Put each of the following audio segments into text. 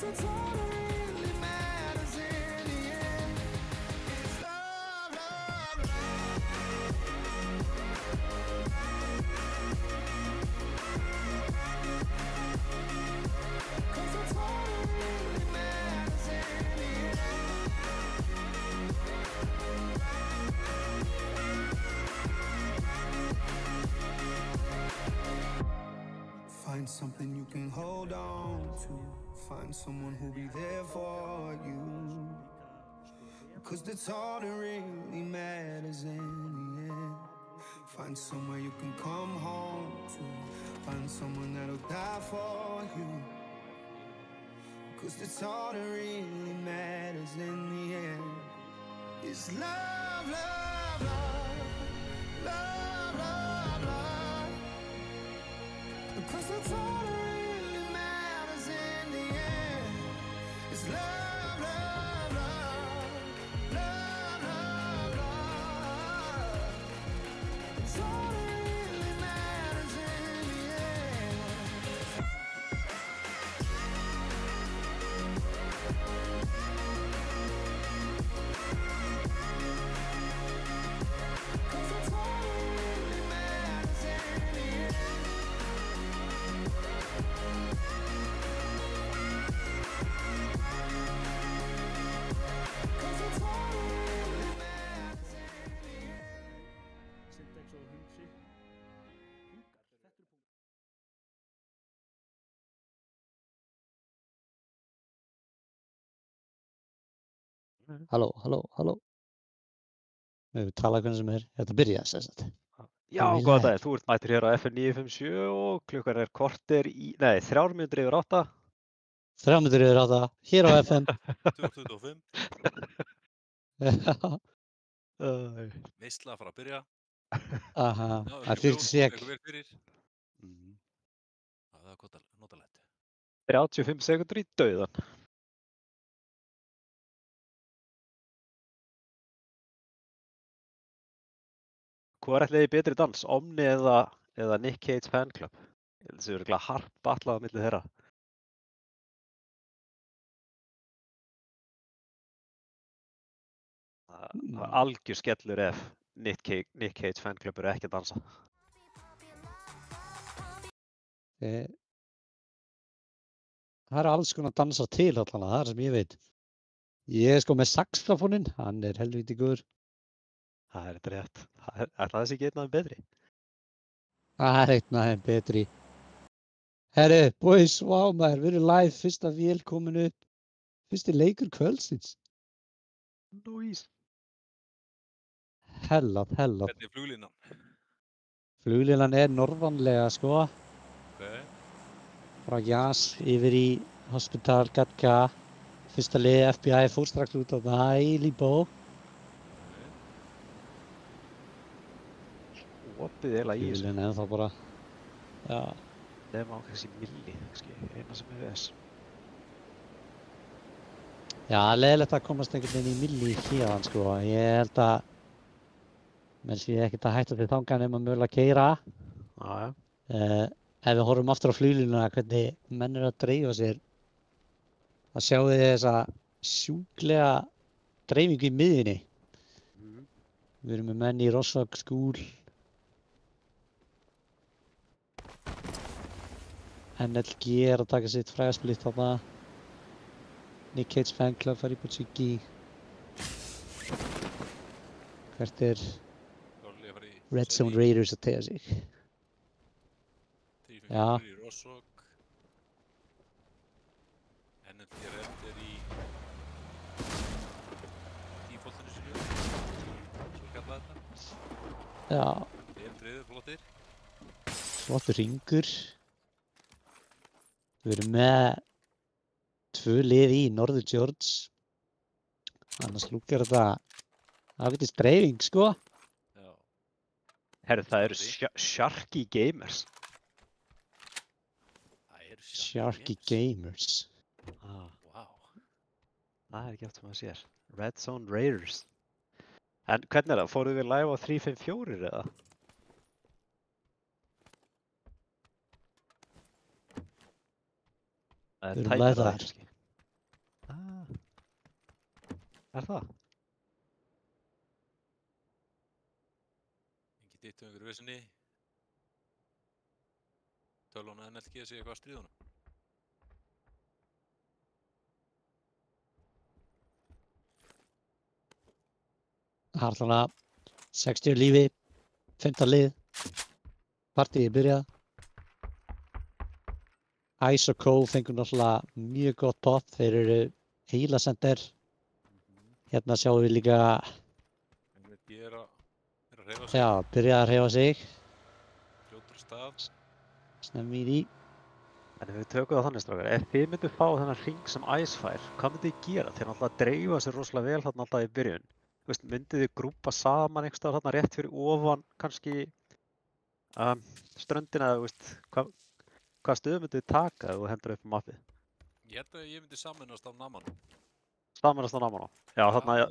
it's all that really matters in the end. It's love, love, love. 'Cause it's all that really matters in the end. Find something you can hold on to. Find someone who'll be there for you. 'Cause that's all that really matters in the end. Find somewhere you can come home to. Find someone that'll die for you. 'Cause that's all that really matters in the end. Is love, love, love. Love, love, love. Because that's all that really matters in the end. It's love, love, love. Love, love, love. It's all that really matters in the end. 'Cause it's all that really matters in the end. 'Cause it's all that really matters in the end. Syntax og hunsi. Halló, halló, halló. Við tala hvernig sem er. Þetta byrjaði sem sagt. Já, Komum í góðan lag. daginn, þú ert mættur hér á FM 957 og klukkan er korter í, nei, 3 mínútur yfir 8. 3 mínútur yfir 8 hér á FM. 2025, Já, veistla að fara að byrja. aha, Já, það er ykkur 40 bjór, sek. ykkur vel fyrir. Mm. Það er gott að notalegt. 35 sekundur í dauðan. Hvað er ætlaði í betri dans, Omni eða Nick Cage Fan Club? Ég held að þessi örugglega harp batlað á milli þeirra. Það er algjör skellur ef Nick Cage Fan Club eru ekki að dansa. Eh, Það eru alls konar dansar til allan, það er sem ég veit. Ég er sko með saxofóninn, hann er helviti góður. Það er þetta rétt. Ætlaði þessi ekki einn af þeim betri? Það er einn af þeim betri. Herri, boys, wow maður, við erum live, fyrsta vél komin upp. Fyrsti leikur kvöldsins. Louise. Hellað. Hvernig er fluglínan? Fluglílan er norðanlega, sko. Ok. Frá Jas yfir í Hospital Gatka. Fyrsta liði FBI fór strax út á það í Líbó. Opið eiginlega í þessu. Fluglílan er ennþá bara, já. Nefn á kannski milli, kannski eina sem er þess. Já, leiðilegt að komast einhvern veginn í milli hérðan, sko. Ég held að menn sé ekkert að hætta til þangað nema mögulega að keyra. Já. Ef við horfum aftur á fluglínuna hvernig menn eru að dreifa sér, þá sjáum við þessa sjúklega dreifingu í miðjunni. Við erum með menn í Rossvag School, NLG er að taka sitt frægasplitt þarna. Nick Cage Fan Club fær í Butchiki. Hvert er Klárlega að fara í Red Zone Raiders að tegja sig? 354 í Rossvog. NLG Red er í tífóltinu sínu. Svo kallaði þetta. Já, Við erum driður, flottir. flottur hringur. Við erum með 2 lið í Norður George. Annars lúkkar þetta ágætis dreifing, sko. Já. Herru, það eru Sharky Gamers. Það eru Sharky Gamers. Vá. Það er ekki oft sem maður sér. Red Zone Raiders. En hvernig er það? Fóruð við live á 354 eða? Það Við er erum live tæpara þar. kannski. Er það? Engi dittu einhverju vissinni. Tölvun að NLG sé eitthvað að stríðunum. Það er alltaf 60 lífi, 15 lið, partíið byrjað. Ice og Co fengur náttúrulega mjög gott pop, þeir eru heila sender. Hérna sjáum við líka, NLG er að hreyfa sig. já, byrjað að hreyfa sig, Fljótur af stað. snemmi í því. En ef við tökum það þannig strákar, ef þið myndu fá þennan hring sem Ice fær, hvað myndið þið gera? Þeir náttúrulega dreifa sér rosalega vel þarna alltaf í byrjun. Þú veist, myndið þið grúpa saman einhvers staðar þarna rétt fyrir ofan kannski ströndina, þú veist, hvað stöðu myndið þið taka ef þú hendur upp mappið? Ég held að ég myndi sameinast á Namanum. Samanast á Namanum. Já, þarna, já,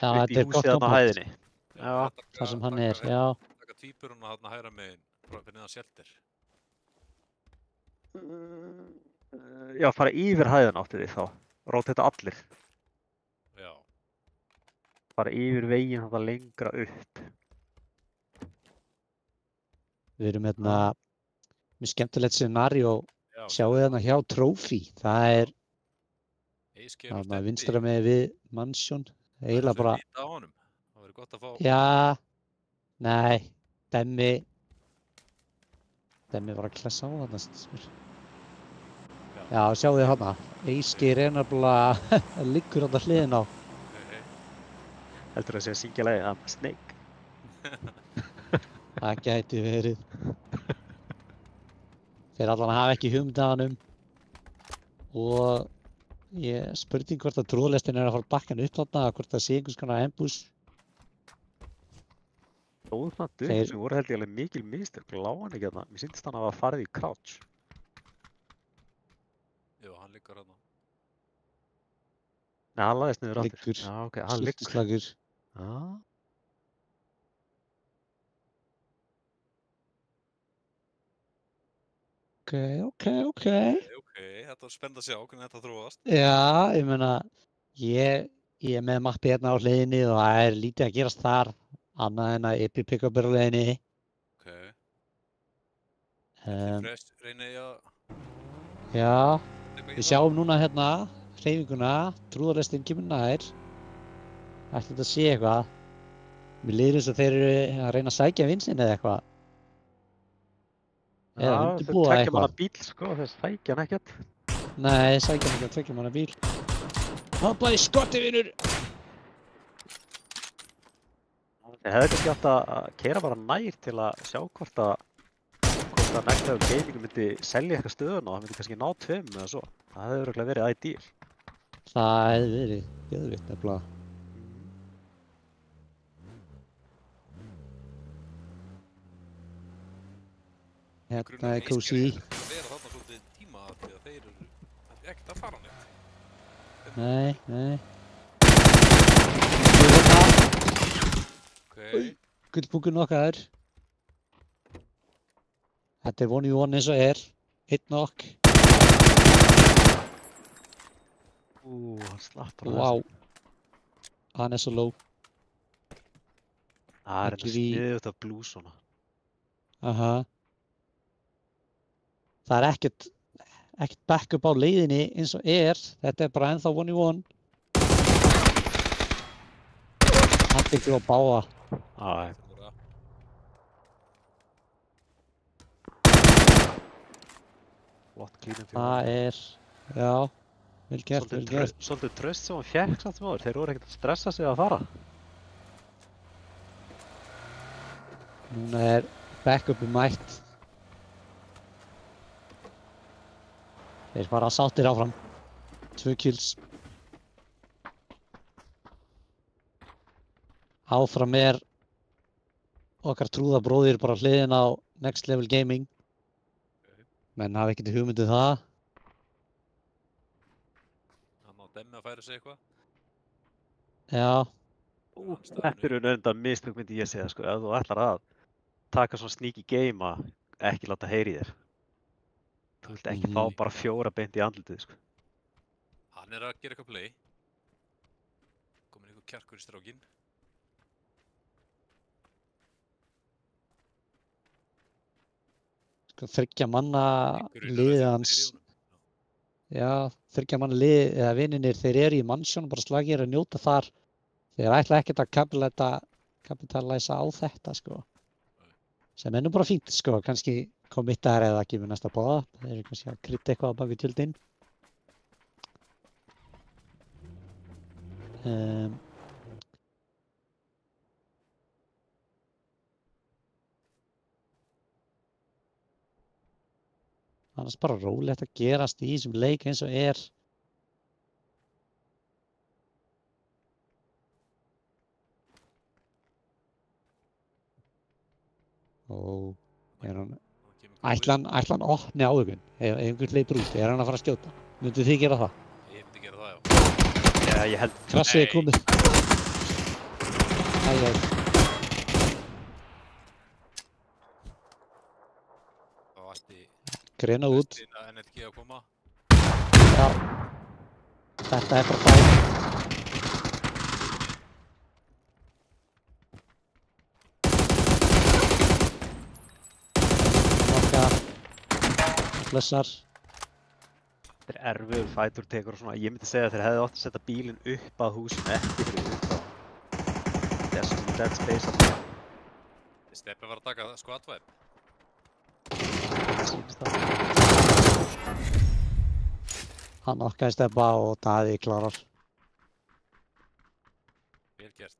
Já, upp þetta í er gott húsið þarna á kompott, hæðinni. Já, þar sem hann er, já. Taka tvíburuna þarna hægra megin, fyrir neðan shelter. Já, fara yfir hæðina átti þið þá. Róteta allir. Já. Fara yfir veginn þarna lengra upp. Við erum hérna, mjög skemmtilegt scenario, Já. sjáum við hérna hjá Trophy, það er Eiskeiður og þarna Stebbi. vinstra með við Mansion, eiginlega bara, Það er á honum. Það verður gott að fá. já, nei, Demmi var að klessa á þarna, stundum mér. Já, sjáum við hérna, Eiskir er nefnilega, liggur þarna hliðin á. Hei. Heldur það sé að syngja lagið Snake. Það gæti verið. Þeir allan hafa ekki hugmynd af honum. Og ég spurning hvort að trúðlestin er að fara bakkan upp þarna, hvort það sé einhvers konar ambush. Óðna Þeir- dögum sem voru held ég alveg mikil mistök. Lá hann ekki þarna. Mér sýndist hann að hafa farið í crouch. Jú, hann liggur hann. Nei, hann lagðist niður aftur. Liggur. Já, ok, hann liggur. Sultuslagur. Já. Ok. Ok, þetta var spennt að sjá hvernig þetta þróast. Já, ég meina, ég er með mappi hérna á hliðinni og það er lítið að gerast þar, annað en að Epi pick up er á hliðinni. Ok. Um, Reyni ég að... já, eitthvað í við það? sjáum núna hérna hreyfinguna, trúðarlestin kemur nær. Ætli þetta sé eitthvað. Mér líður eins og þeir eru að reyna að sækja vinsinn eða eitthvað. Eða Já, undirbúa þeir tvekja eitthvað. manna bíl, sko, þeir sækja hann ekkert. Nei, sækja hann ekki að tvekja manna bíl. Hoppaði skotti, vinur! Þeir hefði kannski átt að keyra bara nær til að sjá hvort að Next Level Gaming myndi selja eitthvað stöðuna og það myndi kannski ná 2 eða svo. Það hefði örugglega verið ideal. Það hefði verið geðvitt nefnilega. Hérna er Cozy. Það vera þarna svolítið tíma af því að þeir eru ekkert að fara neitt. Nei. Ok. Gullbúkurinn okkar. Þetta er 1v1 eins og er. 1 knock. Hann slapp bara Vá. Hann er svo low. Það er Allir enda í- sniðugt af blues svona. Aha. Það er ekkert backup á leiðinni eins og er. Þetta er bara ennþá 1v1. Hann tekur á báða. Já, flott clean up. Það er, já, vel gert. Svolítið tröst sem hann fékk samt sem áður. Þeir voru ekkert að stressa sig að fara. Núna er backupi mætt. Þeir fara sáttir áfram. 2 kills. Áfram er okkar trúðabróðir bara hliðin á Next Level Gaming. Menn hafa ekkert hugmyndið það. Hann má Demmi að færa sig eitthvað. Já, Þetta eru nefnda mistök myndi ég segja, sko. Ef þú ætlar að taka svona sneaky game að ekki láta heyri þér. Þú vilt ekki fá bara 4 beint í andlitið, sko. Hann er að gera eitthvað play. og kjarkur í strákinn. Sko, 3 manna Einhverjir liðið eru hans, þeir í honum. já, 3 manna lið, eða vininir, þeir eru í mannsjón bara slagir að njóta þar. Þeir ætla ekkert að kapitalæsa á þetta, sko. Sem er nú bara fínt, sko, kannski kommittar eða ekki við næsta bóða. Þeir eru kannski að krydda eitthvað á bak við tjöldin. Annars bara rólegt að gerast í þessum leik eins og er. Og er hann, ætla hann opni á ykkur, ef einhvern leipur út, er hann að fara að skjóta? Myndu þið gera það? Ég myndi gera það, já. Já, ég held. Krassið er komið. Æjæj. Það var allt í Grena út. restina NLG að koma. Já. Þetta er bara fæn. Flessar. Þetta er erfiður fætur tekur og svona. Ég myndi segja að þeir hefði átt að setja bílinn upp að húsinu ekki fyrir utan. Þetta er svona dead space að það. Steppi var að taka squad-vibe. Það sýnist það. Hann nokkaði Steppa og Daði klárar. Vel gert.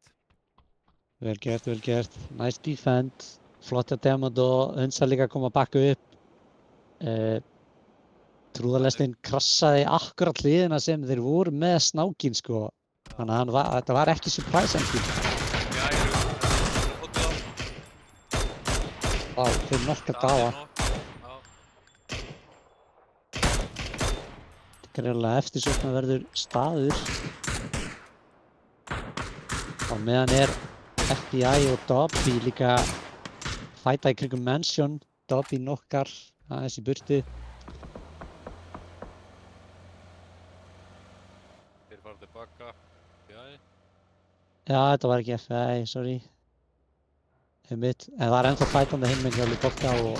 Vel gert, vel gert. Nice defend. Flott að Demond og Unsa líka að koma að bakka upp. Trúðarlestin krassaði akkurat hliðina sem þeir voru með snákinn, sko. Þannig að þetta var ekki surprise ending. Já, ég er hóttu á. Vá, þeir nokka Daða. Þetta er greinlega eftirsóknar verður staður. Á meðan er FBI og Dobby líka fæta í kringum Mansion. Dobby nokkar aðeins í burtu. Þeir fara tilbaka. Já, þetta var ekki FBI, sorry. Einmitt. En það er ennþá fætandi heiminn hjá Lipovka og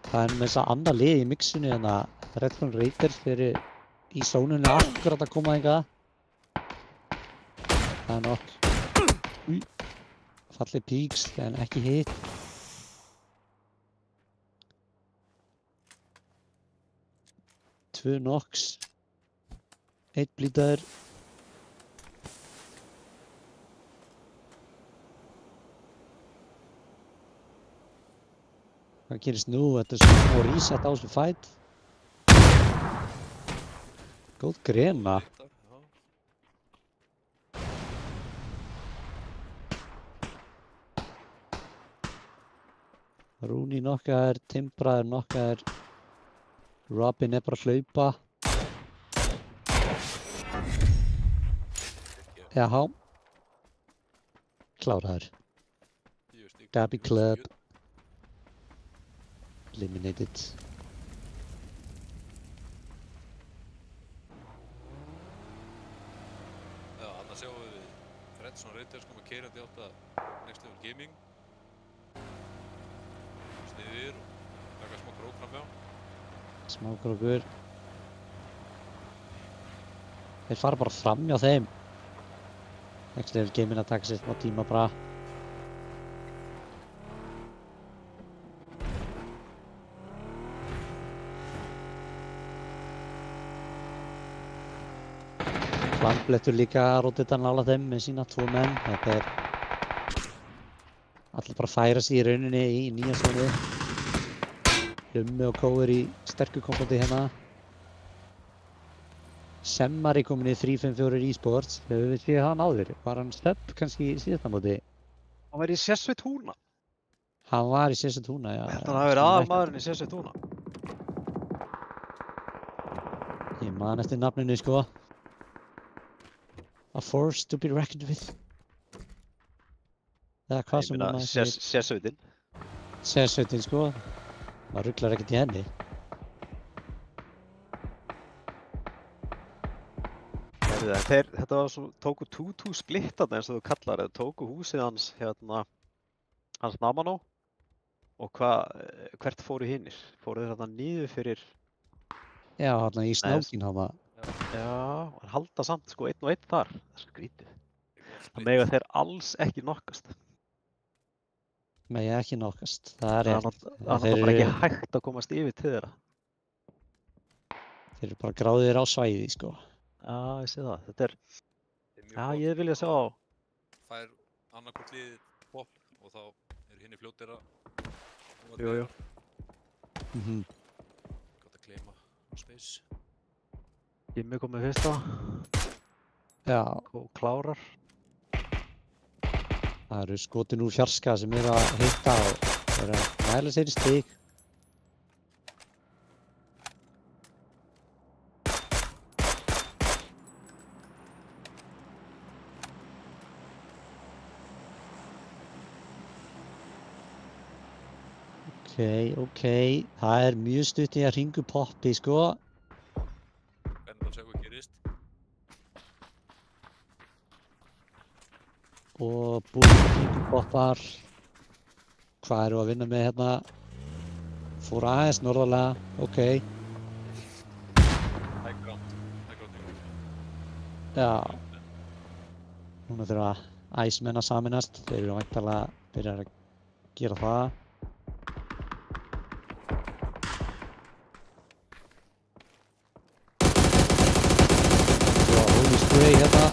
það er með þess að annað lið í mixinu en að Redfern Raiders fyrir í sónunni akkurat að koma þangað. Það er nokk. Fallið Peaks, en ekki hit. Tvö knocks. 1 blítaður. Hvað gerist nú? Þetta er svona smá reset á þessu fight. Góð grena. Rooney nokkaður, Timbraður nokkaður. Robin er bara að hlaupa. Jaha. Kláraður. Dabby Club. Eliminated. Já, annars sjáum við Fredson Raiders koma keyrandi átt að Next Level Gaming. Sniðir og taka smá krók framjá. Smá krókur. Þeir fara bara fram hjá þeim. Next Level Gaming að taka sér smá tíma bara. Flangblettur líka að rótita nála þeim með sína 2 menn. Þetta er allir bara að færa sig í rauninni í nýja zónu. Lummi og Kó er í sterku kombandi hérna. Semmari komin í 354 eSports. Hefur við séð hann áður? Var hann Stepp kannski í síðasta móti? Hann var í Sessveit Húna. Hann var í Sessveit Húna, já. Þetta hafi verið aðalmaðurinn í Sessveit Húna. Ég man eftir nafninu, sko. A force to be reckoned with. Eða hvað sem maður segir. Sessveitin. Sessveitin, sko. Maður ruglar ekkert í henni. lítið, en þetta var svo, tóku 2-2 splittarna eins og þú kallar það, tóku húsið hans, hans Namanó og hvert fóru hinnir? Fóru þeir þarna niður fyrir, Já, hérna í snákinn hana. já, en halda samt sko 1 og 1 þar, það er skrítið. Það mega þeir alls ekki nokkast. Megi ekki nokkast, það er Það er rétt. náttúrulega Þeir bara ekki eru- hægt að komast yfir til þeirra. Þeir eru bara gráðir á svæði, sko. Já, ég sé það, þetta er, Þetta er mjög já, gott. ég vilja sjá, Fær annarkvort liðið bopp og þá eru hinni fljótir að koma jú, jú. Mhm. Gott að gleyma space. Jimmy kom með fyrsta Já, og klárar. það eru skotin úr fjarska sem eru að hitta og eru að mæla sér í stig. Ok, það er mjög stutt í að hringu poppi, sko. Spennandi að sjá hvað gerist. Og búið hringu poppar. Hvað eru að vinna með hérna? Fór aðeins norðarlega, ok. High ground ykkur. Já. Núna þurfa æsmenn að saminast. Þeir eru væntanlega byrjar að gera það. Svo Holy Spray hérna.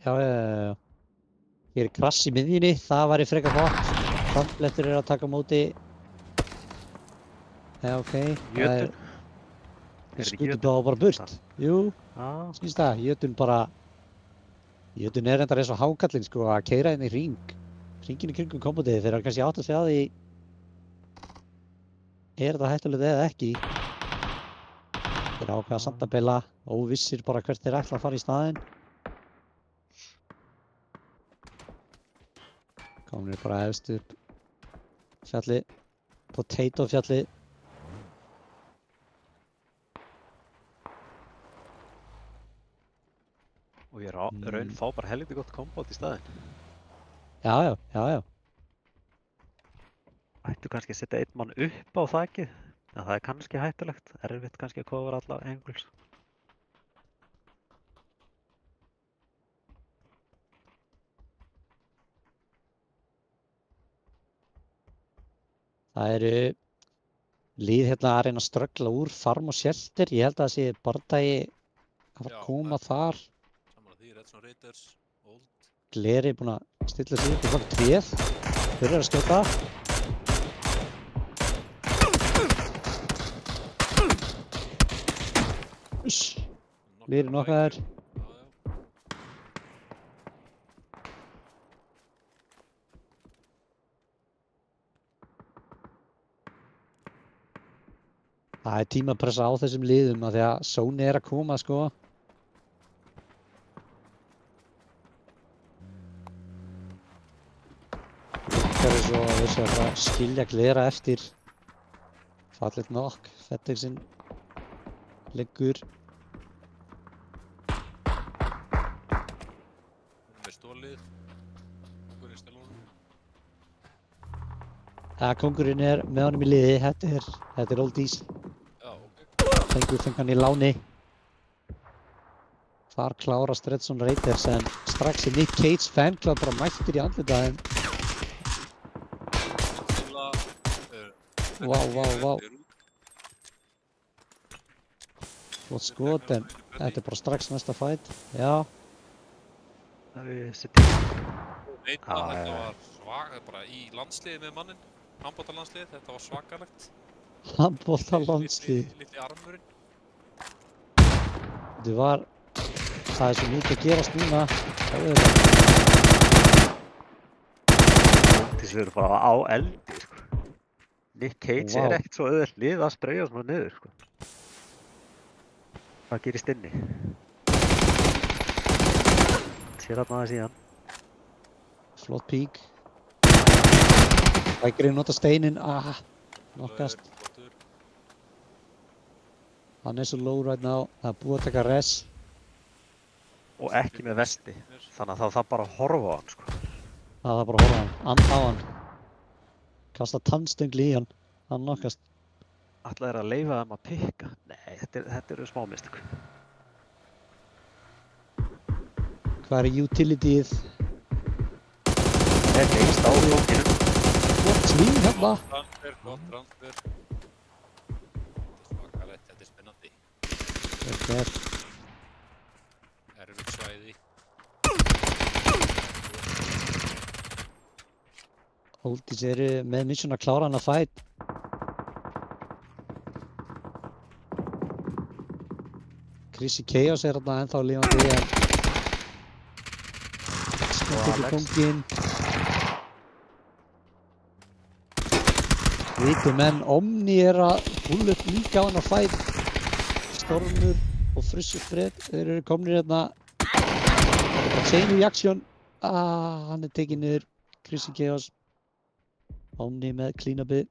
Já. Hér er krass í miðjunni, það væri frekar gott. Framlettur eru að taka á móti. Já, ok. Jötun. Þeir skutu bara burt. Jú, Já, snýst það. Jötun er endar eins og hákallinn, sko, að keyra inn í hring. Hringinn í kringum kombótið. Þeir eru kannski átt að segja því. Er þetta hættulegt eða ekki? Þeir ákveða samt að beila. Óvissir bara hvert þeir ætla að fara í staðinn. Komnir bara efst upp fjalli, Potato fjalli. og ég raun fá bara helviti gott kombót í staðinn. Já. Ættu kannski að setja einn mann upp á þakið, en það er kannski hættulegt, erfitt kannski að kofra alla angles. Það eru lið hérna að reyna að ströggla úr farm og shelter. Ég held að það sé bardagi að fara Já, að koma þar. Saman að því, Reds on Raiders, Old. Gleri búinn að stilla sig upp og fara tréð. Þeir eru að skjóta. Uss, liðir nokkaðir. Já. Það er tímapressa á þessum liðum af því að Sony er að koma, sko. Það er svo að þessu að skilja glera eftir. Fallet nokk, Fettexinn liggur. Hún er með stólið. Hún er stelunum. Kóngurinn er með honum í liði, þetta er Oldies. Já, ok. Fengu hann í láni. Þar klárast Reds on Raiders en strax er Nick Cage fanclub bara mættur í andlitaðum. Silla. Vá. Flott skot en þetta er bara strax næsta fight. Já, Það við setjum. Þetta var svaka, bara í landsliði með mannin. Handboltalandslið, þetta var svakalegt. handboltalandslið. Litli armurinn. Það er svo mikið að gerast núna. Þessi eru bara á eldi, sko. Nick Cage Vá. er ekkert svo auðvelt lið að sprauja svona niður, sko. Hvað gerist inni? Sér hann aðeins í hann. Flott pík. Vægrið nota steinin. Nokkast. Flottur. Hann er svo low right now. Það er búið að taka res. Og ekki með vesti. Þannig að það þarf bara að horfa á hann, sko. Það er bara að horfa á hann. Anda á hann. Kasta tannstöngli í hann. Hann nokkast. Ætlaðir að leyfa þeim að pikka? Nei, þetta eru smá mistök. Hvað er utilityið? Þetta er á fólkinu. Flott svín hérna. Gott transfer. Svakalegt, þetta er spennandi. Þetta er Erfitt svæði. Oldies eru með mission að klára hann að fight. Chrissy Chaos er hérna ennþá lifandi en skott ekki konginn. Viti menn, Omni er að pull upp líka á hann að fight. Stormur og Frussu Fred, þeir eru komnir hérna. Chain reaction. Hann er tekinn niður. Chrissy Chaos. Omni með clean-upið.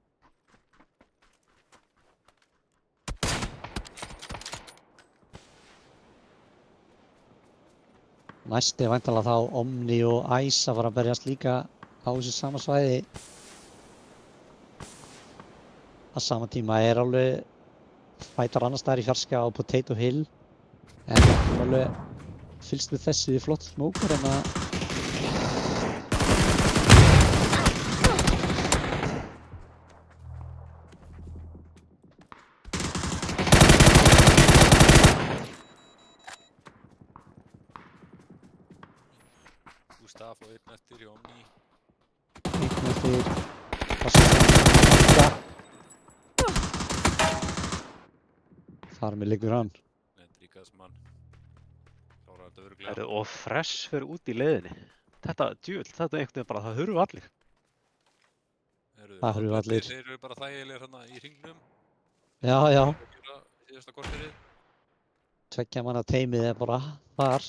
Næst er væntanlega þá Omni og Ice að fara að berjast líka á þessu sama svæði. Á sama tíma er alveg fætar annars staðar í fjarska á Potato Hill. En það er alveg fylgst við þessu flott smókar en að Gustaf og einn eftir í Omni. einn eftir passa. Þar með liggur hann. Hendrikas mann. Klárar þetta örugglega. Og fresh fyrir út í leiðinni. Þetta, djúvill, þetta er einhvern veginn bara, það hurfu allir. Það hurfu allir. Þeir eru bara þægilegir hérna í hringnum. Já, já. Síðasta korterið. Tveggja manna teymið er bara þar.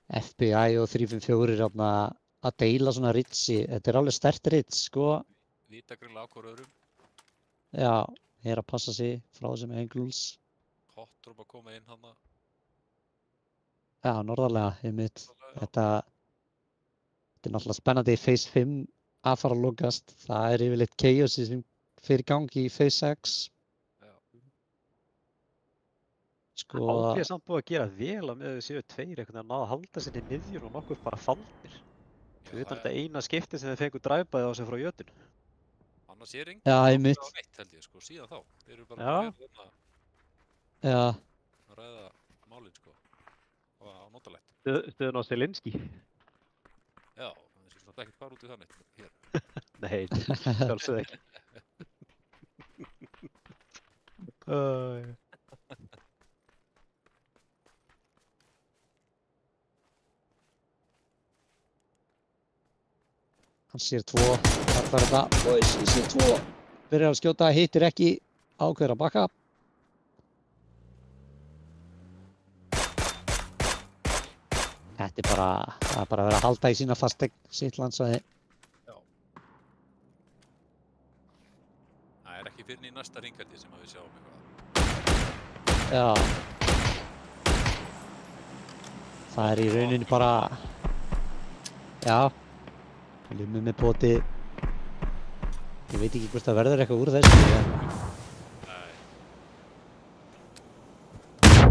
FBI og 354 hérna að deila svona ritsi. Þetta er alveg sterkt rits, sko. Vita greinlega á hvort öðrum. Já, er að passa sig frá þessum angles. Hot drop að koma inn hana. Já, norðarlega, einmitt. Þetta er náttúrulega spennandi í Phase 5 að fara að lokast. Það er yfirleitt Chaos sem fyrir gangi í Phase 6. Já. Sko, Átti samt búið að gera vel að með þau séu tveir einhvern veginn að náða að halda sér í miðjun og nokkur bara faldir. Þú veit þetta eina skipti sem þeir fengu dræpaði á sig frá jötun. Annars er enginn já, á einmitt. neitt held ég sko, síðan þá. Þeir eru bara Já. að Já, ræða málin sko. Og á notalegt. Stöðun á Selinski. Já, það sé svona ekkert fara út í þannig. Hér. Nei, sjálfsögðu ekki. hann sér tvo. Þarna er þetta. Boys, ég sér tvo. Byrjar að skjóta, hittir ekki. Ákveður að bakka. Þetta er bara, það er bara að vera að halda í sína fasteign, sitt landsvæði. Það er ekki fyrir í næsta ringaldi sem að við sjáum eitthvað. Já. Það er í rauninni bara, já, lummi með poti. Ég veit ekki hvort það verður eitthvað úr þessu. Nei.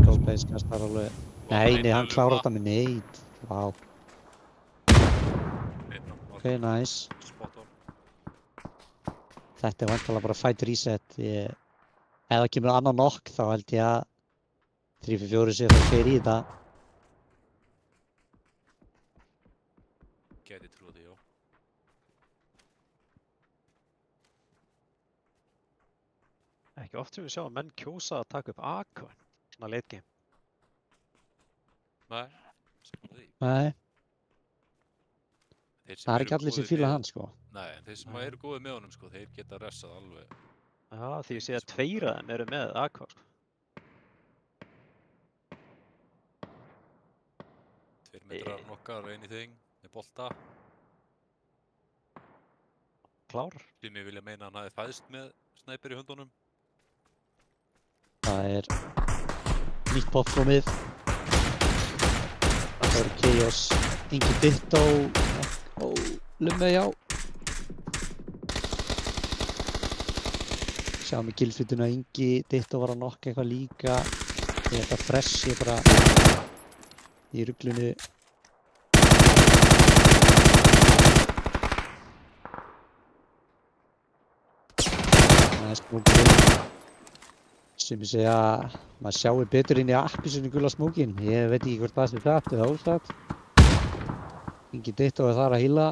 Coldbase kastar alveg. Nei, hann klárar þetta með neitt. Vá. Ok, nice. Spot on. Þetta er væntanlega bara fight reset. Ef það kemur annar knock þá held ég að 3-4 sé að fyrir í þetta. Gæti trúið því, já. Ekki oft sem við sjáum menn kjósa að taka upp AK, svona late game. Nei. Sammála því. Nei, Þeir sem Það er eru ekki allir sem góðir fíla með- hann, sko. Nei, en þeir sem Nei. eru góðir með honum, sko, þeir geta ressað alveg. Já, því ég sé að 2 af þeim eru með AK, sko. 2 metrar nokkar, ein í þing, með bolta. Klárar. Sem ég vilja meina að hann hafi fæðst með snæper í höndunum. Það er nýtt popflómið. Það eru Chaos, Ingi Ditto og Lummi, já. Sjáum í gilfrituna Ingi Ditto var að nokka eitthvað líka. Ég held að Fresh sé bara í ruglunu. Það er smókinn. Sem ég segja að maður sjáu betur inn í appisinu gula smókinn. Ég veit ekki hvort það sé satt eða ósatt. Ingi Ditto er þar að hýla.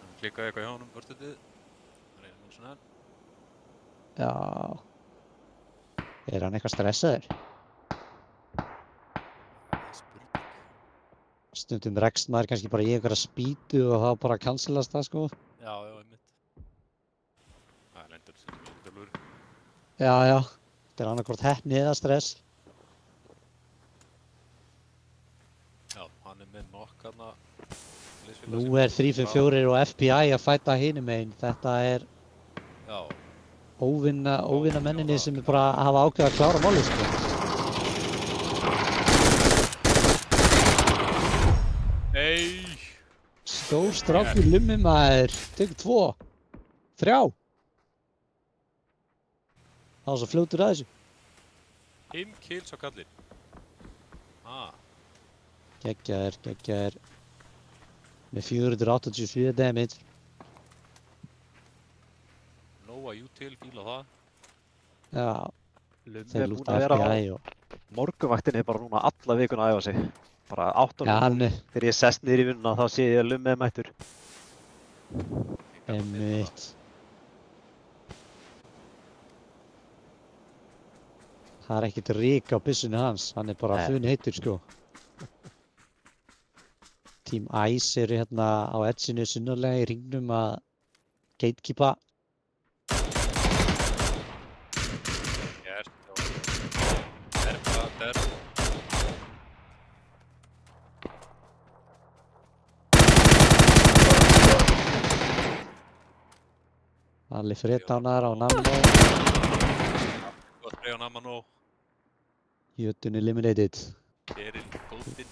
Hann klikkaði eitthvað hjá honum, vörstundið. Það er einu svona. Já. Er hann eitthvað stressaður? Það er spurning. Stundum rekst maður kannski bara í einhverja spýtu og þá bara cancelast það, sko. Já, einmitt. Það er endur sem ekki lúr. Já, já. Þetta er annarkvort heppni eða stress. Já, hann er með nokk hana. Nú er 354 og FBI að fæta hinum megin. Þetta er Já, óvinna menninni sem er bara að hafa ákveð að klára málið, sko. nei! Stór strákur Lummi maður. Tekur 2. 3. Það var svo fljótur að þessu. 5 kills á kallinn. Geggjaður. Með 487 damage. Nóa Util, fíla það. Já, Lummi þeir er búinn lúta að vera á FBI og... morgunvaktinni bara núna alla vikuna að æfa sig. Bara 8 Já, hann er Þegar ég sest niður í vinnuna þá sé ég að Lummi er mættur. einmitt. Það er ekkert rík á byssunni hans, hann er bara Nei. funi heitur, sko. Team Ice eru hérna á edginu sunnarlega í ringnum að gatekeepa. Yes, der. Allir freddánar á Namno. Gott reyja Namano. Jötun eliminated. Keril, Góldin.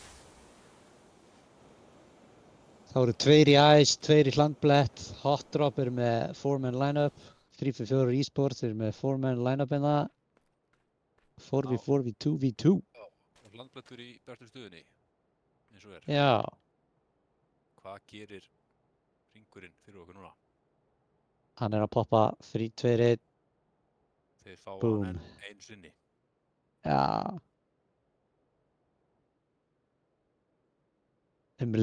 Þá eru 2 í Ice, 2 í Hlandblett. Hot Drop eru með 4-man lineup. 354 eSports eru með 4-man lineup en það. 4v4 v 2v2. Já, og landblættur í bestu stöðunni. Eins og er. Já, Hvað gerir hringurinn fyrir okkur núna? hann er að poppa 3, 2, 1. Þeir fá Boom. hann enn einu sinni. Já.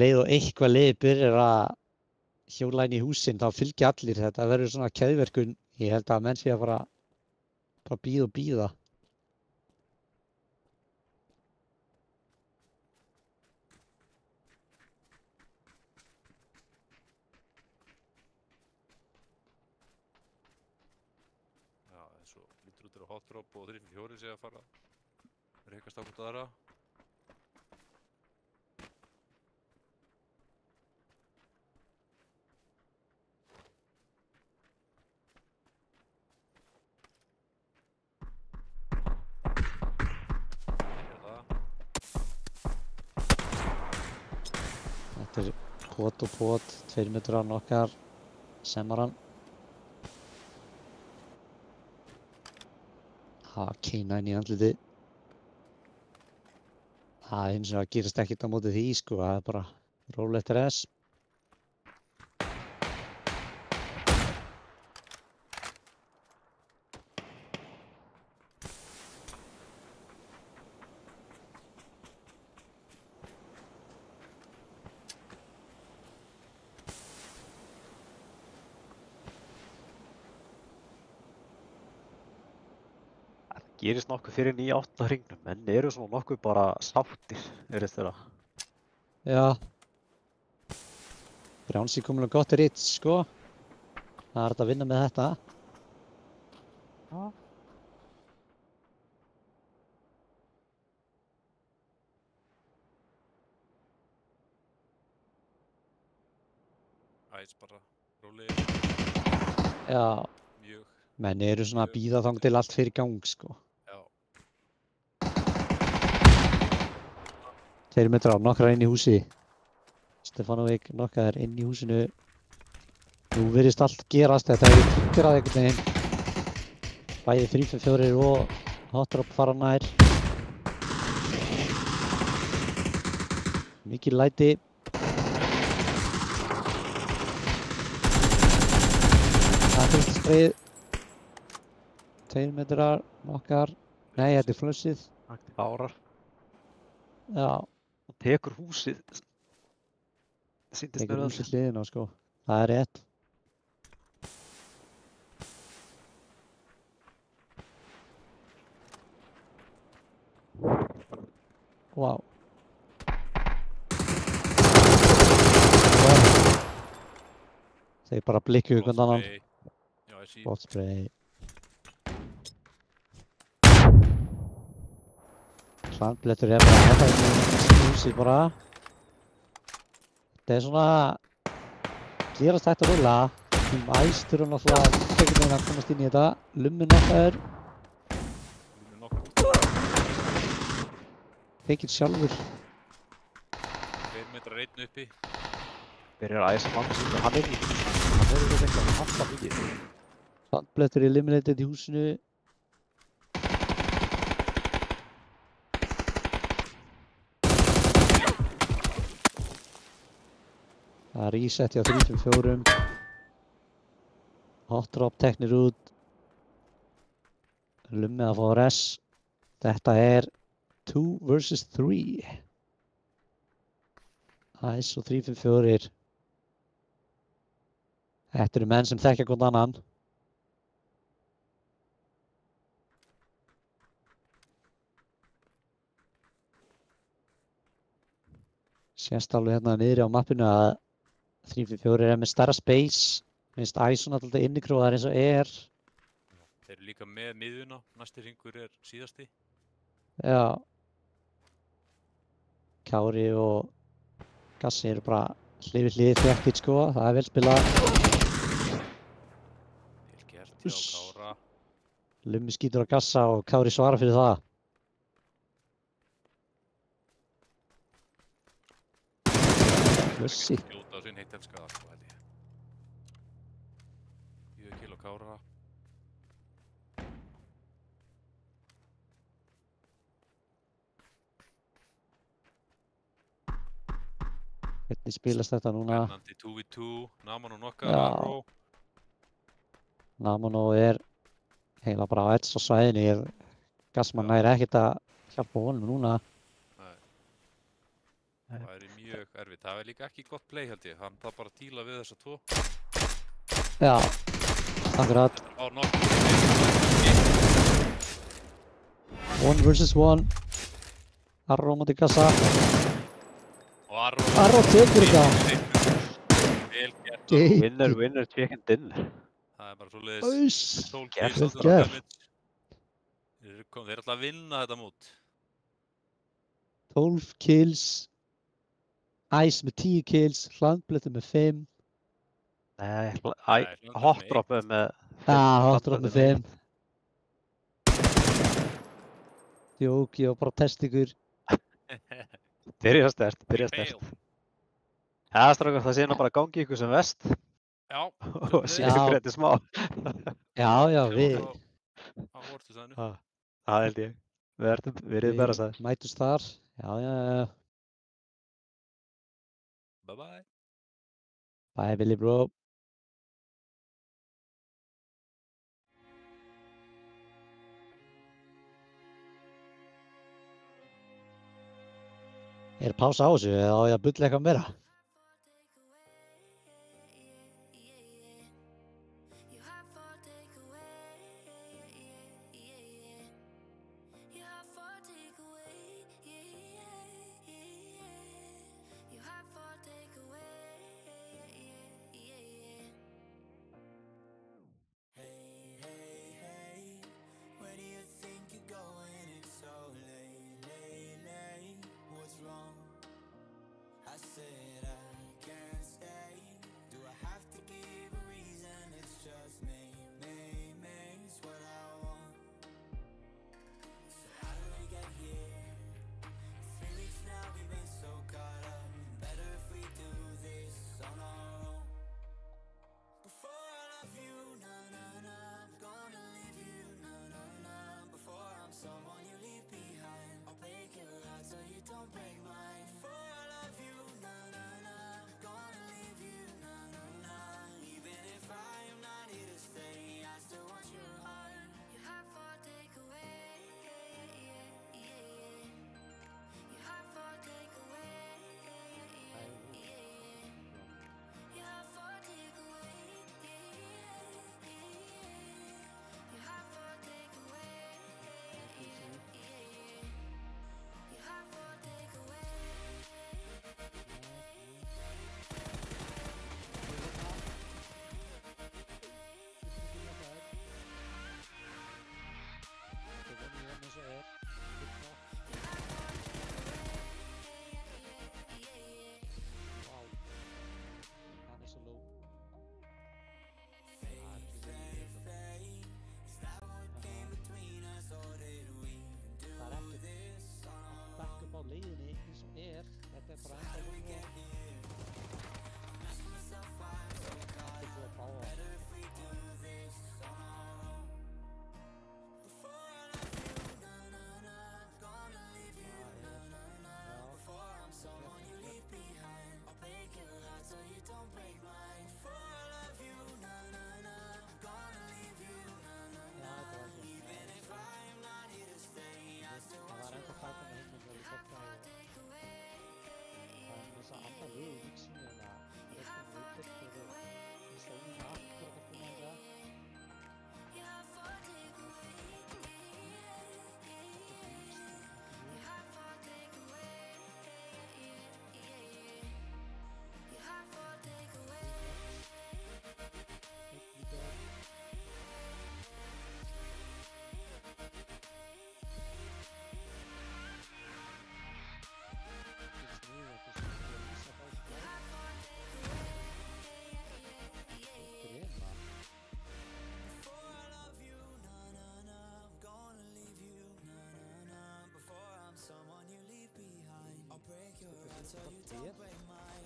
Leið og eitthvað liðið byrjar að hjóla inn í húsin, þá fylgja allir. Þetta verður svona keðverkun. Ég held að menn sé að bara bíða og bíða. Já, eins og lítur út á Hot Drop og 354 sé að fara að rekast á hvort aðra. Þetta er pot og pot, 2 metrar á nokkar, Semaran. K9 í andliti. Það eins og að gerast ekkert á móti því, sko, það er bara rólegt res. gerist nokkuð fyrir 9-8 hringnum. Menn eru svona nokkuð bara sáttir, virðist vera. Já. Brjánsi komin á gott ritt, sko. Það er hægt að vinna með þetta. Já. Æs bara rólegir. Já. Mjög. Menn eru svona að bíða þangað til allt fyrir gang, sko. Já. 2 metrar, nokkrar inn í húsi. Stefanovic nokkrar inn í húsinu. Nú virðist allt gerast, þetta hefur triggerað einhvern veginn. Bæði 3-4 og hot drop fara nær. Mikið læti. Það er fyrst spreyð. 2 metrar, nokkar. Nei, þetta er flussið. Árar. Já, Og tekur húsið. Sýndist tekur mér húsið hliðina, sko. Það er rétt. Vá. Þeir bara blikkuðu hvern annan. Já, ég sé. Gott spray. Hlandblettur er bara að hætta í húsið bara. Þetta er svona gerast hægt að rulla. Æs þurfa náttúrulega einhvern veginn að komast inn í þetta. Lummi nokkaður. Tekinn sjálfur. 2 metrar einn uppi. Byrjar að æsa mann sem hann er í. Hann er ekki eitthvað að halda mikið. Hlandblettur er eliminated í húsinu. Það er reset hjá 3-4. Hot drop teknir út. Lummi að fá res. Þetta er 2 versus 3. Æs og 3-4. Þetta eru menn sem þekkja hvern annan. Sést alveg hérna niðri á mappinu að 3-4 er með stærra space. Minnst Æs svona alltaf innikróðar eins og er. Þeir eru líka með miðjuna. Næsti hringur er síðasti. Já. Kári og Gassi eru bara hlið við hlið þéttir, sko. Það er vel spilað. Vel gert hjá Kára. Lummi skýtur á Gassa og Kári svarar fyrir það. Lussi. Skjóta á sinn heitt elskaða, sko, held ég. 4 kíló Kára. Hvernig spilast þetta núna? Spennandi 2v2. Naman og nokkar. Já. Arró. Namano er heila bara á edds á svæðinu. Gassmann næri ekkert að hjálpa honum núna. Það er mjög erfitt. Það er líka ekki gott play, held ég. Hann þarf bara að díla við þessa 2. Já, akkurat. Á nokkuð. 1 versus 1. Arró móti Gassa. Og Arró. Arró tekur þetta. Vel gert. Winner, winner, chicken dinner. Það er bara svo leiðis. Æs. 12 Gert. kills á Vel þessu gert. damage. Þeir eru alltaf að vinna þetta mót. 12 kills. Æs með 10 kills. Hlandblettur með 5. Nei, hot drop er með... Já, hot drop með 5. Jók, ég var bara að testa ykkur. Byrja sterkt, byrja sterkt. Já, strákar, það sé nú bara gangi ykkur sem vest. Já. Og sé Já. ykkur þetta smá. Já, já, við Á orðstæðinu. Það held ég. Verið bara sæður. mætust þar. Já, já, já. Bye bye. Bye, Billy bro. Er pása á þessu eða á ég að bulla eitthvað meira? eins og er. Vá. Hann er svo low. Það er ekkert að bakka upp á leiðinni eins og er. Þetta er bara enda lúa. Þetta er svo að báða.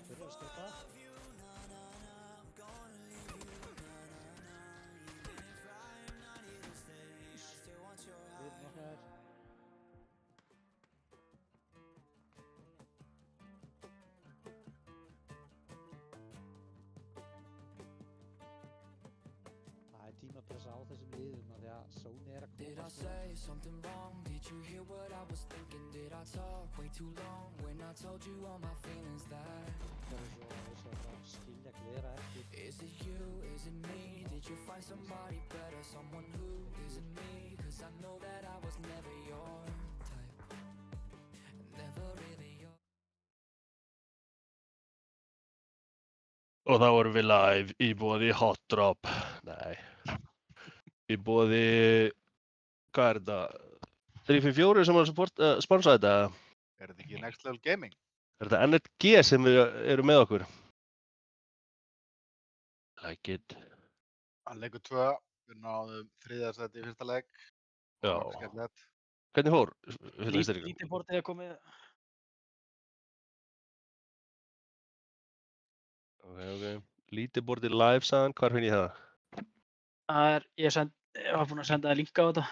Fyrir að skjóta. Við erum okkar. Það er tímapressa á þessum liðum af því að Sony er að koma. Did I say something wrong? Did you hear what I was thinking? Did I talk way too long when I told you all my feelings that Það er svo að skilja glera eftir. Is it you, is it me? Did you find somebody better? Someone who isn't me? Cause I know that I was never your type. Never really your. Og þá erum við live í boði Hot Drop. Nei. Í boði, hvað er þetta? 354 sem sponsa þetta? Er þetta ekki Next Level Gaming? Er þetta NRG sem eru með okkur? Like it. Hann leikur 2, við náðum 3. sæti í fyrsta leik. Já. Skemmtilegt. Hvernig fór? Lítið bortið er komið. Ok. Lítið bortið live sagðan, hvar finn ég það? Ég var búinn að senda það linka á þetta.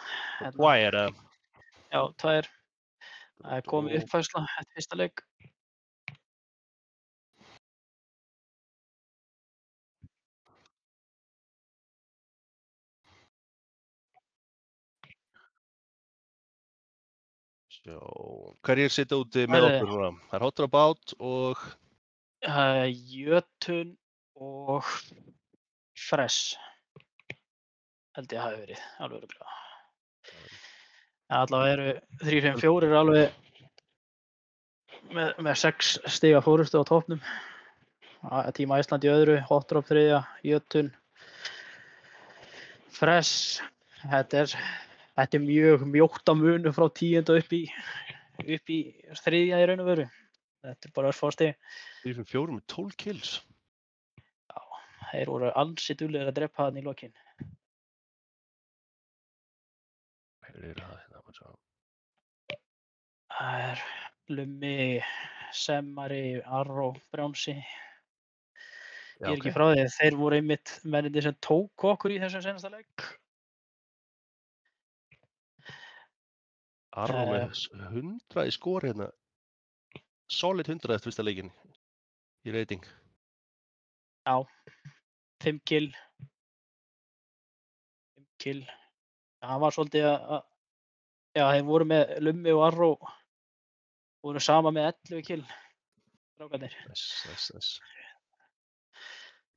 Wire, Já, 2. Það er komið uppfærsla eftir fyrsta leik. Sjá, hverjir sitja úti með okkur núna? Það er Hot Drop Out og... Jötun og Fresh. Held ég hafi verið, alveg örugglega. Allavega eru 354 alveg með 6 stiga fórustu á toppnum. Team Iceland í öðru, Hot Drop 3, Jötun, Fresh. Þetta er mjög mjótt á munu frá 10. upp í 3. í raun og veru. Þetta er bara örfá stig. 354 með 12 kills. Já, þeir voru ansi duglegir að drepa þarna í lokin. Það er Lummi, Semmari, Arró, Brjánsi. Ég er ekki frá því, þeir voru einmitt mennirnir sem tóku okkur í þessum seinasta leik. Arró með 100 í skor hérna. Solid 100 eftir fyrsta leikinn í rating. Já, 5 kill. Það var svolítið að þeir voru með Lummi og Arró voru sama með 11 kill. Strákarnir. Yes.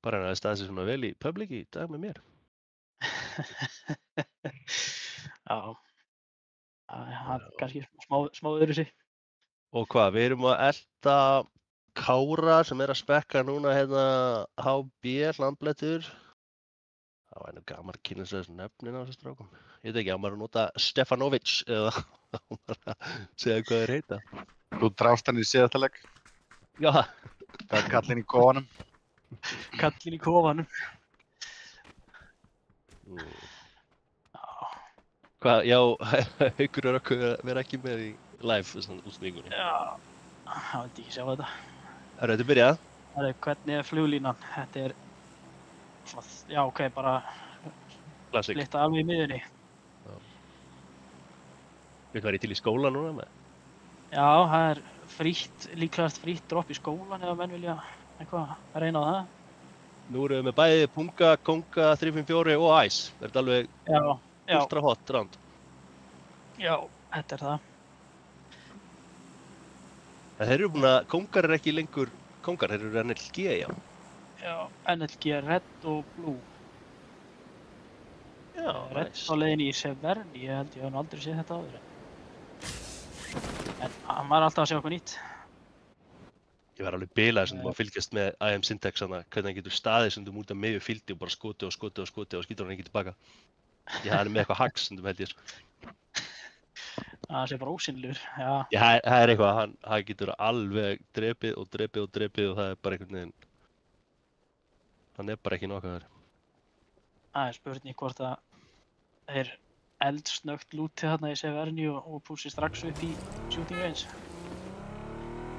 Bara hann að staði sig svona vel í public í dag með mér. Já. Það er kannski smá öðruvísi. Og hvað, við erum að elta Kára sem er að spekka núna hérna HB Hlamblettur. Það var nú gaman að kynna sér þessu nöfnin á þessu strákum. Ég veit ekki, á maður að nota Stefanovic eða á maður að segja hvað þeir heita. Þú drást hann í síðasta leik. Já, Það er kallinn í kofanum. Kallinn í kofanum. hvað, já, Haukur er að vera ekki með í live þessan útsendingunni. Já, það vildi ekki sjá þetta. Herru, þetta er byrjað. Hvernig er fluglínan? Þetta er svona, já ok, bara Klassik. splitta alveg í miðjunni. Við hvað er til í skóla núna með? Já, það er frítt, líklegast frítt dropp í skólan ef að menn vilja eitthvað reyna á það. Nú erum við með bæði Punga, Konga, 354 og Ice. Er þetta alveg Já, ultra hot round? já, þetta er það. En þeir eru búin að, Kongar er ekki lengur Kongar, þeir eru NLG, já. Já, NLG, Red og Blue. Já, Red nice. á leiðinni í Severni, ég held ég hef nú aldrei séð þetta áður. En maður er alltaf að sjá eitthvað nýtt. Ég var alveg bilað sem þú að fylgjast með IM Syntax hana, hvernig hann getur staðið sem þú út af miðju fíldi og bara skotið og skýtur hann ekki tilbaka. Hann er með eitthvað hacks sem þú held ég sko. Það sé bara ósynlegur, já. Já, það er eitthvað, hann getur alveg drepið og það er bara einhvern veginn, hann er bara ekki nokkaður. Það er spurning hvort að þeir eldsnöggt lútið þarna í Severni og pússi strax upp í shooting range.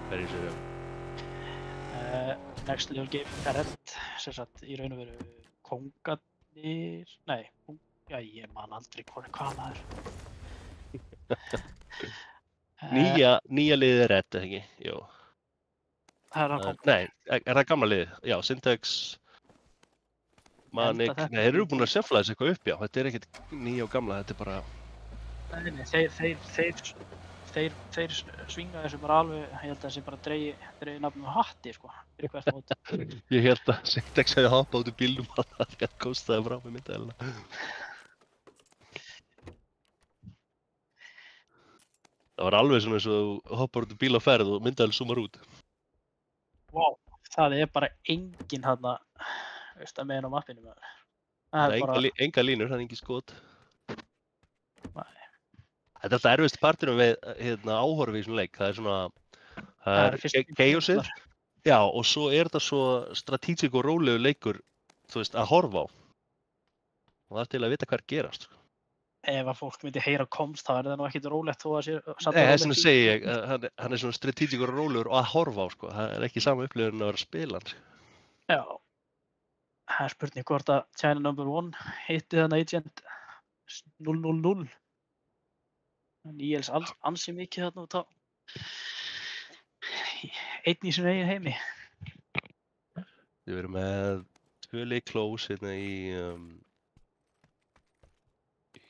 Það er í sér, já. Next level game Red, sem sagt í raun og veru Kongarnir, nei, já ég man aldrei hvað maður. Nýja liðið er Red, ekki? Jú. Það er það Kongar. Nei, er það gamla liðið? Já, Syntax, Manik, nei, þeir eru búin að seffla þessu eitthvað upp, já. Þetta er ekkert nýja og gamla, þetta er bara... Nei, þeir svinga þessu bara alveg, ég held að þessi bara dreigi nafnum á hatti, sko, fyrir hvert mót. Ég held að Syntax hefði hoppað út úr bílnum að það kostaði frá mig myndaðilina. Það var alveg svona eins og þú hoppar út úr bíl á ferð og myndaðil zoomar út. Vá, það er bara enginn þarna, veist að meðan á mappinu með það. Það er bara... Enga línur, það er engin skot. Nei. Þetta er alltaf erfiðst partinum við áhorfi í svona leik. Það er svona, það er chaosið. Já, og svo er þetta svo strategic og rólegu leikur, þú veist, að horfa á. Og það er til að vita hvað er gerast. Ef að fólk myndi heyra komst, þá er það nú ekkert rólegt þó að sé... Nei, þess vegna segi ég, hann er svona strategic og rólegur og að horfa á, sko. Það er ekki sama upplifun að vera að spila hann. Já. Það er spurning hvort að China No. 1 hitti þarna Agent 000. Níels ansi mikið þarna út á einn í sinni eigin heimi. Við erum með 2 leik close hérna í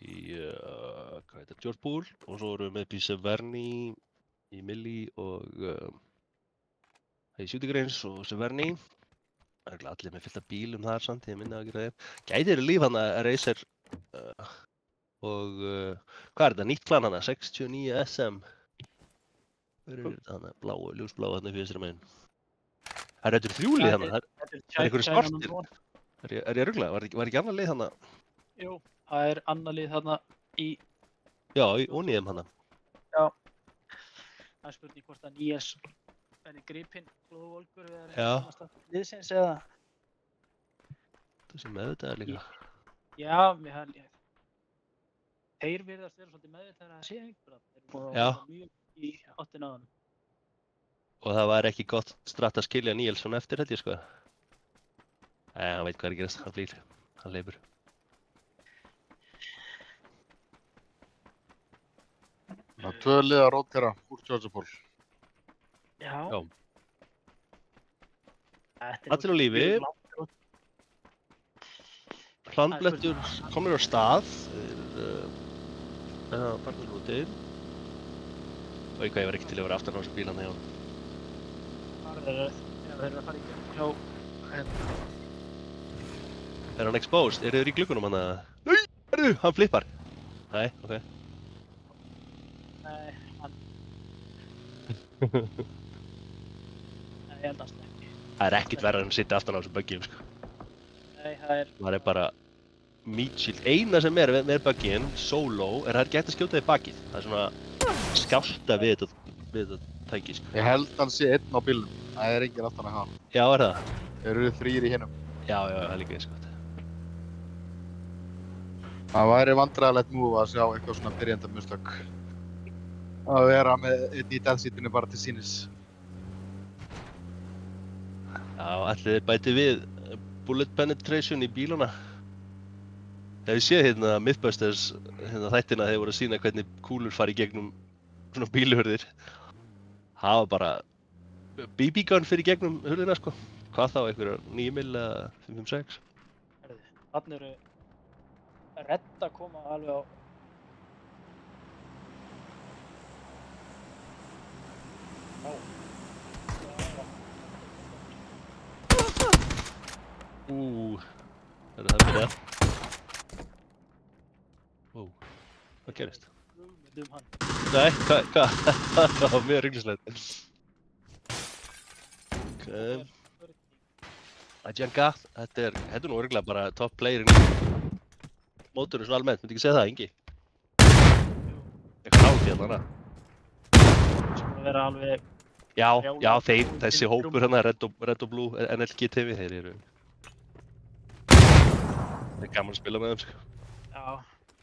hvað heitir, George Pool og svo erum við með Severni í Milli og í shooting range og Severni. Það er allir með fullt af bílum þar samt, ég minna að gera þeim. Gæti eru líf hann að Racer og hvað er þetta? Nýtt plan hana, 69 SM. Hver er þetta hana? Bláu, ljósbláu hana fyrir þessari meginn. Það er þetta þrjúlið hana, það er einhverju svartir. Er ég að rugla? Var ekki annað lið hana? Jú, það er annað lið hana í... Já, í ónýðum hana. Já. Það er spurning hvort að Níels verði gripinn glóðvolgur eða liðsins eða... Það sem meðvitaðar líka. Já, þeir virðast vera svolítið meðvitaðar að það sé einhverja. Þeir eru mjög í áttina á hann. Og það var ekki gott stratt að skilja Níels svona eftir þetta, sko. Nei, hann veit hvað er að gerast, hann flýr, hann leipur. Það er 2 lið að rótera úr George Pool. Já. Allir á lífi. Hlandblettur komnir á stað. Það er farnir úti. Og eitthvað ég var ekki til að vera aftan á þessu bílan hjá hann. Þeir eru að fara í gegn hjá... Er hann exposed? Eru þeir í gluggunum hann að... Nei! Herðu! Hann flippar! Nei, ok. Nei, hann... Nei, ég held að ekki. Það er ekkert verra en að sitja aftan á þessu buggjum, sko. Nei, það er... Það er bara meat shield. Eina sem er með bugginn, solo, er að það er ekki hægt að skjóta þig í bakið. Það er svona skjálta við þetta tæki, sko. Ég held hann sé einn á bílnum. Það er enginn aftan að hann. Já, er það? Þeir eru 3 í hinum. Já, það er líka eins gott. Það væri vandræðalegt move að sjá eitthvað svona byrjandamistök. Að vera með einn í deathseatinu bara til sínis. Já, allir bæti við bullet penetration í bíluna. Hef ég séð hérna Mythbusters þættina þegar voru að sýna hvernig kúlur fari í gegnum svona bílhurðir. Það var bara BB gun fyrir gegnum hurðina, sko. Hvað þá, einhverja 9mm eða 556? Þannig eru Redd að koma alveg á Er það byrjað? Hvað gerist? Nei, hvað? Það var mjög rugglingslegt. Ajenga, þetta er nú örugglega bara top player í mótorinu svona almennt, myndi ekki segja það, Ingi? Eitthvað nátt í hérna. Sem að vera alveg Já, þessi hópur hérna, Red og Blue, NLG TV, þeir eru gaman að spila með þeim, sko. Já,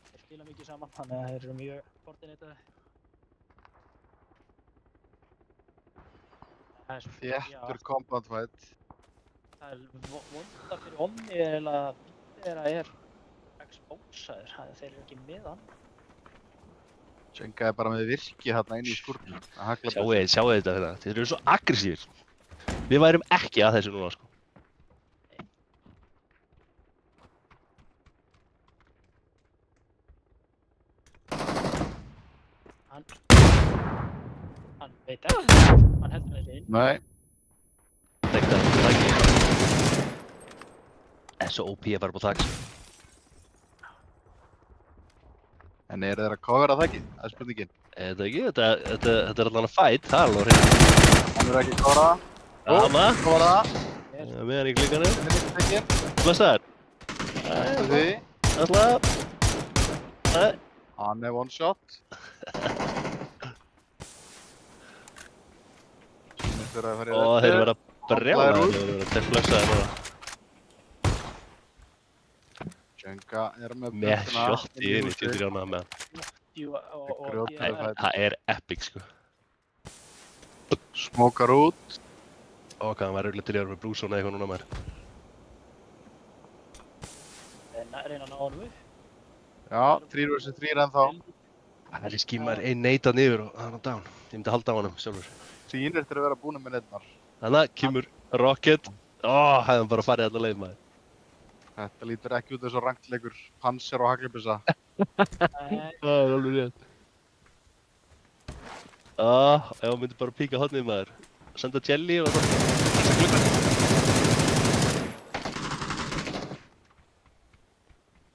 þeir spila mikið saman, þannig að þeir eru mjög koordinataði. Þéttur combat fight. Það er vonda fyrir Onni eiginlega að þeirra er expósaður, þeir eru ekki með hann. Jenga er bara með virki hérna inn í skúrnum. Sjáu þetta hérna, þeir eru svo aggressífir. Við værum ekki að þessu núna, sko. Hann veit ekki, hann heldur með þessi inn. Nei. Þekkta það ekki. Svo OP að fara på þaks. En eru þeir að covera það ekki? Það er spurningin. Þetta ekki, þetta er allan að fight, það er alveg hreint. Hann er ekki að covera það. Amma. Covera það. Meðan í klikkanum. Tekinn. Blessaður. Þetta því. Ætla. Hann er one shot. Þeir verða brjálæðir þeir verða til blessaður núna. Jenga er með með shot í einu, ég er ánægður með hann. Það er epic, sko. Smokar út. Hvað hann var örugglega til að vera með blúsona eitthvað núna maður. Reyna að ná honum upp. Já, 3 vs 3 ennþá. Það er skímar einn neitan yfir og hann er down. Ég myndi halda á honum sjálfur. Þínir til að vera búin með neitnar. Þannig kemur Rocket. Hefðum bara farið alla leið maður. Þetta lítur ekki út eins og rangtleikur panser og haglabissa. Það er alveg rétt. Ef hann myndi bara píka hornið maður. Senda jelly og það. Þessa gluggan.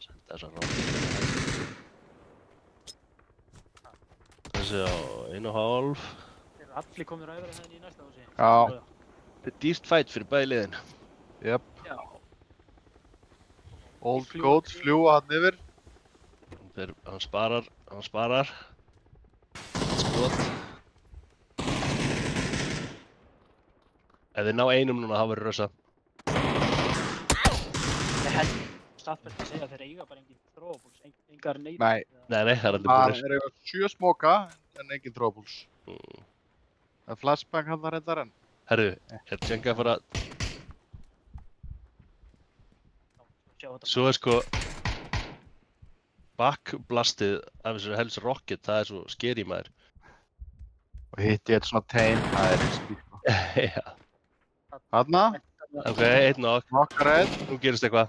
Senda þessa Rocket. Þessi á 1,5. Allir komnir að yfir henni í næsta húsi. Já. Þetta er dýrt fight fyrir bæði liðin. Jep. Já. Old Goats fljúa hann yfir. Hann sparar. Skot. Ef þið ná einum núna, þá verður rösa. Ég held staðbært að segja að þeir eiga bara engin throwables, engar neitt. Nei, það er aldrei búinir. Það er 7 smoka en engin throwables. Það er flashbang hann þar reyndar en. Herru, Jenga að fara. Svo er sko backblastið af þessu Hell's Rocket, það er svo scary maður. Og hitti ég svona tein, það er risky sko. Já. Þarna. Ok, einn nokk. Nokkar einn. Nú gerist eitthvað.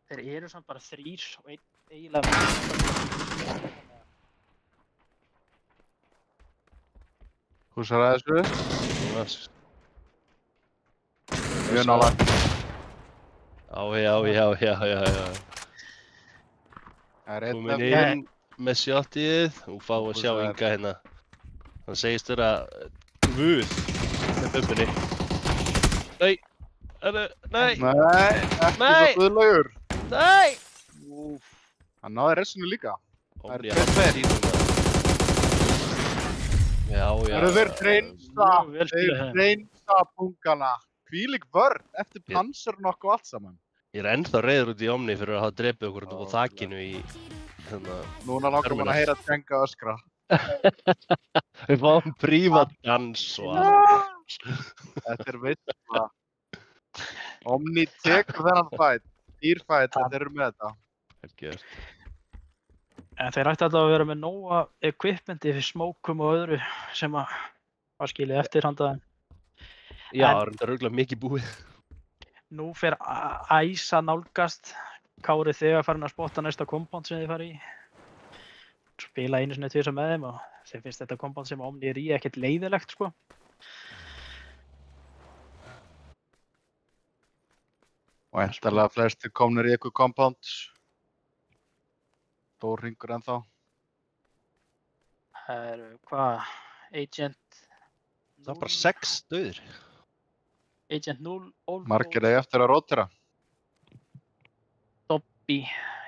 Þeir eru samt bara 3 og einn eiginlega. Húsar að þessu. Mjög nálægt. Já. Það er einn Komin inn með shotið og fá að sjá Inga hérna. Hann segist vera guð með bumbunni. Nei! Nei, ekki svo guðlegur. Nei! Hann náði ressinu líka. Það Omni eru tveir. Já, já. Það eru þeir reynsa. Mjög vel Þeir spilað hérna. reynsa pungana. Hvílík vörn eftir panzernokk og allt saman. Ég er ennþá reiður út í Omni fyrir að hafa drepið okkur út á Já, þakinu í hérna. Núna langar mann að heyra Tjenga öskra. Við fáum prívatdans og allt. Þetta er veistla. Omni tekur þennan fætt. Dýrfætt, þetta eru með þetta. Velgjört. En þeir ætti alltaf að vera með nóga equipmenti fyrir smókum og öðru sem að var skilið eftir handaðin. Já, En- það er röglega mikið búið. Nú fer æs að nálgast. Kári þegar farin að spotta næsta kompánd sem þið fari í. Spila einu sinni tvisvar með þeim og þeim finnst þetta kompánd sem Omni er í ekkert leiðilegt sko. Og endalega flestir komnir í eitthvað compound. Stór hringur ennþá. Það eru hvað? Agent Það var bara 6 dauðir. Agent 0, Olmo, Margir eigi eftir að rótira. Dobby.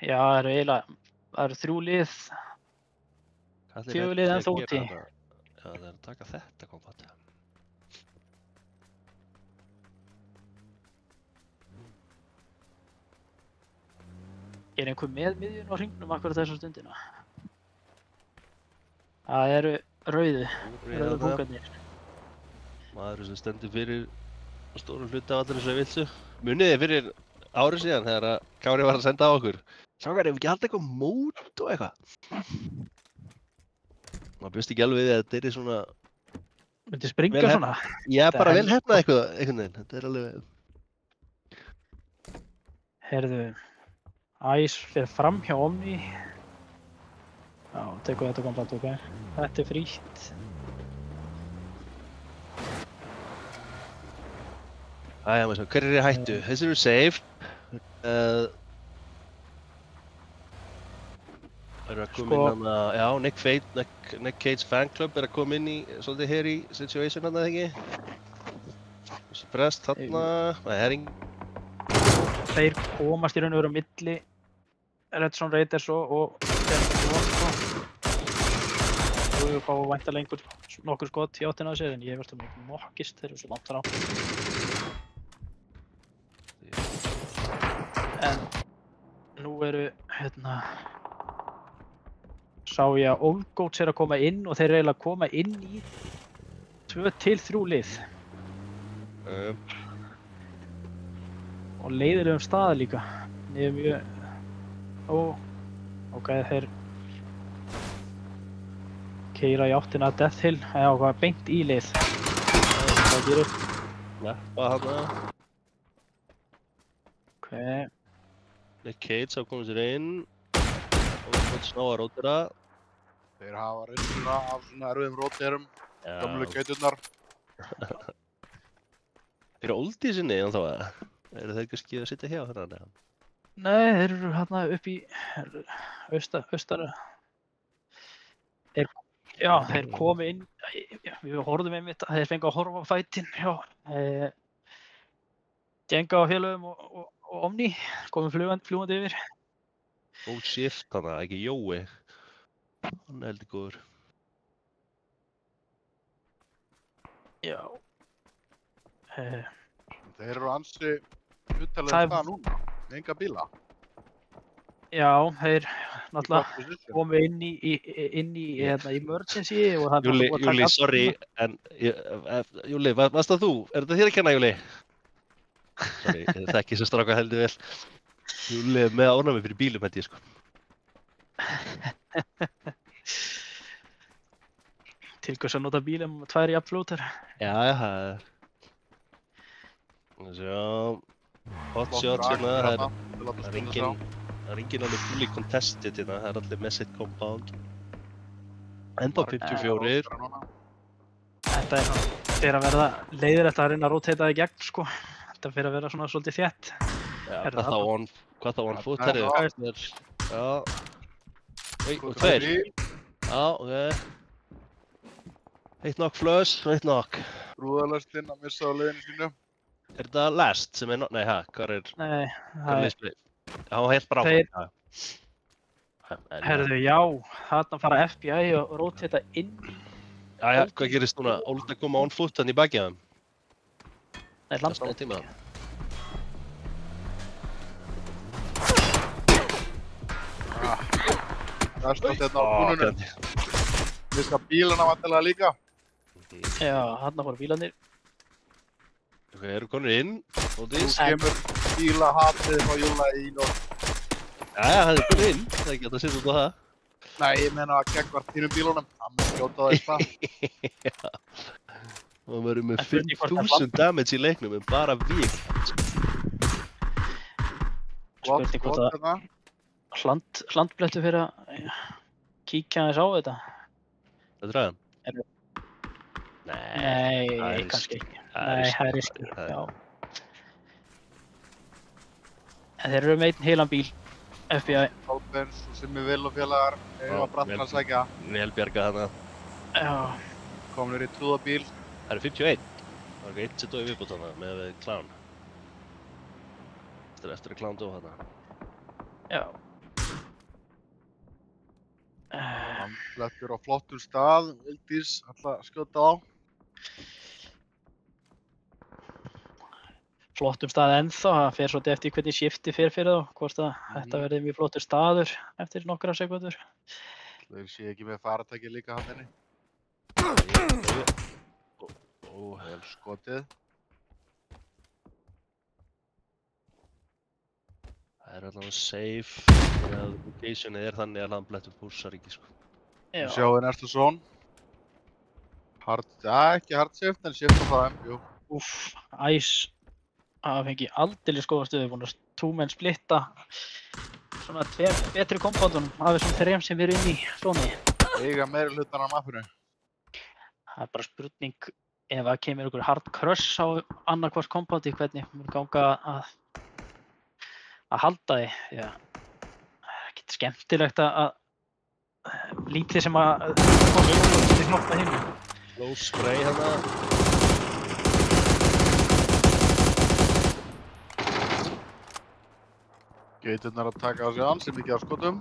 Já, það eru eiginlega, það eru 3 lið. Hvað ætli Fjögur Red lið sé að ennþá gera úti. þarna? Já, það er að taka þetta kompátt. Er einhver með miðjun á hringnum akkurat þessa stundina? Það eru rauðu punkarnir. Maður sem stendur fyrir stóru hluti af allir þessu vilsu. Munið þið fyrir ári síðan þegar að Kári var að senda á okkur. Sákar, ef ekki alltaf eitthvað mót og eitthvað. Maður bjóst ekki alveg við að þetta er svona... Myndi springa Vel svona? Ég er bara Þetta vel hefnað eitthvað, einhvern veginn. Þetta er alveg... Heyrðu, æs fyrir fram hjá Omni. Já, tekur þetta kompátt, ok. Þetta er frítt. Æja, maður svo, hver er í hættu? Þessir eru safe. Það eru að koma Sko- inn hana, já, Nick Cage fan club er að koma inn í svolítið hairy situation hana, eða ekki? Suppressed þarna, það er Þeir komast í raun og veru á milli Redson Raiders og Þú fá væntanlega nokkur skot í áttina að sér en ég veist að mér nokkist, þeir eru svo langt frá. En nú eru, sá ég að Old Goats er að koma inn og þeir eru eiginlega að koma inn í 2 til 3 lið og leiðilegum stað líka. Niður mjög... Ok, þeir keyra í áttina að Death Hill, já, hvað beint í lið. Hvað gerir? Leppa hana. Ok, Nick Cage á komið sér inn. Og hvað sná að rótira. Þeir hafa reynsluna af svona erfiðum rótirum. Gamlu geiturnar. Fyrir oldie sinni, þá að... Eru þeir kannski að sitja hjá þarna? nei, þeir eru hérna upp í austara. Þeir komu inn, við horfðum einmitt að þeir fengu að horfa á fætinn hjá Djenga á félögum og Omni, komum fljúgandi yfir. Oh shit, hana, ekki Jói. Hann er heldur góður. Já. Þeir eru ansi uttalega Það er- það núna. Enga bíla. Já, þeir Í náttúrulega gott position. komu inn í emergency og það er Júli, búið að taka Júli, allt sorry, svona. en Júli, varst það þú? Er þetta þér að kenna, Júli? Sorry, ég þekki þessi stráka heldur vel. Júli er með ánæmi fyrir bílum, held ég, sko. Til hvers að nota bílum og 2 jafnflótar. Já, það er... Sjá... Hot shots hérna, það er engin alveg fully contested hérna, það er allir með sitt compound. Enda á 54. Þetta er fyrir að verða leiðilegt að reyna að roteita það í gegn, sko. Þetta fyrir að vera svona svolítið þétt. Já, Herðu, hvað þá on foot, Þarna er herri? Já. Oi, og 2. Já, ok. 1 knock flush og 1 knock. Brúðalastinn að missa á leiðinu sínu. Er þetta last sem er... Nei, hvað er... Nei, Hvað það er er liðsplay? hann hélt bara Þeir- áfram. Já. Herðu, já, þarna fara FBI og rótita inn í Jæja, hvað gerist núna? Old að koma on foot hann í baki að þeim. Nei, Það er landsbyggð. tíma. Það er stótt hérna á búnunum. Við skal bílana vantilega líka. Já, þarna fóru bílarnir. Ok, eru konur inn. Nú Ódís. kemur bílahatið frá Júla í nótt. Jæja, hann er konur inn. Það er ekki hægt að setja út á það. Nei, ég meina að gegn var þínum bílunum. Hann má skjóta það í stað. Hann verður með En spurning hvort það 5000 damage í leiknum en bara við. Spurning hvort að hérna. hlandblettu fyrir að kíkja aðeins á þetta. Það er dragan. Er- Nei, Nei, það er kannski riski. ekki. Það er Nei, riski. það er riski, Það er- já. En þeir eru með einn heilan bíl, FBI. Kolbens og Simmi Vil og félagar. Eða Já, brattan vel. að sækja. Vel bjargað hana. Já, Komnir í trúðabíl. Það eru 51. Það er eitt sem dói viðbútt hana með klán. Eftir að klán dó hana. já. Hann blettur á flottum stað. Vildís ætla að skjóta á. Flottum stað ennþá, það fer svolítið eftir hvernig shifti fer fyrir þá, hvort að þetta verði mjög flottur staður eftir nokkra sekundur. Þeir sé ekki með faratæki líka hann henni. Vel skotið. Það er allavega safe. Locationið er þannig að hann blettur pússar ekki sko. Já, Sjáðu næsta són. Ekki hard shift en shift á það. Jú. úff, Ice hafa fengið aldeilis góða stöðu, búin að two-men splitta svona betri kompándunum af þessum þrem sem eru inn í zóni. Eiga meiri hlutan á mappinu. Það er bara spurning ef það kemur einhver hard crush á annarkvort kompándi, hvernig mun ganga að halda því. Því að það er ekkert skemmtilegt að lítið sem að hjálpa hinn. Low spray hana. Geiturnar að taka á sig ansi mikið af skotum.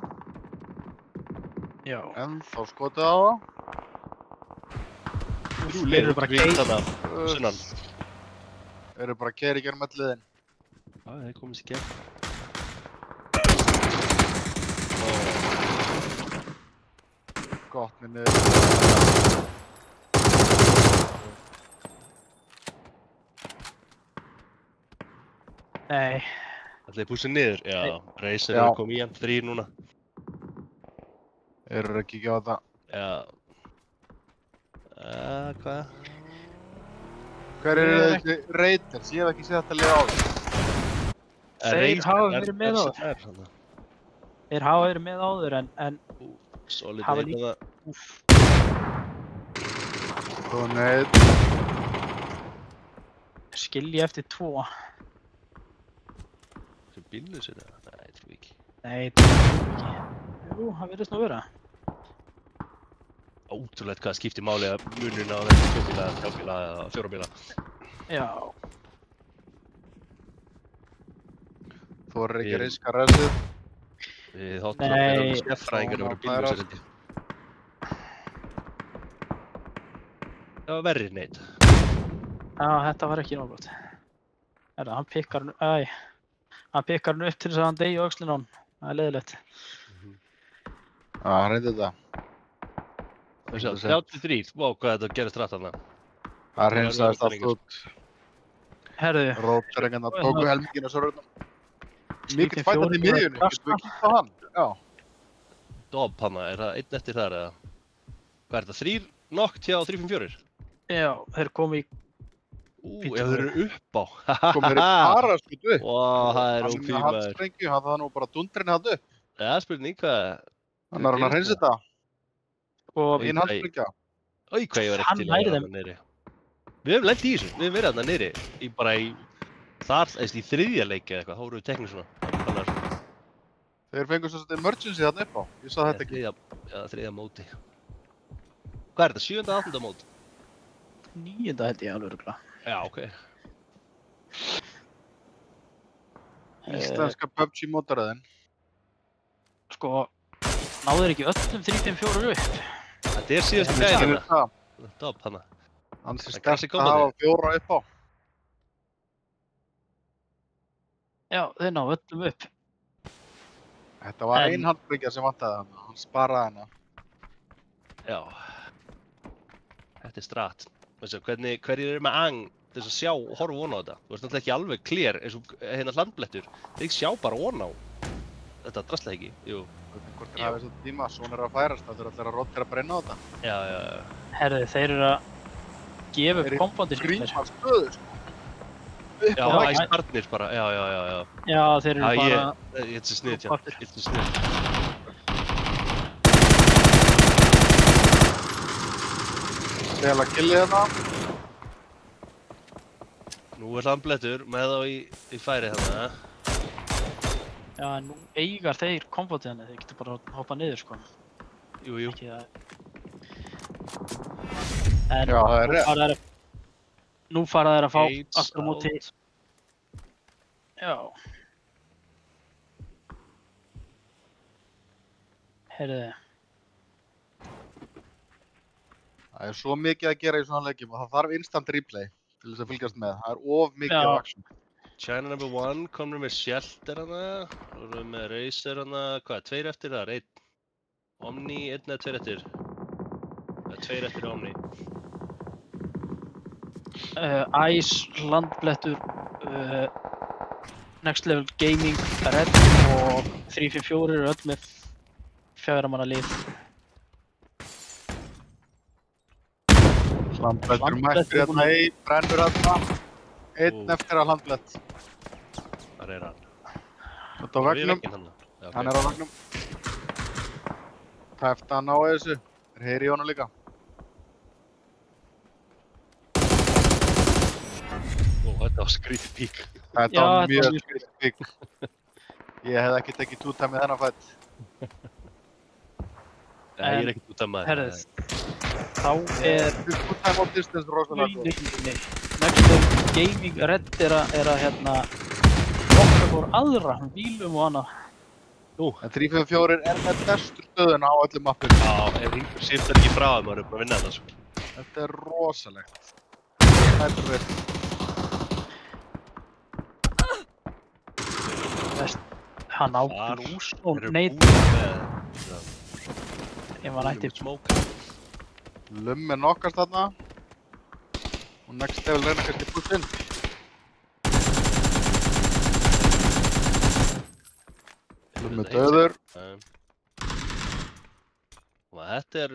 Já. En þá skotið á það. Þeir eru bara Hvít hana. Sunnan. Eru bara að keyra í gegnum öll liðin. Já, það er komið sér gegn. Gott minni. Nei, Ætlaði ég pússið niður? Já, Racer Já. er komið í hann. 3 núna. Eru ekki ekki á þetta. Já. Hvað? Hver eru þessi Raiders? Ég hef ekki séð þetta lið á því. Þeir hafa verið með áður. áður. þeir hafa verið með áður en Solid Hafa neitt líka- hana. úff, Svo neitt. skilji eftir 2. Sem bílnu sér það? Nei, ég trú ekki. Nei, það er ekki. Jú, það virðist nú vera. Ótrúlegt hvað skiptir máli að mununa á þessu 2 bíla, 3 bíla eða 4 bíla. Já, Þú eru ekki Ég- riska resið. Við þáttum Nei. að vera skeffræðingar að vera Svona bílnu sér færast. hindi. Það var verri neitt. þetta var ekki nóg gott. Hann pikkar hann upp til þess að hann degi á öxlinn á hann. Það er leiðilegt. Hann reyndi þetta. Það sjá, 33, vá hvað þetta gerist rætt hana. Það reynsaðist allt út. Herðu, Rótæringarna tóku helmingina svo röðnum. Skipin Mikið fætandi í fjórir miðjunni. bara Getur við kíkt á hann? Já. Dob hana, er það einn eftir þar eða? Hvað er þetta, 3 nokt hjá 354? já, þeir komu í Bíddu, Ef þeir eru upp á. Komur þeir bara skut upp. Vá, það er Hann ópí með maður. handsprengju, hann það nú bara dundurinn hann upp. Það er spurning hvað... Hann er hann að reynsa þetta. og Í- Einn handsprengja. Oi, hvað ég var Hann ekki til væri að vera þeim. þarna niðri. Við höfum lent í þessu, við höfum verið þarna niðri. Í 3. leik eða eitthvað, þá vorum við teknir svona. Þeir fengur svo svolítið emergency þarna upp á. Ég sá þetta ekki. Já, 3. móti. Hvað er þetta, 7. 8. mót? 9. held ég alveg örugglega. Já, ok. Íslenska PUBG mótaröðin. Sko, náður ekki öllum 3-5-4 upp. Þetta er síðastu Ég gæðin skilur hérna. það. Top hana. Ansi Það er sterkt Classic að hafa Combat. 4 upp á. Já, þeir ná öllum upp. Þetta var En- ein handbryggja sem vantaði hana. Hann sparaði hana. Já. Þetta er strat. Veistu, hverjir eru með ang til þess að sjá og horfa ofan á þetta? Þú veist náttúrulega ekki alveg clear eins og hérna hlandblettur. Þeir sjá bara ofan á. Þetta drastlega ekki, jú. Hvort þeir hafi þessu tíma, svona er að færast. Það þurfa allir að rottir að brenna á þetta. Já. Herðu, þeir eru að gefa upp Þeir kompándi sínir. grímar stöðu, sko. Upp Já, á væg. æsparnir bara, já. Já, þeir eru Já, bara... Þetta er snið, já. Aftur. Þetta er snið. Vel að killið þetta. Nú er hlandblettur með þá í færi þarna. Já, en nú eigar þeir kompándið henni. Þeir getur bara hoppað niður, sko. Jú. Ekki það. En Já, það er nú rétt. fara þeir að... Nú fara þeir að fá Gates aftur á móti... out. Já. Heyrðu, Það er svo mikið að gera í svona leikjum og það þarf instant replay til þess að fylgjast með. Það er of mikið Já. af action. China number 1 komur með Shelter hana. Svo erum við með Razer hana. Hvað, 2 eftir þar? 1. Omni, 1 eða 2 eftir? Það er 2 eftir Omni. Ice, Landblettur, Next Level Gaming, Red og 354 eru öll með 4 manna lið. Hlandblettur Hlandblettur mættir hérna einn, brennur hérna. Einn Ó. eftir að hlandblett. Þar er hann. Þetta á vegnum. Hann er á vegnum. Tæft hann á þessu. Þeir heyri í honum líka. Ó, þetta var skrítið pík. Þetta Já, var þetta mjög var mjög skrítið pík. Ég hef ekki tekið túta með þennan fætt. Nei, ég er ekkert út af maður. Herðu, þá er Túta á distance rosalega góð. Next Level Gaming, Red er að hérna okkar fór aðra, bílum og annað. En 354 er með bestu stöðuna á öllum mappinu. Já, ef einhver siftar ekki frá þeim, maður er bara að vinna þetta sko. Þetta er rosalegt. Það er verið. Hann á Þar grús og Þeir eru neitt, búin með ef hann ætti smók. Lummi nokkast þarna. Og next level reyna kannski push inn. Lummi döður. Og þetta er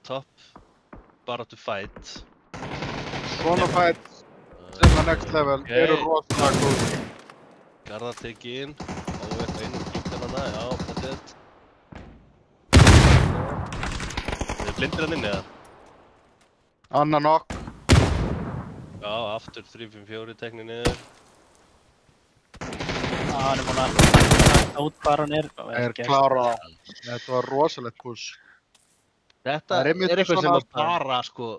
top baráttu fight. Svona fætt sem að next level Ok. eru rosalega góð. Garðar tekið inn. Óver einum kíktan hana, já, þetta er þetta. Þið er blindir hann inni eða? Anna nokk. Já, aftur 354 teknir niður. hann er búinn að hætta út hvar hann er. Er klára á. Þetta var rosalegt push. Þetta Það er er einmitt eitthvað sem svona að bara sko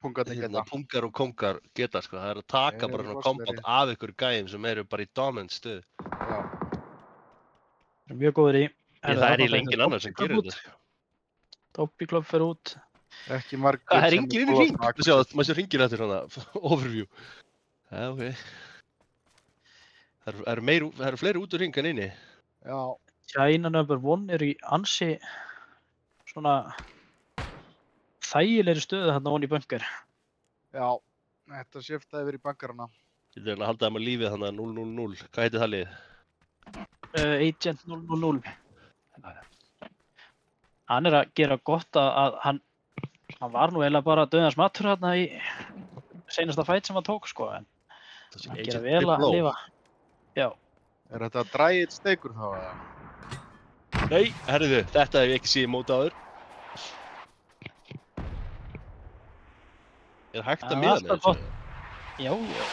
Pungarnir geta. pungar og kongar geta sko. Það er að taka Þeir bara eru svona rosalegir. kombat af ykkur gæjum sem eru bara í dominant stuð. Já. Mjög góður í. Það er í engin annar sem gerir þetta. Topi Club fer út. Ekki margir Það er sem engin inn í búa hring. svona Þú sjá, maður sé hringir eftir svona overview. Já, ok. Það eru fleiri út úr hring en inni. Já. China number 1 er í ansi svona þægilegri stöðu þarna onni í bunker. Já. Þetta shiftaði yfir í bankarana. Ég er að halda þeim að lífið þannig að 0-0-0. Hvað heitir það liðið? Agent 000. Hann er að gera gott að hann var nú eiginlega bara döðans matur þarna í seinasta fætt sem hann tók sko, en hann gera vel að lifa. Já. Er þetta dræið steikur þá eða? Nei, herriðu, þetta hef ég ekki séð í móti áður. Er hægt að miða með alltaf gott. þessu? Já, já.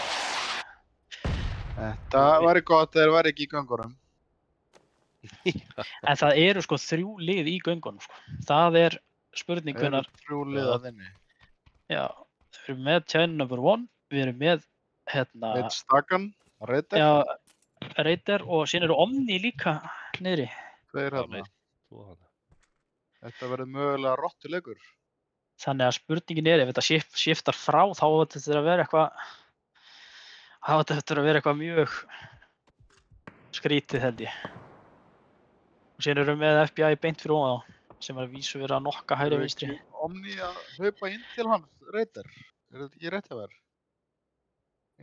Þetta væri gott ef þeir væri ekki í göngunum. En það eru sko 3 lið í göngunum sko. Það er spurning Það eru hvenær. 3 lið að þinni. Já, við erum með China number 1, við erum með hérna, Eitt stakkan, Raider. já, Raider og síðan eru Omni líka niðri. Tveir Já, hérna. nei, þú þarna. Þetta verður mögulega rottuleikur. Þannig að spurningin er ef þetta shiftar frá þá á þetta að vera eitthvað mjög skrítið held ég. Og síðan erum við með FBI beint fyrir ofan þá sem var að vísu verið að nokka hægri Eru vinstri. ekki Omni að hlaupa inn til hans, Raider? Er þetta ekki rétt hjá þér?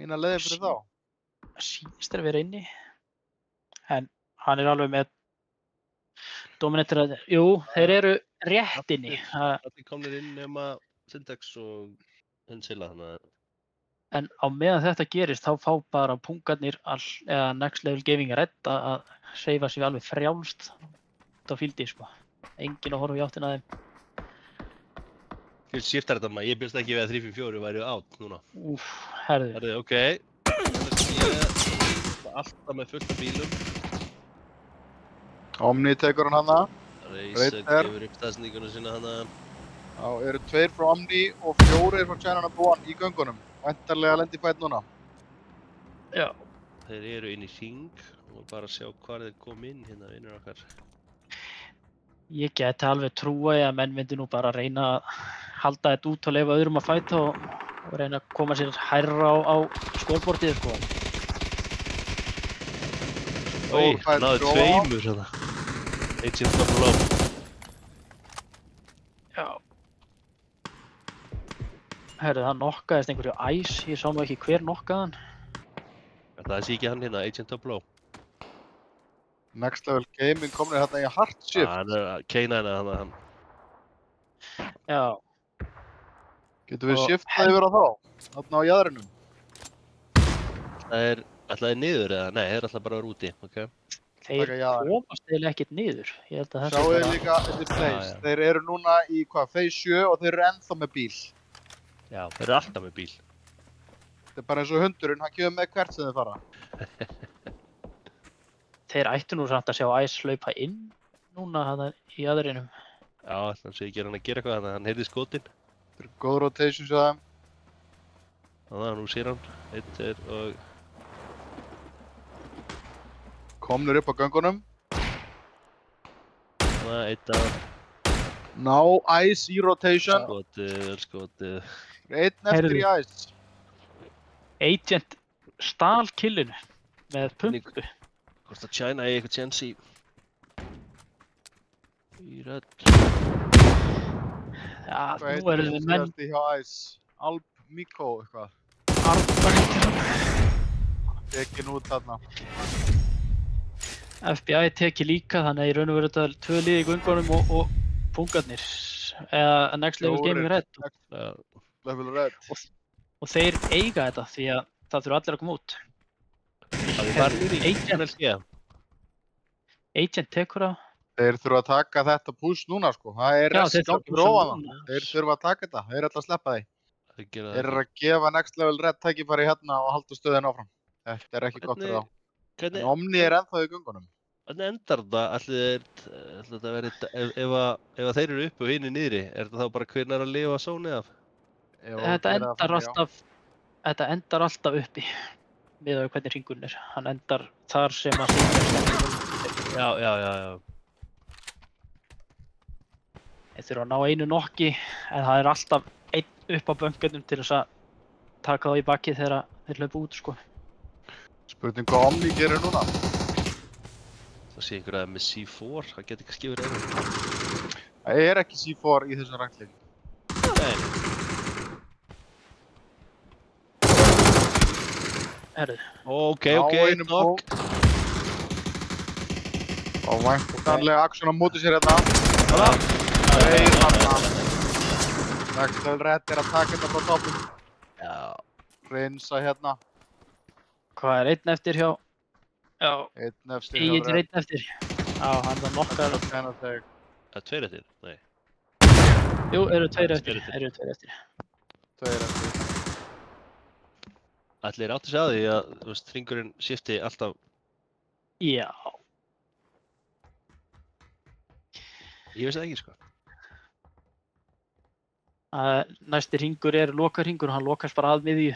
Eina leiðin fyrir þá? Sýnist þeir vera inni. En hann er alveg með Dominator að, jú, þeir eru rétt inni. Allir komnir inn nema Syntax og Hensila þannig að En á meðan þetta gerist þá fá bara punkarnir eða Next Level Gaming Red að seifa sig alveg frjálst út á fíldi sko. Enginn að horfa í áttina að þeim. Fyrst shiftar þetta maður, ég byrst ekki við að 3-4 væri átt núna. Úff, herðu. Herðu, ok. Alltaf með fullt af bílum. Omni tekur hann hana. Racer gefur upp staðsendinguna sína hana. Já, eru 2 frá Omni og 4 frá China number 1 í göngunum. Væntanlega lendi fætt núna. Já. Þeir eru inn í hring og bara sjá hvar þeir kom inn hérna vinnur okkar. Ég geti alveg trúa að menn myndi nú bara reyna að halda þetta út og leyfa öðrum að fæta og reyna að koma sér hærra á skólbortið sko. Oi, náðu tveimur hérna. Agent Double O. Já. Herðu, það nokkaðist einhverju Ice, ég sá nú ekki hver nokkaði hann. Það sé ekki hann hérna, Agent Double O. Next Level Gaming komnir hérna í hard shift. Hann er að keina hann. Já. Getum við shiftað yfir á þá? Þarna á jaðrinum. Það er niður eða? Nei, þeir er alltaf bara að vera úti, ok? Þeir komast eiginlega ekkert niður. Sjáu þið líka þessi place. Þeir eru núna í phase 7 og þeir eru ennþá með bíl. Já, þeir eru alltaf með bíl. Þetta er bara eins og hundurinn, hann kemur með hvert sem þeir fara. Þeir ættu nú samt að sjá Ice hlaupa inn núna þarna í aðrinum. Já, þannig að ég ger hann að gera eitthvað þannig að hann heyrði skotinn. Þetta er góð rotation svo það. Þannig að nú sér hann. 1, 2 og... Komnir upp á göngunum. Þannig að 1 af... Ná, Ice í rotation. Skotið. 1 eftir í Ice. Agent stál killinu með pumpu. Hvort að China eigi eitthvað chance í rödd. Já, nú erum við menn... Hvað hjá Ice? Alp Mikko eitthvað. Arpa heitir hann. Tekin út þarna. FBI tekið líka, þannig að í raun og veru þetta 2 lið í göngunum og punkarnir. Eða Next Level Gaming Red. Level Red. Og þeir eiga þetta því að það þurfa allir að koma út. Agent tekur það. Þeir þurfa að taka þetta push núna sko. Það er rest gangur ofan það. Þeir þurfa að taka þetta. Þeir ætla að sleppa því. Þeir eru að gefa Next Level Red tækifæri hérna og halda stöðin áfram. Þetta er ekki gott fyrir þá. En Omni er ennþá í göngunum. Hvernig endar þetta ef þeir eru uppi og hinn niðri? Er þetta þá bara hvernig að lifa sónið af? Þetta endar alltaf uppi. Miðað við hvernig hringurinn er. Hann endar þar sem að Já. Þeir þurfa að ná einu nokki en það er alltaf einn upp á böngarnum til þess að taka þá í bakið þegar þeir hlaupa út sko. Spurning hvað Omni gerir núna? Það sé ykkur að með C4, það getur ekki skifur einu. Það er ekki C4 í þessum rangleik. Nei. Herðu. Ok, nokk. Og væntanlega aksjón á móti sér hérna. Þeir þarna. Next Level Red er að taka þetta frá toppum. Já. Reynsa hérna. Hvað er einn eftir hjá? Já. Einn eftir hjá Egill er Red. einn eftir. Já, hann var nokkar. Það er 2 eftir? Nei. Jú, eru 2 eftir. 2 eftir. Allir áttu sig að því að hringurinn shifti alltaf. Já. Ég veist það ekki sko. Næsti hringur er lokahringur og hann lokast bara að miðju.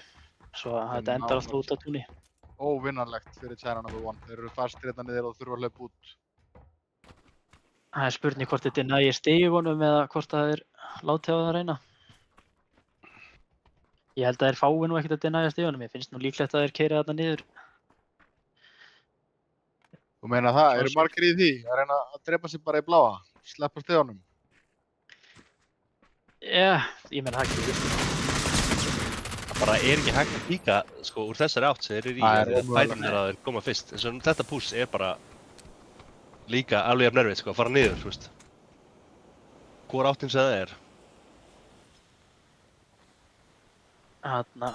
Svo þetta endar alltaf út á túnni. óvinnanlegt fyrir China #1. Þeir eru fastir hérna niður og þurfa að hlaupa út. Það er spurning hvort þetta nægir stigunum eða hvort það er látið á það að reyna. Ég held að þeir fái nú ekkert að þetta nægja stigunum. Ég finnst nú líklegt að þeir keyri þarna niður. Þú meina það? Eru margir í því? Að reyna að drepa sig bara í bláa? Sleppa stigunum? Já, ég meina það ekki. Það bara er ekki hægt að píka sko úr þessari átt sem þeir eru í fætinir að þeir koma fyrst. En svo þetta push er bara líka alveg jafn nervið sko að fara niður, þú veist. Hvor áttin sem það er. Þarna,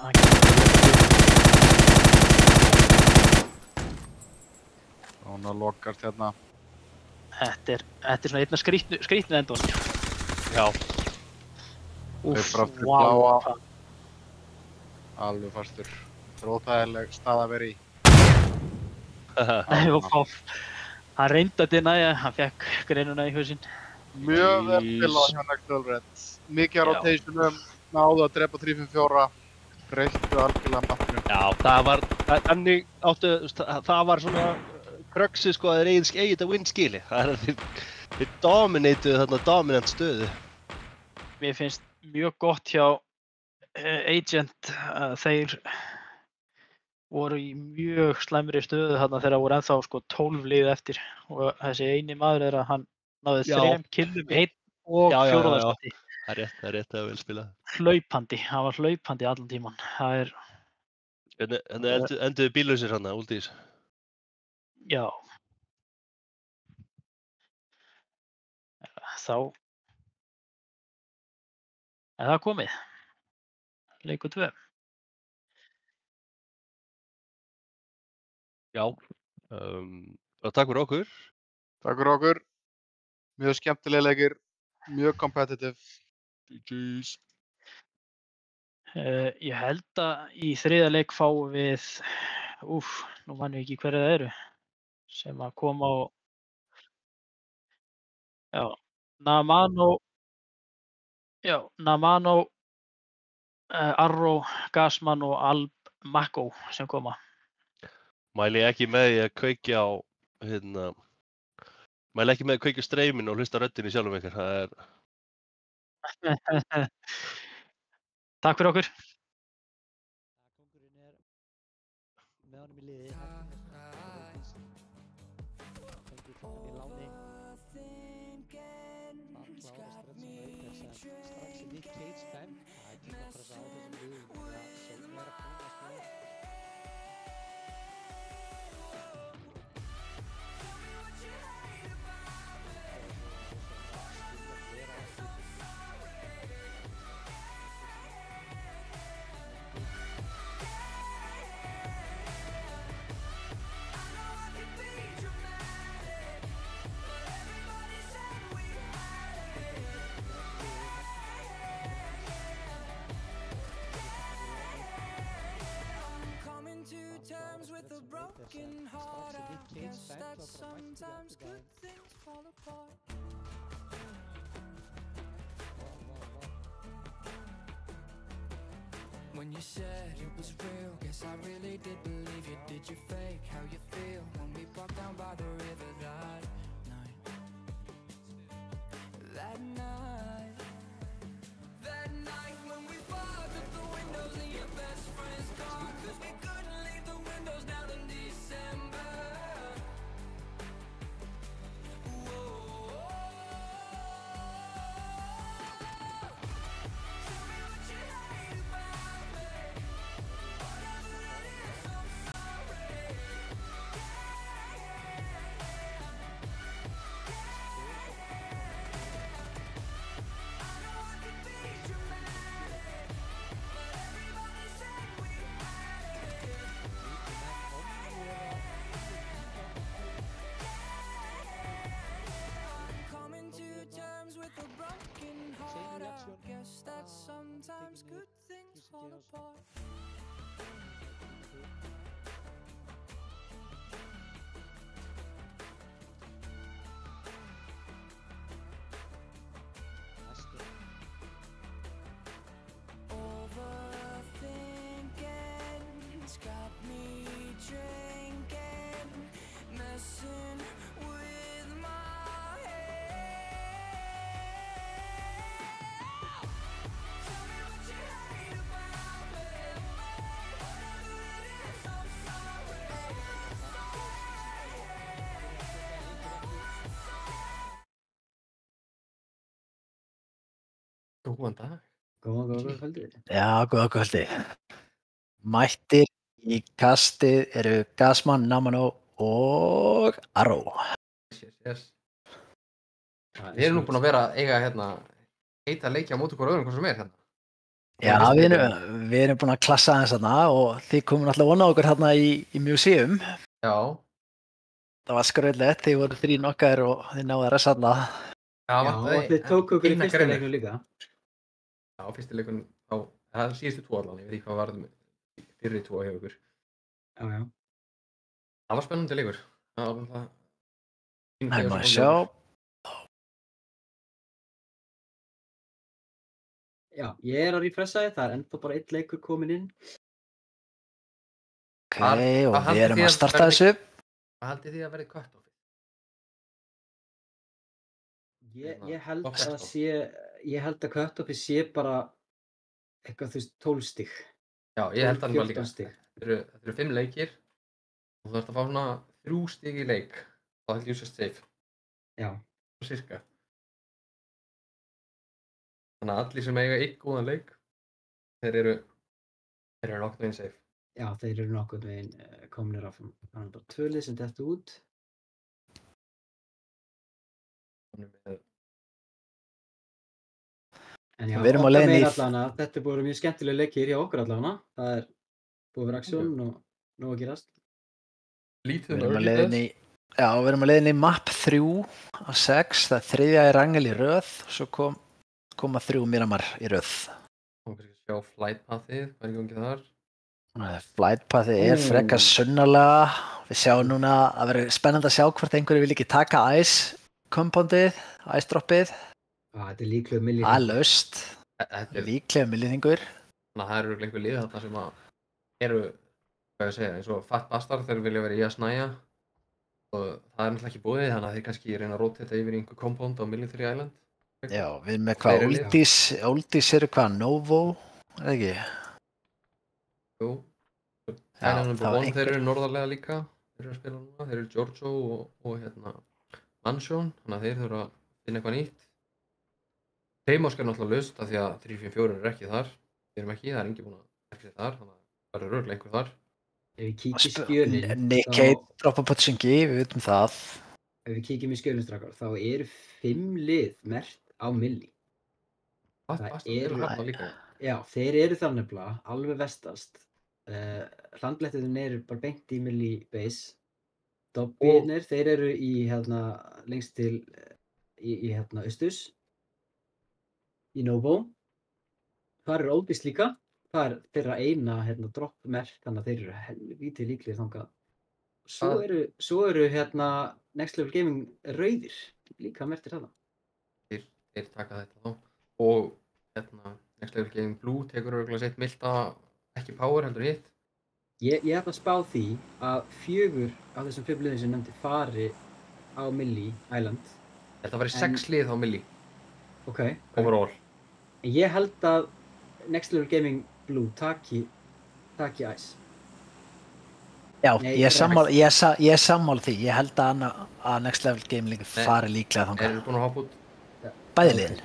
Svona lokast hérna. Þetta er svona einna skrýtnu endun. Já. Úff, wow. Alveg fastur. Það er óþægileg stað að vera í. Hann reyndi að dynja, hann fekk greinuna í hausinn. Mjög vel spilað hjá Next Level Red. Mikið rotationum, náðu að drepa 3-5-4, breyttu algjörlega mappinu. Já, það var svona kröksið sko að þeir eigi þetta win skili. Það er að þeir dominatuðu þarna dominant stöðu. Mér finnst mjög gott hjá Agent að þeir voru í mjög slæmri stöðu þarna þegar voru ennþá sko 12 lið eftir og þessi eini maður er að hann náði 3 killum, 1 og 4. skoti. Það er rétt að vel spilað. Hlaupandi, hann var hlaupandi allan tíman. Það er... Enduðu bíllausir hann að Úldís? Já. Þá er það komið. Leikur 2. Já. Takk fyrir okkur. Takk fyrir okkur. Mjög skemmtilega leikir. Mjög competitive. GG's. Ég held að í 3. leik fáum við, nú man ég ekki hverju það eru, sem að koma á, Namano, Arrow, Gasman og Al-Mako sem koma. Mæli ekki með því að kveikja á, mæli ekki með að kveikja streyminu og hlusta röddinni sjálfum ykkur, það er... Takk fyrir okkur. Kóngurinn er með honum í liði. Fengið hann í láni. Það klárast rödd sem veitir sem strax í nýtt cage time. Það er ekki að pressa á þessum liðum. Það er að koma sko. Terms with a broken heart, I guess that sometimes good things fall apart. When you said it was real, guess I really did believe you. Did you fake how you feel when we walked down by the river that night? That night when we fogged up the windows in your best friend's car, 'cause we couldn't leave the windows down in December. Whoa. Tell me what you hate about me. Whatever it is, I'm sorry. I know I could be dramatic, but everybody said we had it. Coming to terms with a broken heart, I guess that sometimes good things fall apart. Overthinking's got me dreaming. Góðan dag. Góðan kvöldi. Já, góða kvöldi. Mættir í kastið eru Gasman, Namano og Aró. Yes. Við erum nú búin að vera eiga heita leiki á móti hvort öðrum hvað sem hérna. Já, við erum búin að klassa aðeins þarna og þið komum alltaf vona okkur hérna í museum. Já. Það var skröðlegt, þið voru 3 nokkar og þið náðu að resa þarna. Já, og þið tóku okkur í fyrsta leiknum líka. Já, fyrsta leiknum það síðustu 2 allan, ég veit ekki hvað var fyrri 2 hjá ykkur. Já. Það var spennandi leikur. Það var það. Það má sjá. Já, ég að refressa þið, það er ennþá bara 1 leikur komin inn. Ok, og við erum að starta þessu. Hvað haldið þið að verði cut-off? Ég held að cut-offi sé bara eitthvað 12 stig. Já, ég held að það líka. Þetta eru 5 leikir og þú þarft að fá svona 3 stig í leik. Það held ég svo safe. Já. Cirka. Þannig að allir sem eiga 1 góðan leik, þeir eru nokkuð veginn safe. Já, þeir eru nokkuð veginn komnir áfram. Það er bara 2 lið sem dettu út. En já, okkar megin allavega, þetta er búið mjög skemmtilega leikir hjá okkur allavega. Það er búið að vera aksjón og nóg að gerast. Lítið við erum að leiðin í map 3 af 6, það er 3. í rangel í röð og svo koma 3 Miramar í röð. Og kannski sjá flight pathið, hvað er í gangi þar? Flight pathið er frekar sunnalega. Við sjáum núna að vera spennandi að sjá hvort einhverju vil ekki taka ice compoundið, ice droppið. Þetta er líklega millið. Það er laust. Líklega milliðingur. Þannig að það eru einhver lið þarna sem eru, hvað ég segja, eins og Fat Bastard þeir vilja vera í að snæja. Og það er náttúrulega ekki búið, þannig að þeir kannski reyna að róta þetta yfir í einhver compound á Military Island. Já, við með hvað Oldís eru hvað, Novo, er það ekki? Jú. Þeir eru norðarlega líka, þeir eru að spila núna, þeir eru Giorgio og Mansion, þannig að þeir þurfa að finna eitthvað nýtt. Þeimorsk er náttúrulega laust af því að 3-4-4 er ekki þar, við erum ekki, það er enginn búinn að verka sér þar, þannig að það er örugglega einhver þar. Ef við kíkjum í skjölin... Nick Cage droppa Potsingi, við veitum það. Ef við kíkjum í skjölin strákar, þá eru 5 lið merkt á milli. Já, þeir eru þar nefnilega, alveg vestast. Hlandblettirnir eru bara beint í milli base. Dobbinir, þeir eru í lengst til í austus. Í Novo. Þar eru Oldís líka. Það er þeirra eina droppmerk, þannig að þeir eru helvítið líklegir þangað. Svo eru Next Level Gaming rauðir, líka merktir þarna. Þeir taka þetta þá. Og Next Level Gaming Blue tekur örugglega sitt milta, ekki power heldur hitt. Ég ætla að spá því að 4 af þessum 5 liðum sem nefndi fari á Millie Island. Þetta var 6 lið á Millie. Ok. Overall. En ég held að Next Level Gaming Blue taki ice. Já, ég er sammála því. Ég held að Next Level Gaming fari líklega þangað. Eru búin að hoppa út? Bæði liðin.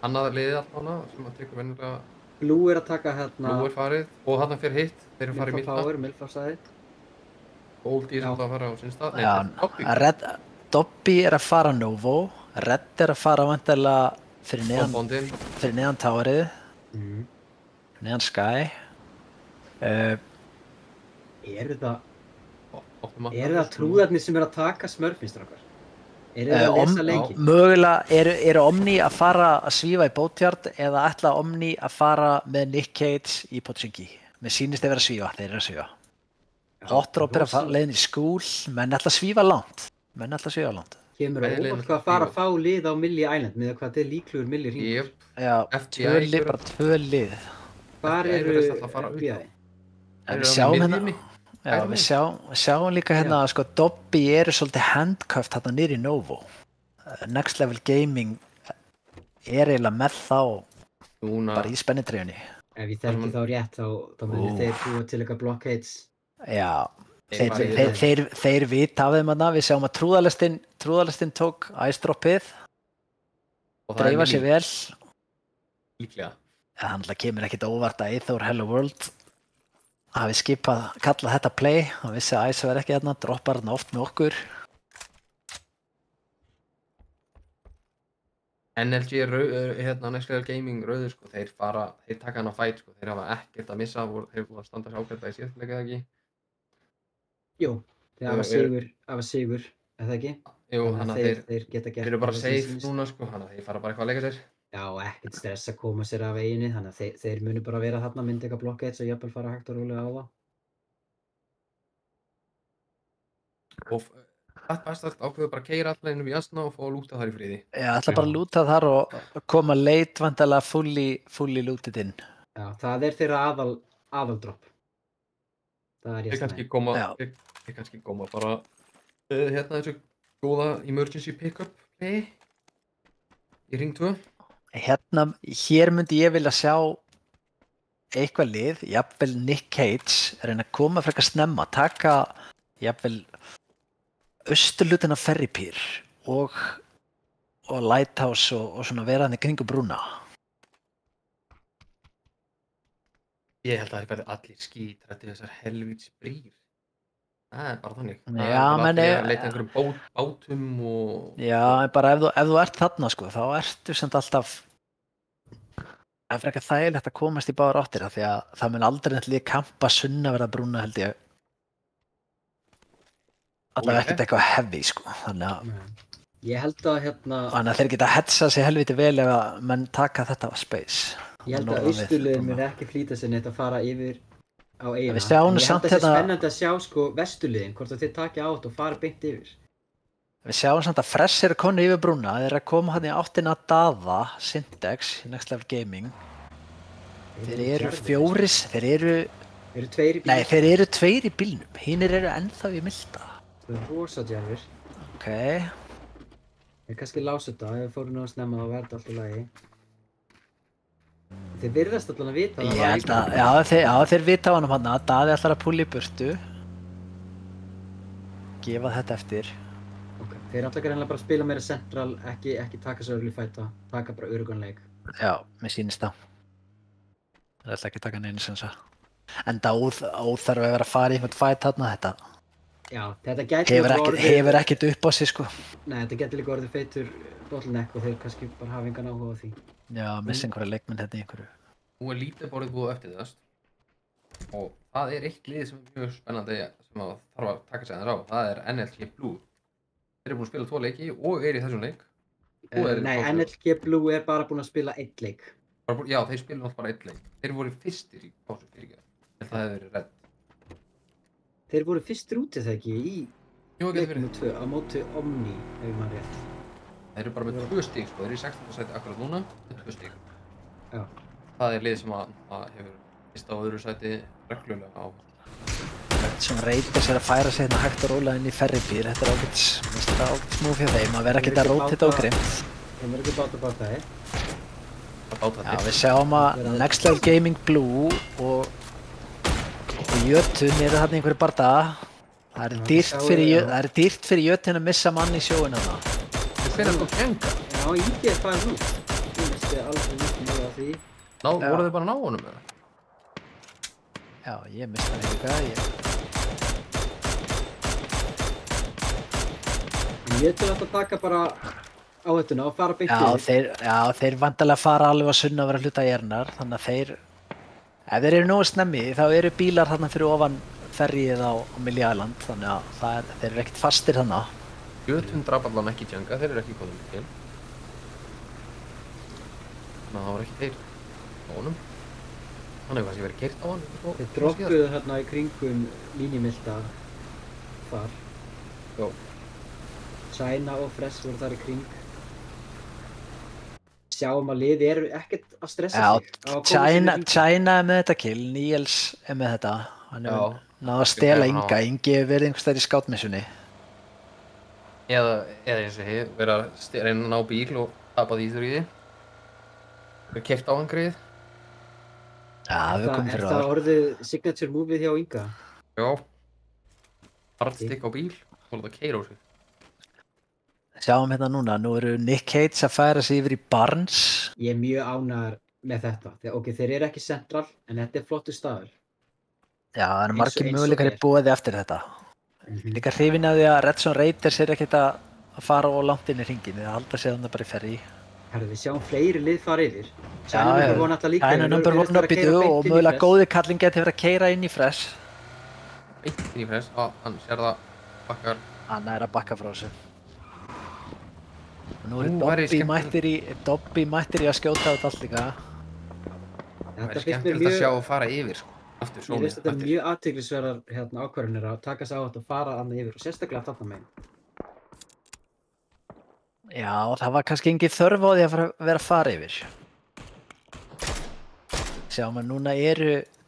Annað liðið allavega sem að tekur venjulega. Blue er að taka Blue er farið og þarna fyrir hitt. Þeir eru farið í Milta. Milfársæðið. Oldís er að fara á sinn stað. Dobby er að fara Novo. Red er að fara vantilega fyrir neðan Towerið. Neðan Sky. Eru það trúðarnir sem eru að taka smurfin strákar? Eru það að lesa leikinn? Mögulega eru Omni að fara að svífa í Boatyard eða ætla Omni að fara með Nick Cage í Potsingi. Mér sýnist þeir vera að svífa, þeir eru að svífa. Hot Drop er að leiðin í skúl, menn ætla að svífa langt. Kemur á óvart hvað að fara að fá lið á Millie Island með hvað þetta er líklegur Millie hringur. Já, bara 2 lið. Hvar eru FBI? Við sjáum líka sko Dobby eru svolítið handcuffed hérna niður í Novo. Next Level Gaming er eiginlega með þá bara í spennitreyjunni. Ef ég þekki þá rétt þá munir þeir búa til eitthvað blockades. Já, þeir vita af þeim þarna. Við sjáum að trúðalestin tók ice droppið. Dreifa sér vel. líklega. Það náttúrulega kemur ekkert óvart að Eithor Hello World hafi skipað, kallað þetta play, hann vissi að Ice var ekki þarna, droppar þarna oft með okkur. NLG, Next Level Gaming, rauður, sko, þeir taka hann á fight, sko, þeir hafa ekkert að missa, þeir búið að standa sig ágætlega í síðasta leik eða ekki? Jú, þeir hafa sigur, eða ekki? Jú, þannig að þeir geta gert... Þeir eru bara safe núna, sko, þannig að þeir fara bara eitthvað að leika sér. Já, ekkert stress að koma sér af veginni, þannig að þeir munu bara vera þarna, myndi eitthvað blockades og jafnvel fara hægt og rólega á það. Og Bastard ákveður bara að keyra alla innum í Asna og fá að lúta þar í friði. Já, ætla bara að lúta þar og koma late vantarlega fully looted inn. Já, það er þeirra aðaldropp. Það er ég snæði. Þeir kannski koma bara þessu góða emergency pickup play í ring 2. Hér myndi ég vilja sjá eitthvað lið, jafnvel Nick Cage, reyna að koma frekar snemma, taka jafnvel austurlutin af Ferry Pier og Lighthouse og svona vera hann í kringum brúna. Ég held að það verði allir skítrætti þessar helvíts brýr. Það er bara þannig. Já, menn að leita einhverjum bátum og... Já, en bara ef þú ert þarna, sko, þá ertu samt alltaf... Það er frekar þægilegt að komast í báðar áttir, því að það mun aldrei nefnilega kampa sunnaverða brúna, held ég. Allavega ekkert eitthvað heavy, sko, þannig að... Ég held að Þannig að þeir geta hetsa sig helviti vel ef að menn taka þetta space. Ég held að austurliðin muni ekki flýta sér neitt að fara yfir á eigina. Við sjáum ég held að það sé spennandi að sjá, sko, vesturliðin, hvort að þeir taki át og fara beint yfir. Við sjáum samt að Fresh eru konu yfir brúna, þeir eru að koma hann í áttina að Daða, Syntax, Next Level Gaming. Þeir eru fjóris, þeir eru tveir í bílnum, hinir eru ennþá í milda. Það er rosa djærfir. Ok. Ég kannski lása þetta, ef við fórum nú að snemma þá verður allt í lagi. Þeir virðast allan að vita það. Ég held að, þeir vita á hann að Daði ætlar að púlla í burtu. Gefa þetta eftir. Ok, þeir ætla greinlega bara að spila meira central, ekki taka svo early fighta, taka bara öruganleik. Já, mér sýnist það. Það ætla ekki að taka neina sensa. En það óþarf að vera að fara í einhvern fight þarna, þetta. Já, þetta gæti hefur ekkert upp á sig, sko. Nei, þetta gæti líka orðið feitur bottleneck og þeir kannski bara hafa engan áhuga á því. Já, missa einhverja leikmenn hérna í einhverju. Nú er lítið borðið búið eftir þess og það er eitt lið sem er mjög spennandi sem að þarf að taka sig aðeins á. Það er NLG Blue. Þeir eru búin að spila 2 leiki og er í þessum leik. Nei, NLG Blue er bara búin að spila 1 leik. Já, þeir spila náttúrulega bara 1 leik. Þeir voru fyrstir í pásu fyrir ekki. Það hefði verið redd. Þeir voru fyrstir út eða ekki í leiknum 2 á móti Omni, ef ég man rétt. Þeir eru bara með 2 stig, sko. Þeir eru í 16. sæti akkurat núna, með 2 stig. Já. Það er lið sem að hefur fyrst á öðru sæti reglulega á. Sem reytir sér að færa sig hérna hægt og rólega inn í Ferry Pier. Þetta er ágætt smúf hjá þeim að vera ekkert að róta þetta ógrimt. Þeim er ekki báta Já, við sjáum að Next Level Gaming Blue og Jötun eru þarna einhverju bardaga. Það er dýrt fyrir Jötun að missa mann í sjóinu þarna. Þeir finna alltaf kenga. Já, Ígi er farin út. Ég misti alveg mjög af því. Voru þeir bara að ná honum eða? Já, ég misti hann líka. Jötun átt að taka bara áhættuna og fara beint yfir. Já, þeir vantarlega fara alveg að sunna að vera hluta hérnar, þannig að þeir ef þeir eru nógu snemmi, þá eru bílar þarna fyrir ofan ferrið á Millie Island, þannig að þeir eru ekkert fastir þarna. Jötun draf allan ekki Djanga, þeir eru ekki komið til. Þannig að það var ekki þeir á honum. Þannig að það sé verið keyrt á hann. Þeir droppuðu þarna í kringum línimilta þar. Já. China og Fresh voru þar í kring. Sjáum að liði eru ekkert að stressa sig. China er með þetta kill, Níels er með þetta. Hann er náðu að stela Inga. Ingi hefur verið einhvers þar í scoutmissunni. Eða eins og hefur verið að reyna að ná bíl og tapa því þurr í því. Verið keyrt á hann greið. Já, við komum fyrir það orðið signature movie hjá Inga? Já. Hardstikk á bíl og láta keyra á sig. Sjáum hérna núna, nú eru Nick Cage að færa sig yfir í Barnes. Ég er mjög ánægður með þetta. Ok, þeir eru ekki central, en þetta er flottur staður. Já, það eru margir möguleikar í boði eftir þetta. Líka hrifin að því að Red Zone Raiders er ekkert að fara á langt inn í hringin, það halda sig þannig bara í ferri. Herru, við sjáum fleiri lið fara yfir. China number one up í dög og mögulega góði kallinn geti verið að keyra inn í Fresh. Inn í Fresh, hann sér það, bakkar. Hann er að bakka frá þessu. Og nú er Dobby mættir í að skjóta þetta allt líka. Það er skemmtilegt að sjá að fara yfir, sko. Ég veist að þetta er mjög athyglisverðar ákvarðanir að taka sig á þetta og fara annað yfir og sérstaklega þarna megin. Já, það var kannski engin þörf á því að vera að fara yfir. Sjáum að núna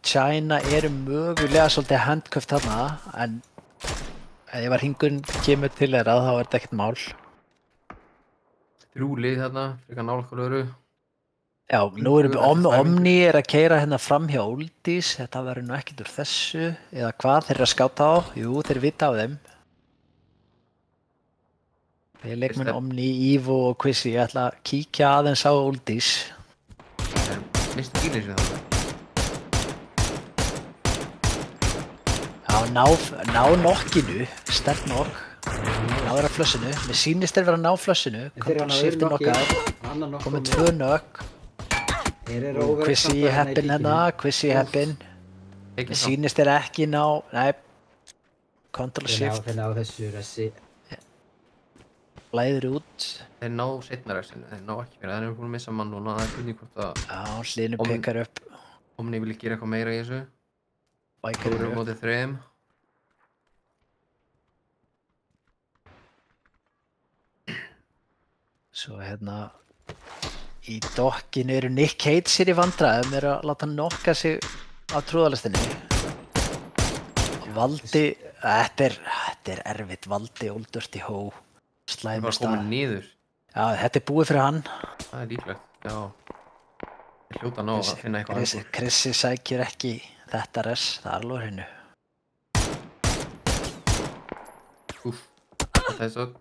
China eru mögulega svolítið handcuffed þarna, en ef hringurinn kemur til þeirra þá er þetta ekkert mál. 3 lið þarna, frekar nálægt hvort öðru. Já, nú Omni að keyra hérna fram hjá Oldies, þetta verður nú ekkert úr þessu, eða hvað þeir eru að skáta á? Jú, þeir vita á þeim. Þeir leikmenn Omni, Evo og Quizzy, ég ætla að kíkja aðeins á Oldies. Mistu bílið sér það? Já, ná nokkinu, sterk nokk. Ná að flössinu, mér sýnist þeir vera að ná flössinu. Control-shifti nokkaður, komið 2 nokk. Quizzy heppin hérna, Quizzy heppin. Mér sýnist þeir ekki ná, nei. Control-shift. Þeir ná þessu ressi. Læður út. Þeir ná seinna ressinu, þeir ná ekki fyrir. Þeir eru búin að missa mann núna, það er spurning hvort að... Já, hliðinu pekar upp. Omni vilja gera eitthvað meira í þessu. Bækar upp. Þú eru mótið 3. Svo hérna í dokkinu eru Nick Cage í vandræðum, eru að láta hann nokka sig á trúðalistinni. Valdi, þetta er erfitt, Valdi, Old Dirty Ho, slæmur stað. Það var komin niður. Já, þetta er búið fyrir hann. Það er líklegt, já. Ég hljóta ná að finna eitthvað. Chrissy sækir ekki þetta res, það er alveg hennu. Það er svo.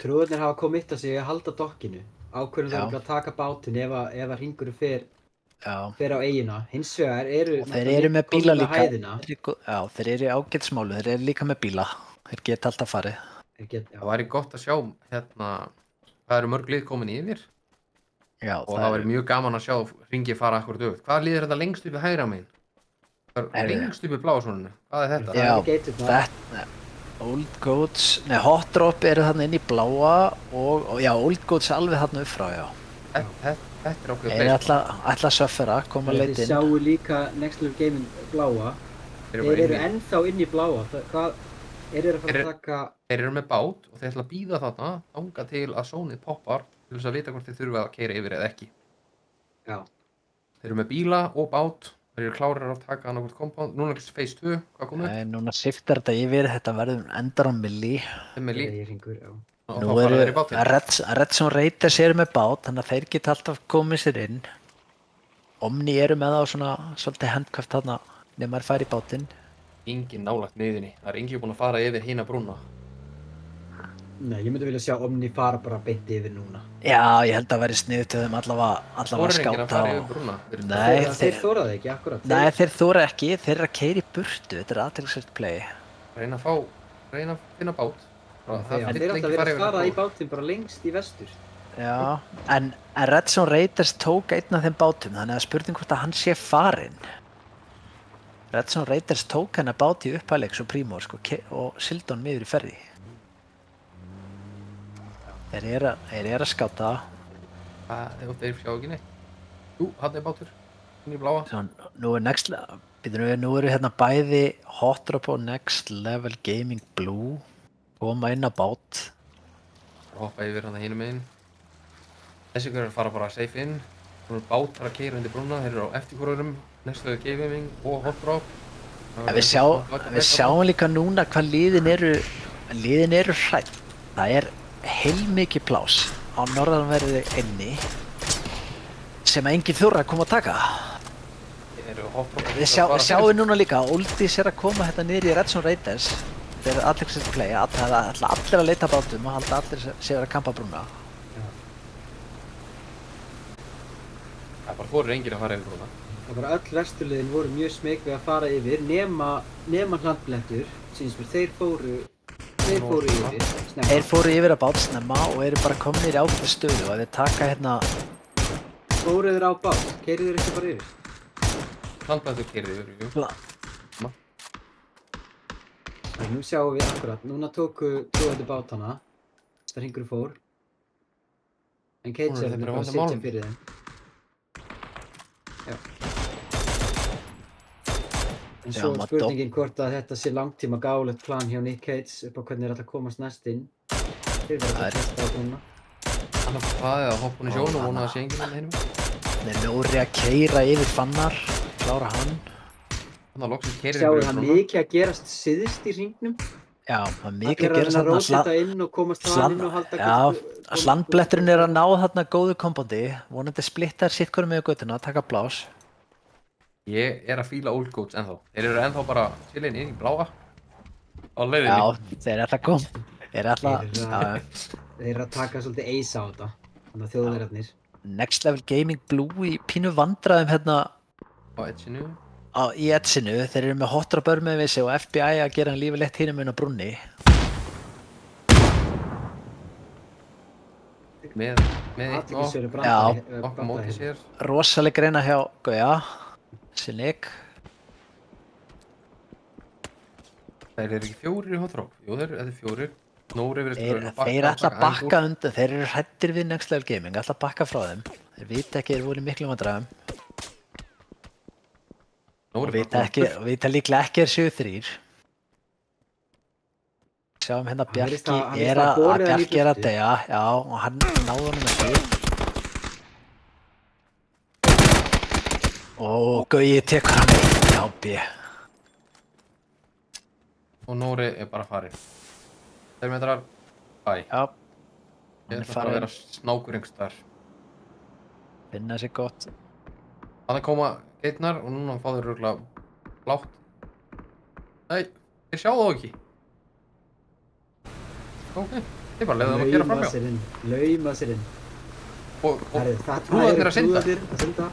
Trúðarnir hafa komið sig að halda dokkinu. Ákveðum þeir að taka bátinn ef hringurinn fer á eigina. Hins vegar þeir eru með bíla líka. Hæðina. Já, þeir eru í ágætismálu, þeir eru líka með bíla. Þeir geta alltaf farið. Það væri gott að sjá hérna, það eru mörg lið komin yfir. Já, og það væri mjög gaman að sjá hringi fara akkurat auðvitað. Hvað lið þetta lengst upp í hægra megin? Lengst upp í blásunni. Hvað er þetta? Já, þetta Old Goats, nei Hot Drop eru þarna inn í bláa og já, Old Goats alveg þarna upp frá, já. Þetta er okkur þeir ætla að söffera, koma leit inn. Þeir sjáu líka Next Level Gaming bláa. Þeir eru ennþá inn í bláa. Hvað, þeir eru að fara að taka... Þeir eru með bát og þeir ætla að bíða þarna þangað til að Sónið poppar til þess að vita hvort þeir þurfa að keyra yfir eða ekki. Já. Þeir eru með bíla og bát. Þeir eru klárir að taka hann okkur compound. Núna er phase 2, hvað komið? Nei, núna shiftar þetta yfir, þetta verður endar á milli. Milli? Nú eru Red Zone Raiders eru með bát, þannig að þeir geta alltaf komið sér inn. Omni eru með þá svona svolítið handcuffed þarna nema þeir færi í bátinn. Engin nálægt miðinni, það er engin búin að fara yfir hina brúna. Nei, ég myndi vilja sjá Omni fara bara beint yfir núna. Já, ég held að veri sniðut til þeim allavega að skáta á... Nei, þeir þóraði ekki, akkurat. Nei, þeir þóra ekki, þeir eru að keyra í burtu, þetta er aðtilsvægt play. Reyna að finna bát. Þeir er alltaf verið að fara í bátinn bara lengst í vestur. Já, en Red Zone Raiders tók einn af þeim bátum, þannig að spurning hvort að hann sé farinn. Red Zone Raiders tók hennar bát í upphæleiks og Primor og Sildon miður í ferði. Þeir eru að skáta. Þeir sjá ekki neitt. Jú, hann er bátur. Hann er bláa. Svo, nú eru hérna bæði Hot Drop og Next Level Gaming Blue koma inn á bát. Hoppa yfir hann að hinum megin. Þessi hverju fara bara safe inn. Nú eru bátar að keyra undir brúna. Þeir eru á eftir hvorurum. Next Level Gaming og Hot Drop. Við sjáum líka núna hvað liðin eru hrædd. Það er heilmikið plás á norðanverði inni sem enginn þurfa að koma að taka. Við sjáum núna líka að Oldies er að koma hérna niður í Red Zone Raiders. Þeir eru allir sem play, það ætla allir að leita bátum og halda allir sem vera að kampa brúna. bara fórir engir að fara yfir núna. Það bara öll vesturliðin voru mjög smeyk við að fara yfir nema Hlandblettur, sínst mér, þeir fóru yfir snemma. Þeir fóru yfir að bát snemma og eru bara komnir í ákveð stöðu og þeir taka hérna... Fóruð þeir á bát? Keyrið þeir ekki bara yfir? Hlandblettur keyrið yfir, jú. Nú sjáum við akkurat, núna tóku tróðandi bátana, það hringurinn fór. En Cage er bara að sitja fyrir þeim. Já. En svo er spurningin hvort að þetta sé langtíma gáfulegt plan hjá Nick Cage upp á hvernig þeir ætla að komast næst inn. Þeir verða að testa á núna. Hann er hvað að hoppa hún í sjón og vona að sé enginn hann hinum. Þeir Nóri að keyra yfir Fannar, klára hann. Hann að loksins keyrir yfir hann mikið að gerast syðst í hringnum. Já, það er mikið að gerast þarna. Rótita inn og komast það inn og halda... Já, Hlandbletturinn er að ná þarna góðu kompóndi, vonandi splittar sitt hverju með göttuna, taka blás. Ég er að fíla Old Goats ennþá. Þeir eru ennþá bara chillin inn í bláa á leiðinni. Já, þeir ætla að koma. Þeir eru að taka svolítið eisa á þetta, þannig að þjóðverðarnir. Next Level Gaming Blue í pínu vandræðum hérna... Á Edginu? Í Edginu, þeir eru með Hot Drop með við sig og FBI að gera hann lífið lett hinum inn á brúnni. Með eitt okkur móti sér. Rosaleg greina hjá Gauja. Sinik. Þeir eru ekki fjórir í Hot Drop? Jú, þetta er fjórir. Nóri verið Þeir ætla að bakka undan, þeir eru hræddir við Next Level Gaming, ætla að bakka frá þeim. Þeir vita ekki, þeir voru í miklum vandræðum. Og vita líklega ekki séu þrír. Sjáum hérna Bjarki Bjarki er að deyja, já, og hann náði honum ekki. Og Gauji tekur hann eitt, já, B. Og Nóri er bara farinn. 2 metrar, bæ. Já. Ég ætla bara að vera snákur einhvers Finna sér gott. Þannig koma geitnar og núna fá þeir örugglega blátt. Nei, þeir sjá þá ekki. Ok, þeir bara leiða þeim að gera framhjá. Lauma sér inn. Og trúðarnir að synda.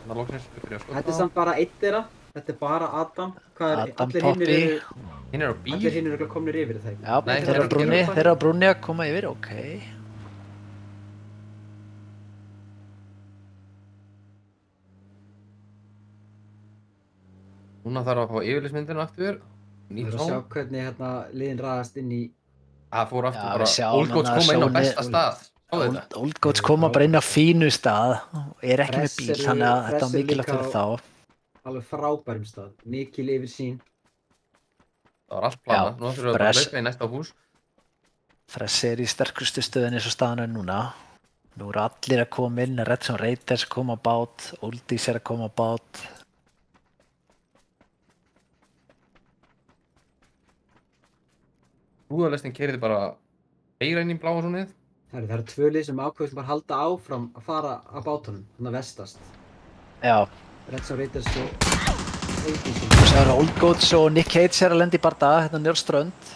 Það loksins upp fyrir að skjóta. Þetta er samt bara einn þeirra. Þetta er bara Adam. Adam Poppy. Hinn eru á bíl. Allir hinn eru komnir yfir það. Já, þeir eru á brúnni að koma yfir, ok. Núna þarf að fá yfirlitsmyndina aftur. Við erum að sjá hvernig liðin raðast inn í... Það fór aftur bara, Old Goats koma inn á besta stað. Old Goats koma bara inn á fínu stað, er ekki með bíl, þannig að þetta var mikilvægt fyrir þá. Alveg frábærum stað, mikil yfir sín. Það var allt planað, nú þurfum við bara að hlaupa í næsta hús. Fress er í sterkustu stöðinni eins og staðan er núna. Nú eru allir að koma inn, Redson Raiders koma á bát, Oldies er að koma á bát. Brúðarlestin keyrði bara heyra inn í bláa svonið. Það eru 2 lið sem ákveðum bara halda áfram að fara á bátunum, þannig að vestast. Já. Redson Raiders og Oldies. Það eru Old Goats og Nick Cage er að lenda í bardaga, hérna nýr strönd.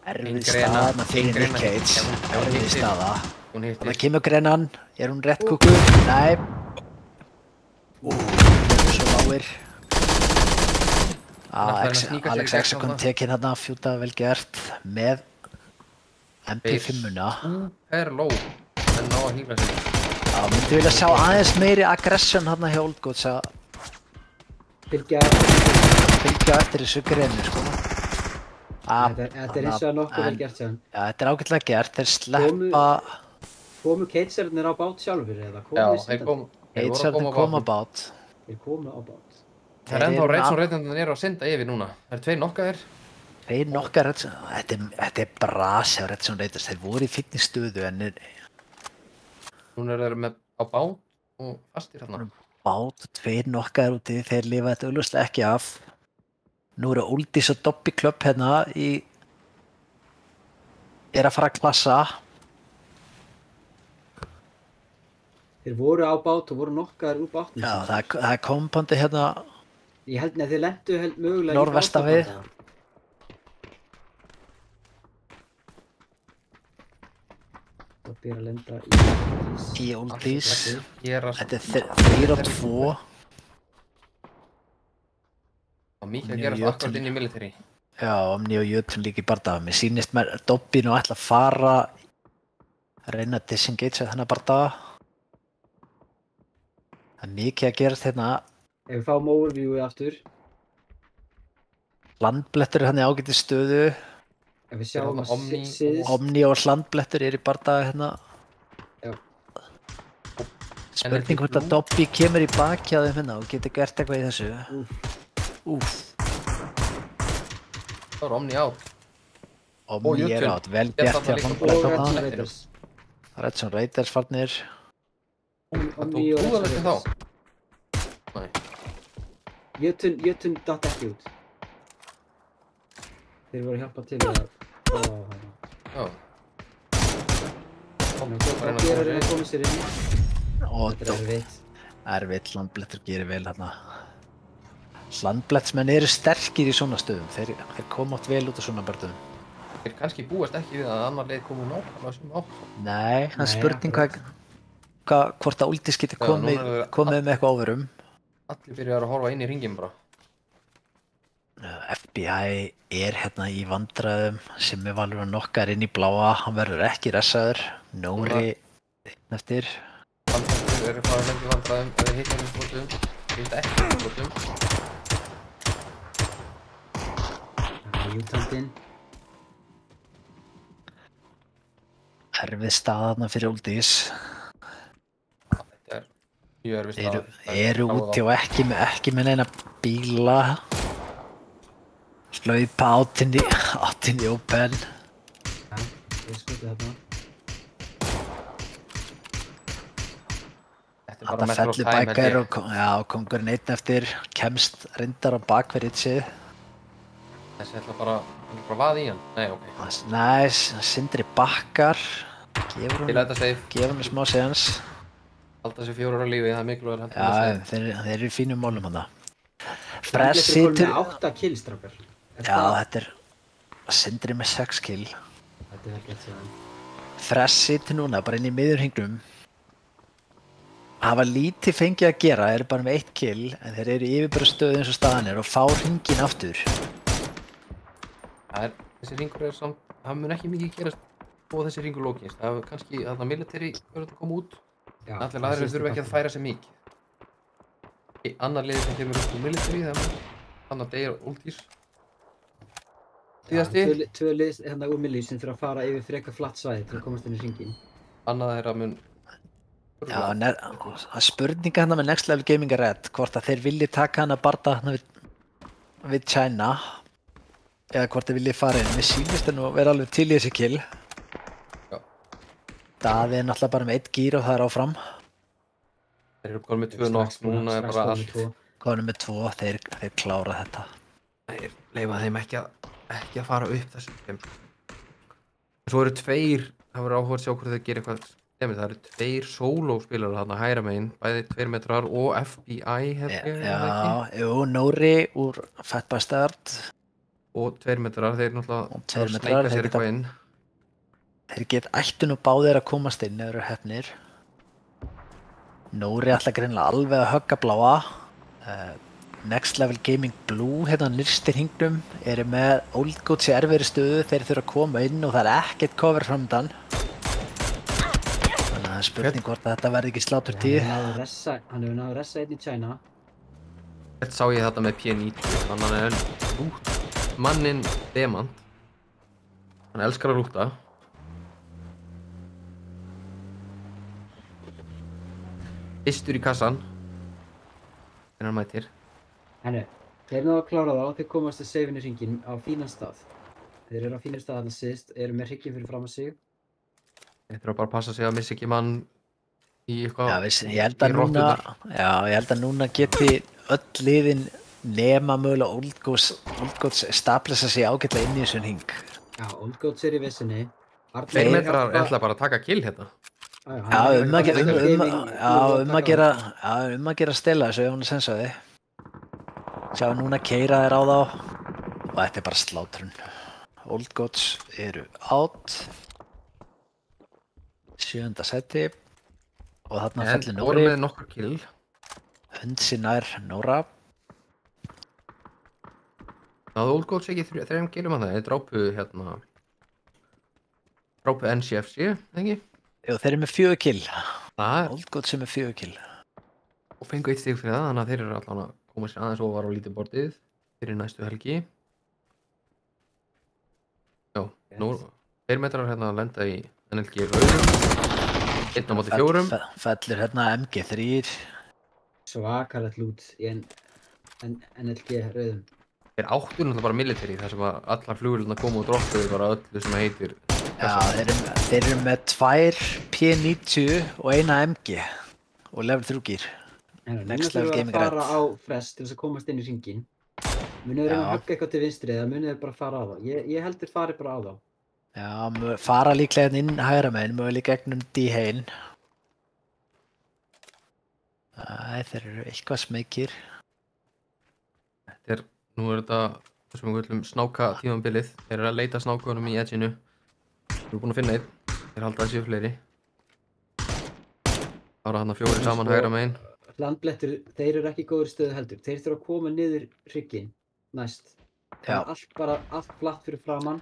Erfið staða fyrir Nick Cage, erfið staða. Það kemur grennan, er hún rétt kúkur? Nei. Svo lágir. Alex Hexagon tekinn þarna, fjúta vel gert með MP5-una. Super low, en ná að híla sig. Já, myndi vilja sjá aðeins meiri aggression þarna hjá Old Goats að fylgja eftir þessu grenu, sko. Þetta er eins og nokkuð vel gert sér. Já, þetta er ágætlega gert, þeir sleppa... Komu Cageserðnir á bát sjálfur eða? Já, þeir koma á bát. Þeir komu á bát. Það er ennþá Redson Raiders eru að synda yfir núna. Það eru 2 nokkaðir. 2 nokkaðir Redson... Þetta er brasi á Redson Raiders, þeir voru í fínni stöðu en... Núna eru þeir með á bát og fastir hérna. Bát, 2 nokkaðir úti, þeir lifa þetta augljóslega ekki af. Nú eru Oldies og Dobby Club hérna er að fara að klassa. Þeir voru á bát og voru nokkar úr bátnum. Já, það er kompandi hérna. Ég held að þeir lentu mögulega norðvestan við. Það byrja að lenda í Oldís. Þetta er 3-2. Og mikið að gerast akkurat inn í military. Já, Omni og Jötun líka í bardaga. Mér sýnist mér Dobby nú ætla að fara reyna að disengage þennan bardaga. Það er mikið að gerast hérna. Ef við fáum overviewið aftur. Hlandblettur er hann í ágæti stöðu. Ef við sjáum að Omni og Hlandblettur er í bardaga hérna. Já. Spurning hvort að Dobby kemur í baki á þeim hérna og getur gert eitthvað í þessu. Úff. Það var Omni át. Omni er át, vel gert hjá Hlandblettur. Redson Raiders farnir. Omni og Redson þá? Nei. Jötun datt ekki út. Þeir voru að hjálpa til að koma á hana. Já. Það gerir að koma sér inn. Þetta er erfitt. Erfitt, Hlandblettur gerir vel hérna. Hlandblettsmenn eru sterkir í svona stöðum. Þeir koma átt vel út af svona börnum. Þeir kannski búast ekki við að annar leið komi nákvæmlega sem átt. Nei, það er spurning hvort að Oldís geti komið með eitthvað óverum. Allir byrjar að horfa inn í hringinn bara. FBI er hérna í vandræðum sem er valur að nokkar inn í bláa. Hann verður ekki ressaður. Nóri eftir. Vandræður eru farað lengi vandræðum ef þeir hitta hann í skotum. Hitta ekki í skotum. Jútandinn. Erfið staða þarna fyrir Oldís. Þetta er mjög erfið staða. Eru úti og ekki með neina bíla. Hlaupa átinn í open. Já, ég skoti þarna. Þetta fellur bækar og kongurinn einn eftir. Kemst reyndar á bakverðið sig. Þessi ætla bara vaði í hann? Nei, ok. Nei, Sindri bakkar. Gefur hann smá séans. Halda sér 4 ára lífi, það er mikilvægur. Já, þeir eru í fínum málum hann það. Fress situr með 8 kills, strákar. Já, þetta er Sindri með 6 kill. Þetta er ekki eftir það. Fress situr núna bara inn í miðurhingnum. Hafa lítið fengið að gera, eru bara með 1 kill, en þeir eru yfirbara stöðu eins og staðan er og fá hringinn aftur. Þessi hringur er samt, það mun ekki mikið gerast og þessi hringur lókist. Það er kannski að það military verður að koma út. Allir aðrir þurfa ekki að færa sig mikið. Annar liðið sem kemur upp úr military, það er annar degir Oldís. Síðasti. Tvö lið hérna úr military sem þurfa að fara yfir frekar flatt svæði til að komast inn í hringinn. Annað er að mun... Já, spurninga hérna með Next Level Gaming er rétt, hvort að þeir vilji taka hana barda hérna við China. Eða hvort þið viljið fara inn. Mér sýnist það nú að vera alveg til í þessi kill. Já. Daði er náttúrulega bara með 1 gír og það er áfram. Þeir eru komin með 2 nokk, núna er bara allt. Komin með 2, þeir klára þetta. Þeir leyfa þeim ekki að fara upp þessum þeim. Svo eru 2, það verður áhuga að sjá hvort þeir gera eitthvað. Það eru 2 sólóspilarar þarna hægra megin, bæði 2 metrar og FBI held ég. Já, Nóri úr Fat Bastard. Og 2 metrar, þeir náttúrulega sneika sér eitthvað inn. Þeir ættu nú báðir að komast inn ef þeir eru hefnir. Nóri ætla greinilega alveg að högga bláa. Next Level Gaming Blue, hérna nyrst í hringnum, eru með Old Goats í erfiðri stöðu. Þeir þurfa að koma inn og það er ekkert cover framöndan. Þannig að það er spurning hvort að þetta verði ekki sláturtíð. Hann hefur náðu að ressa einn í China. Þetta sá ég þetta með P90, þannig að hann er manninn Demant. Hann elskar að rúta. Fyrstur í kassan. Þegar hann mætir. Henni, þeir eru náðu að klára þá, þeir komast að save-inu hringinn á fínan stað. Þeir eru á fínan stað þarna síðust, eru með hringinn fyrir fram að sig. Þeir þurfa bara að passa sig að missa ekki mann í eitthvað. Ég held að núna geti öll liðin nema mögulega Old Goats stablisa sig ágætlega inn í þessum hring. Já, Old Goats er í vissinni. 2 metrar ætla bara að taka kill hérna. Já, um að gera stela þessu ef hún sensaði. Sjá, núna keyra þér á þá og þetta bara slátrun. Old Gods eru out. 7. seti og þarna fellir Nóri. Voru með nokkur kill. Hundsi nær Nóra. Það Old Gods ekki 3 killum að það. Þeir drápu NCFC, ekki? Jú, þeir eru með 4 kill. Old Gods er með 4 kill. Og fengu 1 stig fyrir það, þannig að þeir eru allan að koma sér aðeins ofar á lítið bortið fyrir næstu helgi. Já, 2 metrar hérna að lenda í NLG rauðum. 1 á móti 4. Fellur hérna MG3. Svakalegt lút í NLG rauðum. Þeir áttu náttúrulega bara military þar sem að allar flugvélurnar komu og droppuðu bara öllu sem heitir. Já, þeir eru með 2 P90 og 1 MG og level 3 gír. Next level gaming red. Fara á frest til þess að komast inn í hringinn. Munið þeir að högga eitthvað til vinstri eða munið þeir bara fara á þá. Ég heldur fari bara á þá. Já, fara líklega inn hægra megin, mögulega gegnum D-Hain. Þeir eru eitthvað smekir. Nú er þetta sem við kallum snáka tímabilið. Þeir eru að leita snákunum í edgeinu. Við erum búin að finna einn. Þeir halda að séu fleiri. Það eru hann að 4 saman hægra megin. Landblettur, þeir eru ekki í góðri stöðu heldur. Þeir þurfa að koma niður hrygginn næst. Það er allt flatt fyrir framann.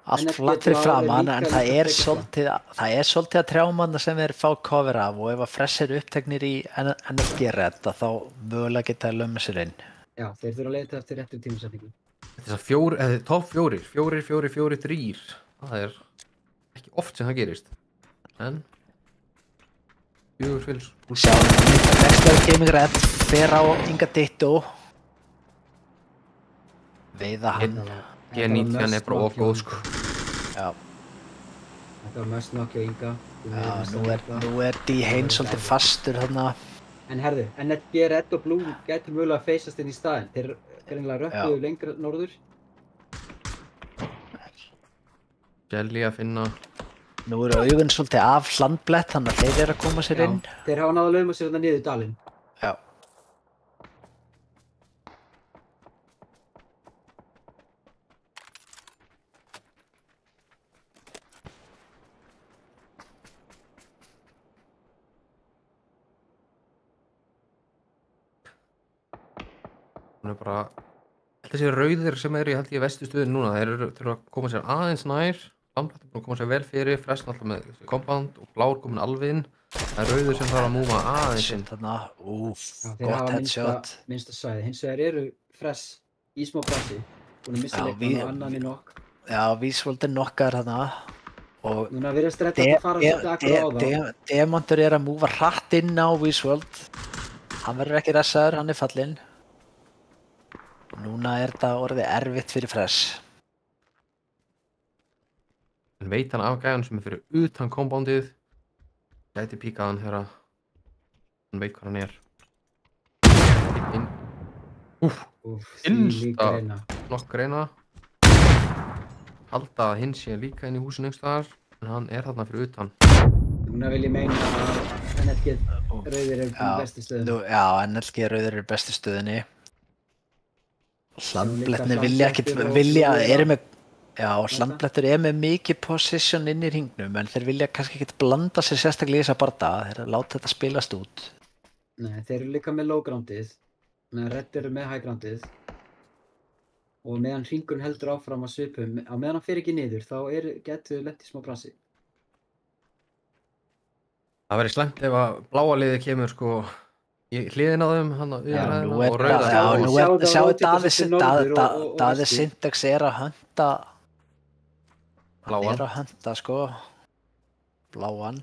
Allt flatt fyrir framann, en það er svolítið að trjámanna sem þeir fá cover af og ef að Fresh eru uppteknir í NLG red þá mögulega geta að lömma sér inn. Já, þeir þurfa að leita eftir réttu tímasetningu. Þetta er topp 4, 4, 4, 4, 3. Það er ekki oft sem það gerist. En 4 fylgs. Sjáum, Next Level Gaming red fer á Inga Ditto. Veiða hann. G90 er bara of góð sko. Já. Þetta var mest nokkja Inga. Já, nú er D-Hain svolítið fastur þarna. En herðu, NLG red og blue gæti mögulega að feysast inn í staðinn. Þeir greinlega rökkuðu lengra norður. Jelly að finna. Nú eru augun svolítið af hlandblett, þannig að þeir eru að koma sér inn. Þeir hafa náðu að lauma sér þarna niður dalinn. Já. Hún er bara, þessi rauðir sem eru í held ég vestu stöðin núna, þeir þurfa að koma sér aðeins nær. Landblettur búin að koma sér vel fyrir, Fresh alltaf með compound og blár komin alveg inn. Það er rauður sem þarf að múma aðeins inn. Þarna, gott headshot. Minnsta svæði, hins vegar eru Fresh í smá brasi, búin að missa leikmann og annan í nokk. Já, Vísvold er nokkar þarna. Og núna virðast þetta að fara svolítið akkur á þá. Demantur er að múfa hratt inn á Vísvold. Hann verður ekki ressaður, hann er fallinn. Núna er þetta orðið erfitt fyrir Fresh. En veit hann af gæjan sem er fyrir utan compoundið. Gæti píkað hann þegar hann veit hvað hann er. Innsta nokk reyna. Halda að hinn sé líka inn í húsinu einhverstaðar. En hann er þarna fyrir utan. Núna vil ég meina að NLG rauðir eru bestu stöðinni. Já, NLG rauðir eru bestu stöðinni. Hlandblettir Hlandblettur er með mikið position inn í hringnum en þeir vilja kannski ekki blanda sér sérstaklega í þessa bardaga, þeir láta þetta spilast út. Nei, þeir eru líka með low groundið, meðan Red eru með high groundið og meðan hringurinn heldur áfram að svipum, á meðan hann fer ekki niður þá getur þau lent í smá brasi. Það verður slæmt ef að bláa liðið kemur sko í hliðina á þeim, hann að nú er Daði Syntax er að hönda sko bláan.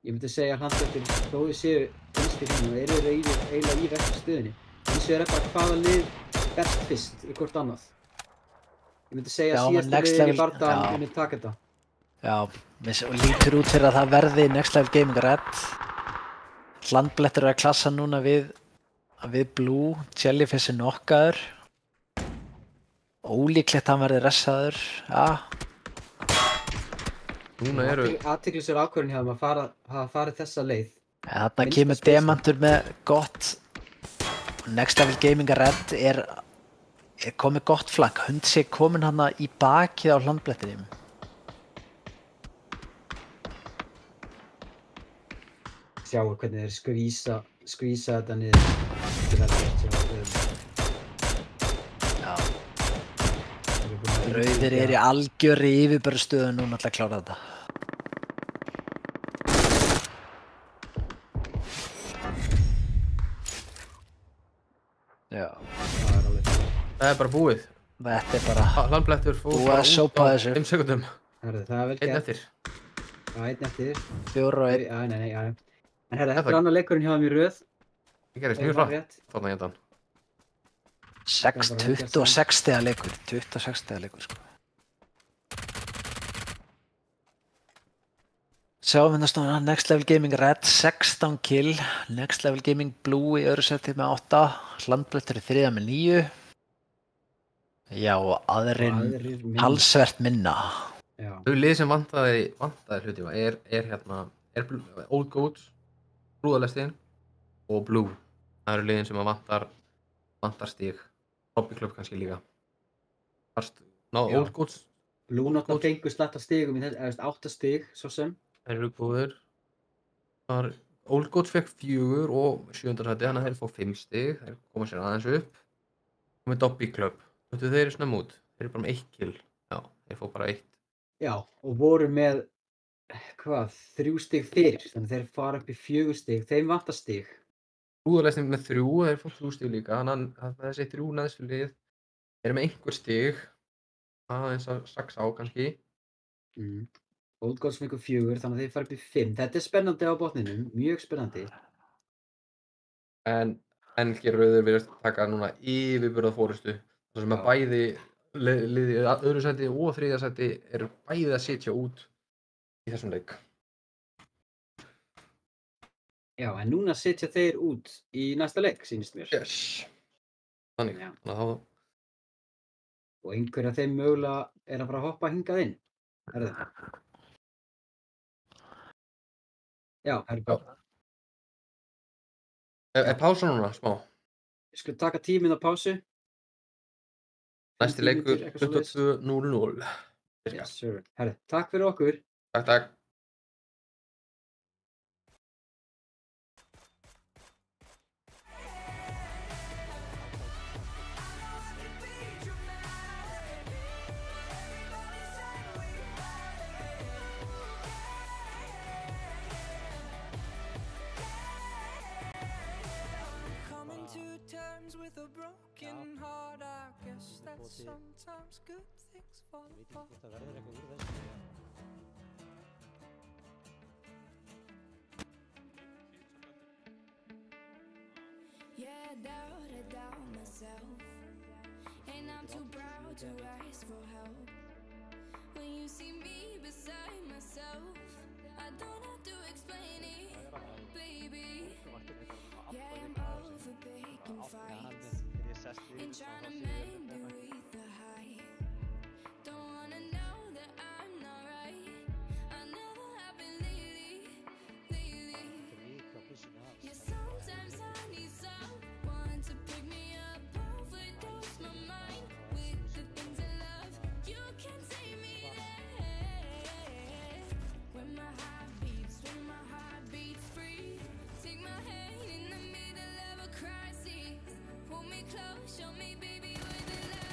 Ég myndi segja að Hlandblettir þó þið séu vinstri hérna og eru eiginlega í verstu stöðinni. Hins vegar bara hvaða lið best fyrst í hvort annað. Ég myndi segja að síðasta liðin í bardagann muni taka þetta. Já, og lítur út fyrir að það verði Next Level Gaming red. Hlandblettur er að klassa núna við Blue, Jellyfish er nokkaður. Ólíklegt hann verði ressaður, já. Núna eru... Athyglisverð ákvörðun hjá þeim að hafa farið þessa leið. Þarna kemur Demantur með gott. Next Level Gaming Red er komið gott flagg. Hundsi komin hana í bakið á hlandblettinum. Sjáu hvernig þeir skvísa þetta niður. Já. Rauðir er í algjörri yfirbörðstöðu núna alltaf að klára þetta. Já. Það er bara búið. Þetta er bara... Hlandblettur fór bara út á 5 sekundum. Það er vel gert. Einn eftir. Já, einn eftir. 4 og 1. Já, nei, já. En herra, þetta er annar leikurinn hjá þeim í röð. Það gerist mjög hratt. Þarna hérna. 26 stiga leikur. 26 stiga leikur, sko. Sjáum hérna stóna Next Level Gaming Red 16 kill, Next Level Gaming Blue í öðru seti með 8, Hlandblettur í þriðja með 9. Já, og aðrir talsvert minna. Þau lið sem vantaði hluti er hérna Old Goats, Brúðalestin og Blue. Það eru liðin sem vantar stig. Hobby Club kannski líka. Old Goats. Blue náttúrulega fengur slatta stigum í þessu, 8 stig, svo sem. Þeir eru góðir. Old Goats fekk 4 og 7. sæti, þannig að þeir fá 5 stig. Þeir koma sér aðeins upp. Og með Dobby Club. Þeir eru snemm út. Þeir eru bara með 1 kill. Já, þeir fá bara 1. Já, og voru með, 3 stig fyrir. Þannig þeir fara upp í 4 stig. Þeim vantar stig. Brúðalestin með 3, þeir fá 3 stig líka. Þannig að þessi 3 neðstu lið eru með einhver stig. Aðeins að saxa á kannski. Old Gods fengur 4, þannig að þeir fara upp í 5. Þetta er spennandi á botninum, mjög spennandi. En Rauðir virðast taka núna yfirburða forystu. Það sem að bæði liðið í öðru sæti og þriðja sæti eru bæði að sitja út í þessum leik. Já, en núna sitja þeir út í næsta leik, sýnist mér. Yes. Þannig. Og einhver af þeim mögulega er að fara að hoppa hingað inn. Er það? Já, bara. Er pása núna, smá? Ég skulle taka tíminn á pásu. Næsti leikur 22:00. Yes, sir. Herri, takk fyrir okkur. Takk. With a broken heart, I guess that sometimes good things fall apart. Yeah, I doubt myself, and I'm too proud to ask for help. When you see me beside myself, I don't have to explain it, baby. Yeah, I'm over picking fights and trying to mend it with the high. Don't wanna know that I'm not right. I never have been lately. Yeah, sometimes I need someone to pick me up, overdose my mind with the things I love. You can take me there. When my heart beats free. Take my hand in the middle of a crisis. Pull me close, show me, baby, where the light.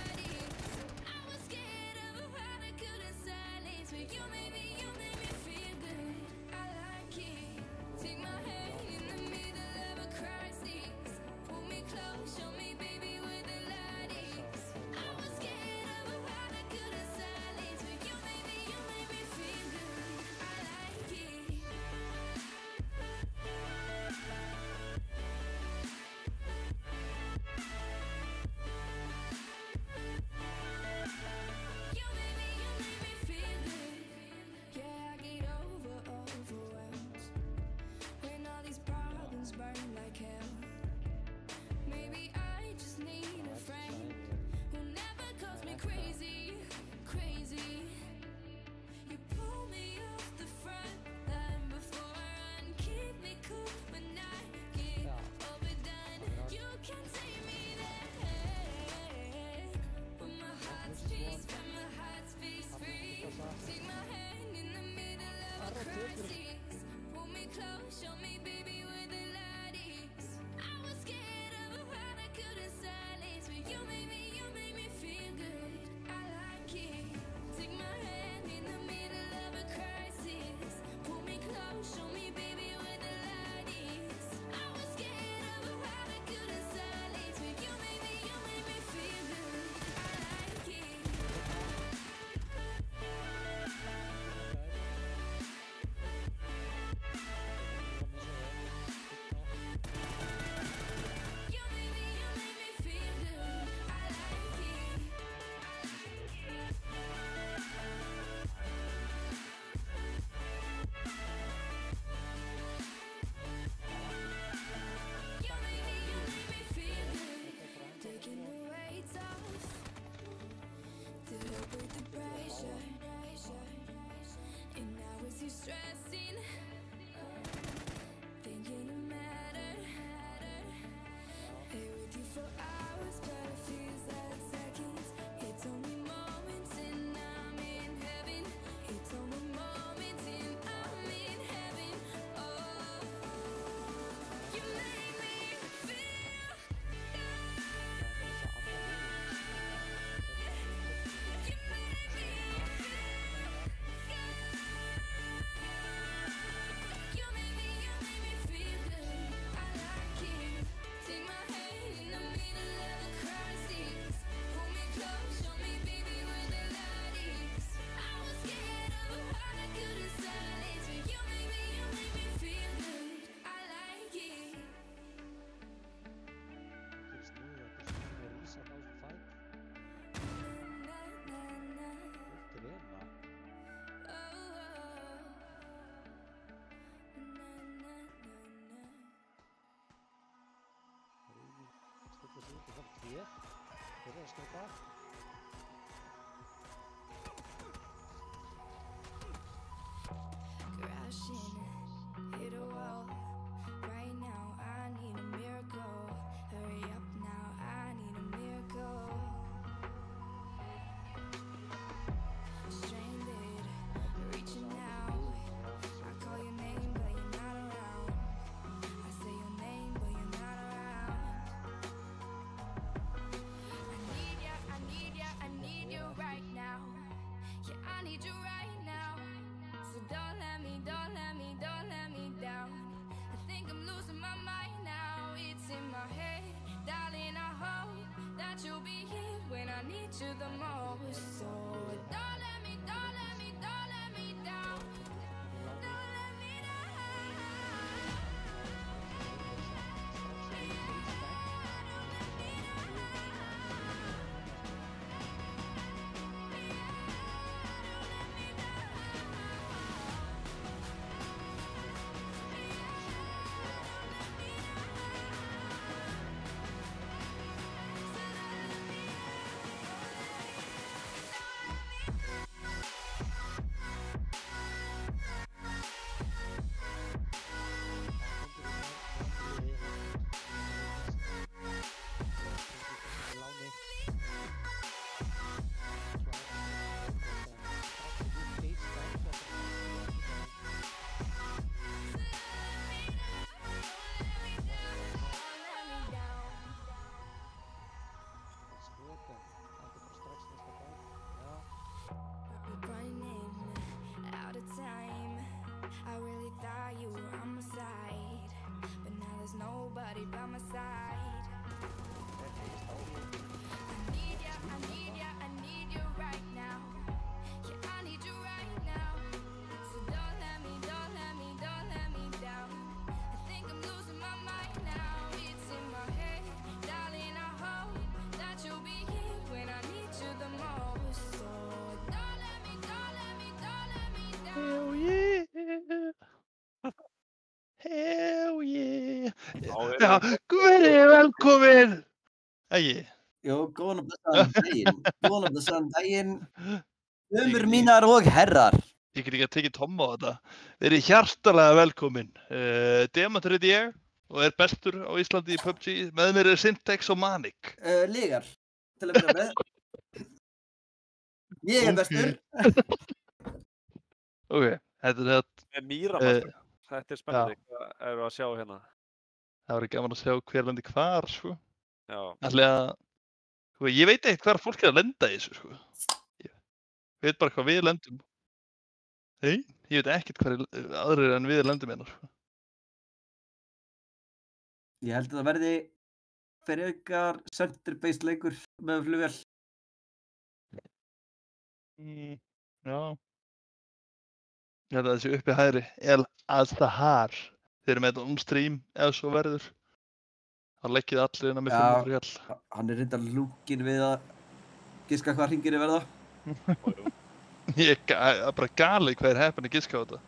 Ég, þeir eru að skjóta. Crashing, hit a wall. Right now, I need a miracle. Hurry up now, I need a miracle. Stranded, reaching out. I call your name, but you're not around. I say your name, but you're not around. I need ya, I need ya, I need you right now. Yeah, I need you right now. So don't let me down. I think I'm losing my mind now. It's in my head, darling. I hope that you'll be here when I need you the most. So don't let me down. Don't let me down. I really thought you were on my side, but now there's nobody by my side. I need ya, I need ya, I need you right now. Yeah, I need you right now. So don't let me down. I think I'm losing my mind now. It's in my head, darling. I hope that you'll be here when I need you the most. So don't let me down. Hell yeah! Hell yeah! Já, verið velkomin! Ægi. Jó, góðan og blessaðan daginn. Dömur mínar og herrar. Ég get ekki að tekið Tomma á þetta. Verið hjartalega velkomin. Demantur heiti ég og er bestur á Íslandi í PUBG. Með mér Syntax og Manik. Lygar, til að byrja með. Ég er bestur. Ok, þetta er þetta. Með Mýramastur. Þetta er spennandi. Hvað eru að sjá hérna? Það verður gaman að sjá hver lendi hvar, sko. Já. Ætli ég veit ekkert hvar fólk er að lenda í þessu, sko. Ég veit bara hvað við lendum. Nei, ég veit ekkert hvar aðrir en við lendum hérna, sko. Ég held að það verði fyrir ykkar center-based leikur með flugvél. Já. Ég held að þessi uppi hægri, El Azahar. Þeir eru með þetta stream ef svo verður. Það leggið allir innan með 500 hjall. Já, hann er reyndar lúkinn við að giska hvað hringir er verða. Ég er bara galið hvað er heppin að giska á þetta.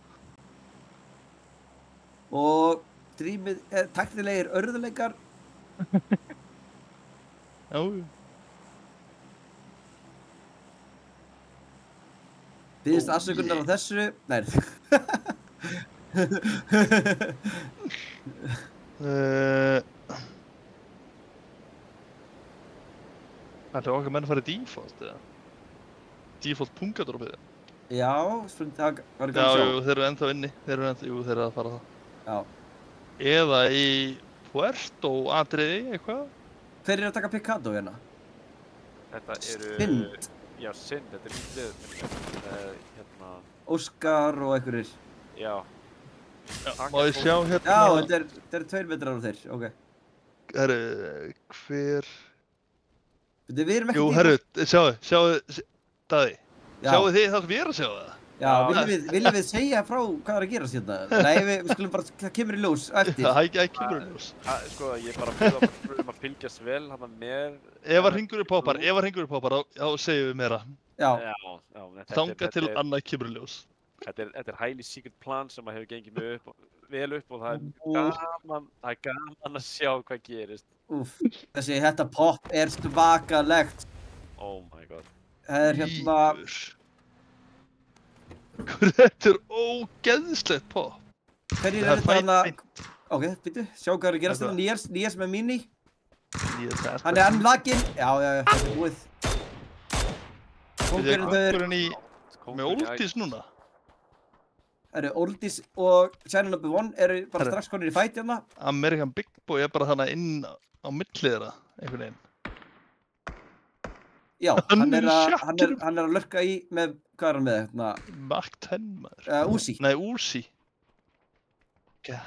Og streamið er tæknilegir örðuleikar. Já. Biðst afsökunar á þessu. Nei. Ætli okkar menn farið default eða? Default pungadrópið? Já, það var ekki að sjá. Já, þeir eru ennþá inni. Þeir eru að fara það. Já. Eða í Puerto atriði, eitthvað? Hver er að taka Picado hérna? Þetta eru... Sind. Já, Sind, þetta er mjög liður. Hérna... Óskar og einhverjir. Já. Má ég sjá hérna... Já, þetta eru 2 metrar á þeir, ok. Herru, hver... Við erum ekki... Jú, herru, sjáu, Daði. Sjáu þið það sem við erum að sjá það? Já, viljum við segja frá hvað er að gerast hérna? Nei, við skulum bara, það kemur í ljós eftir. Það kemur í ljós. Sko, ég bara byrja að fylgjast vel hérna með... Ef að hringurinn poppar, þá segjum við meira. Já. Þangað til annað kemur í ljós. Þetta er highly secret plan sem hefur gengið vel upp og það er gaman að sjá hvað gerist. Úff, þetta pop svakalegt. Oh my god. Það hérna... Þetta ógeðslegt pop. Hverjir þetta hana... Ok, býttu, sjá hvað gerast þetta. Nías með Mini. Hann enn laginn. Já, búið. Kóngurinn með Oldis núna. Oldis og Channel Number 1 eru bara strax konir í fæti hérna. American Big Boy bara hana inn á milli þeirra, einhvern veginn. Já, hann er að lurka í með, hvað er hann með hérna? Mark 10 maður. Uzi. Nei, Uzi. Ja,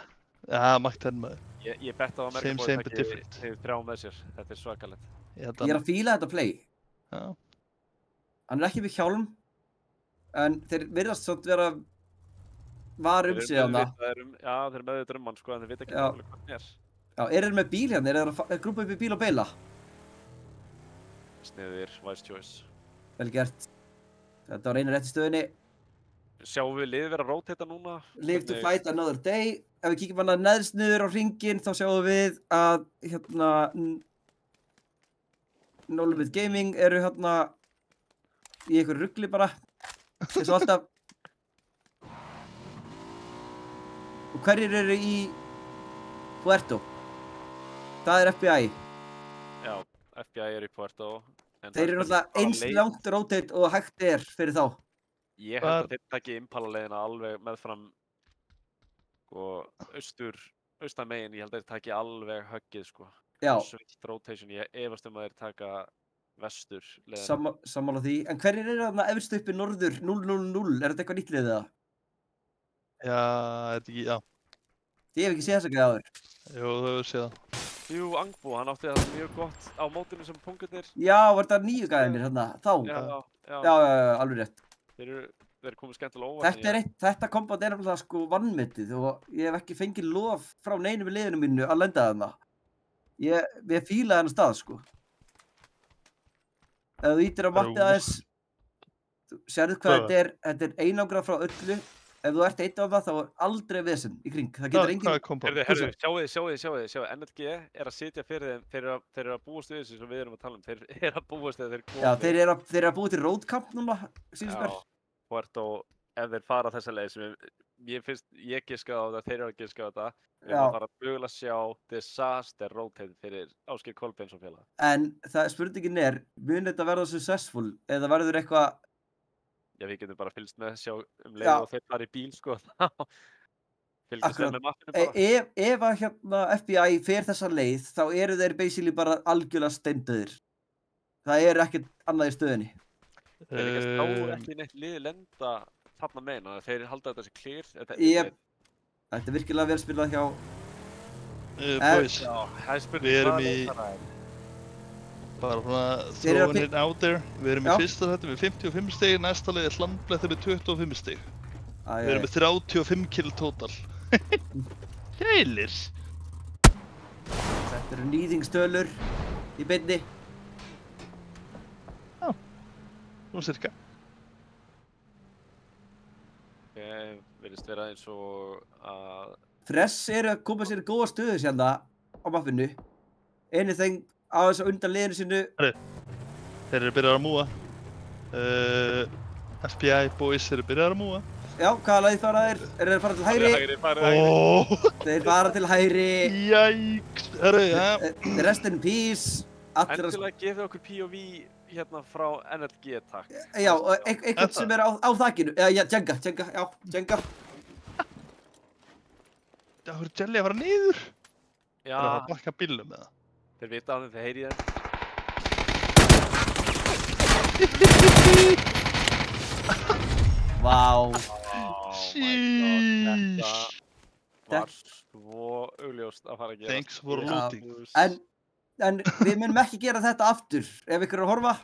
Mark 10 maður. Ég betta á American Boy þegar 3 með sér. Þetta svakalegt. Ég er að fíla þetta play. Já. Hann ekki við hjálm, en þeir virðast svona vera var sig á það. Já, þeir meðvitað hann sko, en þeir veit ekki nálega hvað hann er. Já, þeir með bíl hérna? Þeir að grúpa upp í bíl og beila? Sniðir, wise choice. Vel gert. Þetta var einu rétt í stöðunni. Sjáum við liðið vera að rotata núna? Live to fight another day. Ef við kíkjum hana neðst niður á hringinn, þá sjáum við að hérna No Limit Gaming eru hérna í einhverju rugli bara. Eins og alltaf. Og hverjir eru í Puerto? Það er FBI. Já, FBI eru í Puerto. Þeir eru náttúrulega eins langt rotate og hægt fyrir þá. Ég held að þeir taki Impala leiðina alveg meðfram og austan megin, ég held að þeir taki alveg höggið sko. Já. Swift rotation, ég efast að þeir taka vestur leiðina. Sammála því. En hverjir eru þarna efst uppi norður 000? Er þetta eitthvað nýtt liðið það? Já, þetta ekki, já. Ég hef ekki séð þess að gæða áður. Jú, þú hefur séð það. Jú, Angbo, hann átti það mjög gott á mótinu sem punkturnir. Já, var þetta nýju gæðinir hérna, þá? Já, alveg rétt. Þeir komið skemmtilega óvart. Þetta kombat er nefnilega sko vannmetið og ég hef ekki fengið lof frá neinu við liðinu mínu að lenda þarna. Ég fílaði þennan stað sko. Ef þú ítir á matti aðeins, sérðu hvað þetta er einangrað frá öllu. Ef þú ert einn af það, þá er aldrei vesen í kring. Það getur engin... Sjáu, NLG er að sitja fyrir þeim, þeir eru að búast við þessu sem við erum að tala um. Þeir eru að búast þegar þeir koma. Já, þeir eru að búa til roadcamp núna, sínst mér. Já, Puerto, ef þeir fara þessa leið sem ég giskaði á það, þeir eru að giska á þetta. Við erum að fara að mögulega sjá disaster rotate fyrir Ásgeir Kolbeins og félaga. En spurningin er, mun þetta verða successful eða verður eitthvað... Já, við getum bara fylgst með sjá leið og þeir fara í bíl, sko. Fylgst með mappinu bara. Ef að hérna FBI fer þessa leið, þá eru þeir basically bara algjörlega steindauðir. Það er ekkert annað í stöðinni. Þeir ekki neitt liði lenda þarna meina, þeir halda þetta sem clear. Þetta er virkilega vel spilað hjá... Boys, við erum í... Bara svona throwing it out there. Við erum í fyrsta þetta með 55 stig, næsta leið er Hlandblettur með 25 stig. Við erum með 35 kill total. Keilir! Þetta eru nýðingstölur í beinni. Já, nú cirka. Ég verðist vera eins og að... Fress eru að koma sér í góða stöðu sérna á mappinu. Anything á þess að undan liðinu sínu. Þeir eru byrjað að múa. FBI boys eru byrjað að múa. Já, hvaða lagið fara þeir? Þeir fara til hægri. Þeir fara til hægri. Jæks, Rest in peace. Endilega gefið okkur POV hérna frá NLG, takk. Já, eitthvað sem er á þakkinu. Já, Jenga. Það voru Jelly að fara niður. Já. Það var að bakka bílum með það. Þeir vita á þeim, þeir heyri þeim. Vá. Þetta var svo augljóst að fara að gera. Thanks for looting. En við munum ekki gera þetta aftur, ef ykkur er að horfa.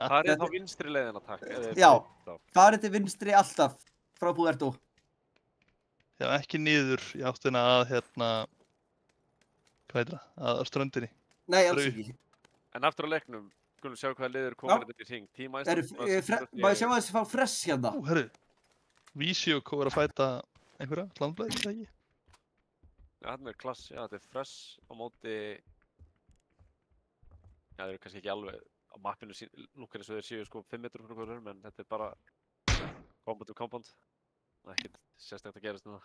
Farið þá vinstri leiðina, takk. Já, farið til vinstri alltaf frá Puerto. Já, ekki niður í áttina að hérna... Hvað heitir það? Að ströndinni. Nei, alls ekki. En aftur á leiknum, skulum sjá hvaða liður komur þetta í hring. Má ég sjá að þessi fá Fress hérna? Ó, herru. Vísjó er að fæta einhverja, Hlandblæði, ekki? Þarna er klass, já, þetta er Fresh á móti... Já, þeir eru kannski ekki alveg á mappinu lúkar eins og þeir séu sko 5 metrum frá hverjum, en þetta er bara compound to compound. Það er ekkert sérstakt að gerast núna.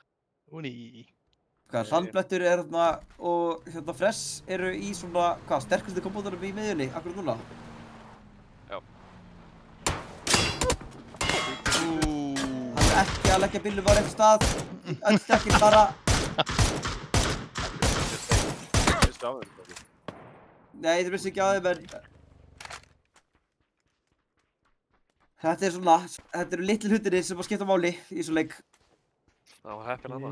Hlandblettur er þarna og hérna Fresh eru í svona, sterkustu compoundarum í miðjunni akkurat núna? Já. Hann er ekki að leggja bílnum á réttu stað. Öll ekki bara... Nei, þeir vissi ekki á þeim, en... Þetta er svona, þetta eru litlu hlutirnir sem að skipta máli í þessu leik. Það var heppinn hana.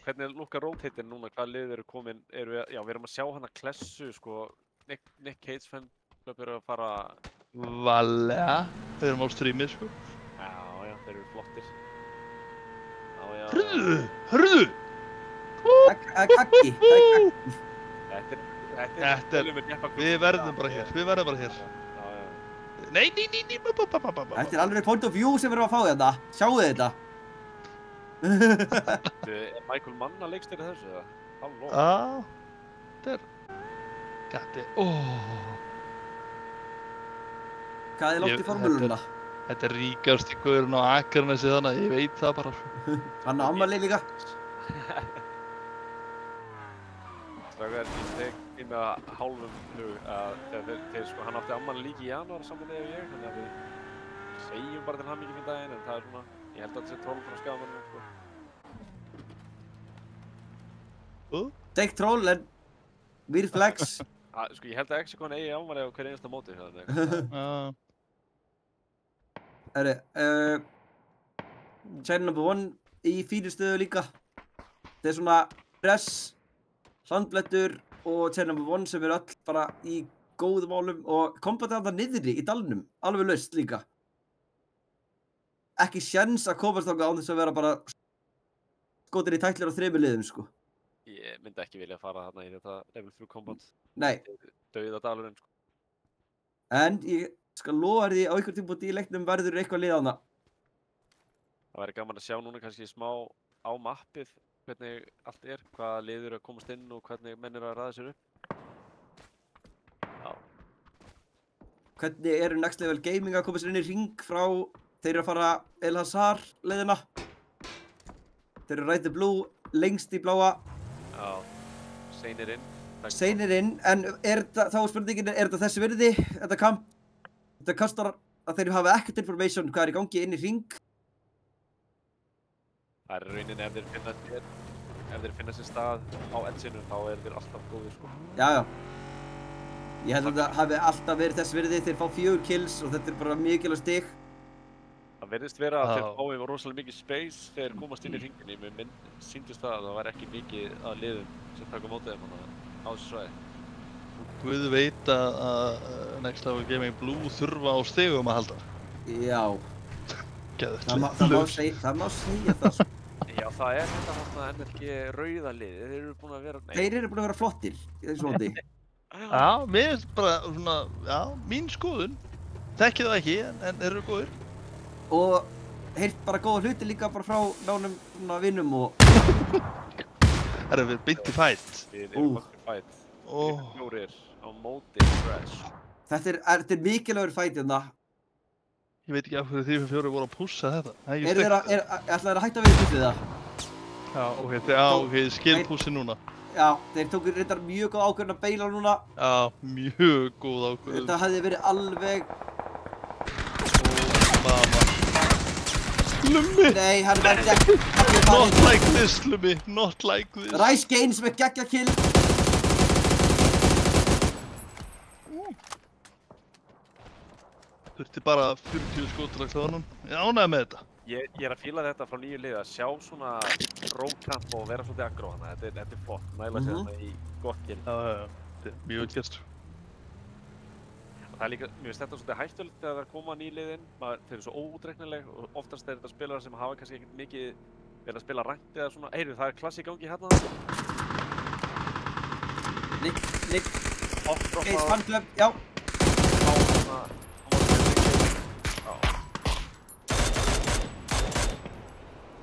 Hvernig lukkar rotateinn núna? Hvaða lið eru komin? Já, við erum að sjá hana Klessu, sko. Nick Cage fann eru að fara... Valega. Þeir eru á streamið, sko. Já, þeir eru flottir. Hörðu! Það er kaggi. Þetta er... Við verðum bara hér. Nei. Þetta er alveg point of view sem við erum að fá þetta. Sjáu þetta. Er Michael Mann að leikstýra þessu, eða? Halló. Þetta er... Gatti. Hvað er langt í formúluna? Þetta er ríkasti gaurinn á Akranesi þannig að ég veit það bara. Hann á afmæli líka. Strákar, ég tek inn með hálfum hug að þegar sko hann átti afmæli líka í janúar saman þegar ég, þannig að við segjum bara til hamingju fyrir daginn, en það er svona, ég held að þetta sé troll frá skagamannum, sko. Take troll en weird flex. Sko ég held að Exicon eigi afmæli á hver einasta móti, þannig. Herri, China number 1 í fínu stöðu líka. Þetta er svona Fresh, Hlandblettur og China number 1 sem eru öll bara í góðum málum og kombatið þarna niðri í dalnum, alveg laust líka. Ekki sjens að komast þangað án þess að vera bara skotin í tætlir á 3 liðum, sko. Ég myndi ekki vilja fara þarna í þetta level 3 combat. Nei. Dauða dalurinn, sko. En ég skal lofa því á einhvern tímpúti í leiknum verður eitthvað lið þarna. Það væri gaman að sjá núna kannski smá á mappið hvernig allt er, hvaða lið eru að komast inn og hvernig menn eru að raða sér upp. Já. Hvernig eru Next Level Gaming að koma sér inn í ring frá þeir eru að fara El Hazar leiðina. Þeir eru Right the Blue, lengst í bláa. Já, seinir inn. Seinir inn, en þá er spurningin, er þetta þessi virði, þetta kamp? Þetta kastar að þeir hafa ekkert information hvað er í gangi inn í ring. Það er raunin ef þeir finna sér stað á eddsinu þá er þeir alltaf góðir, sko. Já. Ég held að það hafi alltaf verið þess virði, þeir fá 4 kills og þetta er bara mikilvægt stig. Það verðist vera að þeir fáum rosalega mikið space þegar komast inn í ringinni. Mér sýndist það að það var ekki mikið að liðum sem taka mótið þeim á þessu svæði. Guð veit að Next Level Gaming Blue þurfa á stigum að halda. Já. Það má segja það, sko. Já, það er þetta þarna NLG rauða liðið. Þeir eru búin að vera... Þeir eru búin að vera flottir, þessu móti. Já, mér er bara svona, já, mín skoðun. Þekki það ekki, en þeir eru góðir. Og heyrt bara góða hluti líka bara frá nánum svona vinnum og... Það er við beint í fight. Við erum beint í fight. Fjórir á móti Fresh. Þetta er mikilvægur fight hérna. Ég veit ekki af hverju 3-4 voru að pússa þetta. Ætlaðu þeir að hætta við pussið það? Já, ok, skil pussi núna. Já, þeir tóku reyndar mjög góð ákvörðun að beila núna. Já, mjög góð ákvörðun. Þetta hefði verið alveg... Mamma. Slummi! Nei, hann verði ekki... Not like this, Slummi, not like this. Rice Gaines með geggja kill. Þurfti bara 40 skotur að klára hann. Ég ánægði með þetta. Ég er að fíla þetta frá nýju lið að sjá svona roadcamp og vera svolítið aggro hana. Þetta er flott, næla sér þetta í gott kill. Já, þetta er mjög gert. Það er líka, mér finnst þetta svolítið hættulegt þegar það koma nýju liðin. Þeir eru svo óútreiknileg og oftast er þetta spilarar sem hafa kannski ekkert mikið verið að spila rangt eða svona. Heyrðu, það er klassi í gangi hérna. Nick. Case fanclub, já.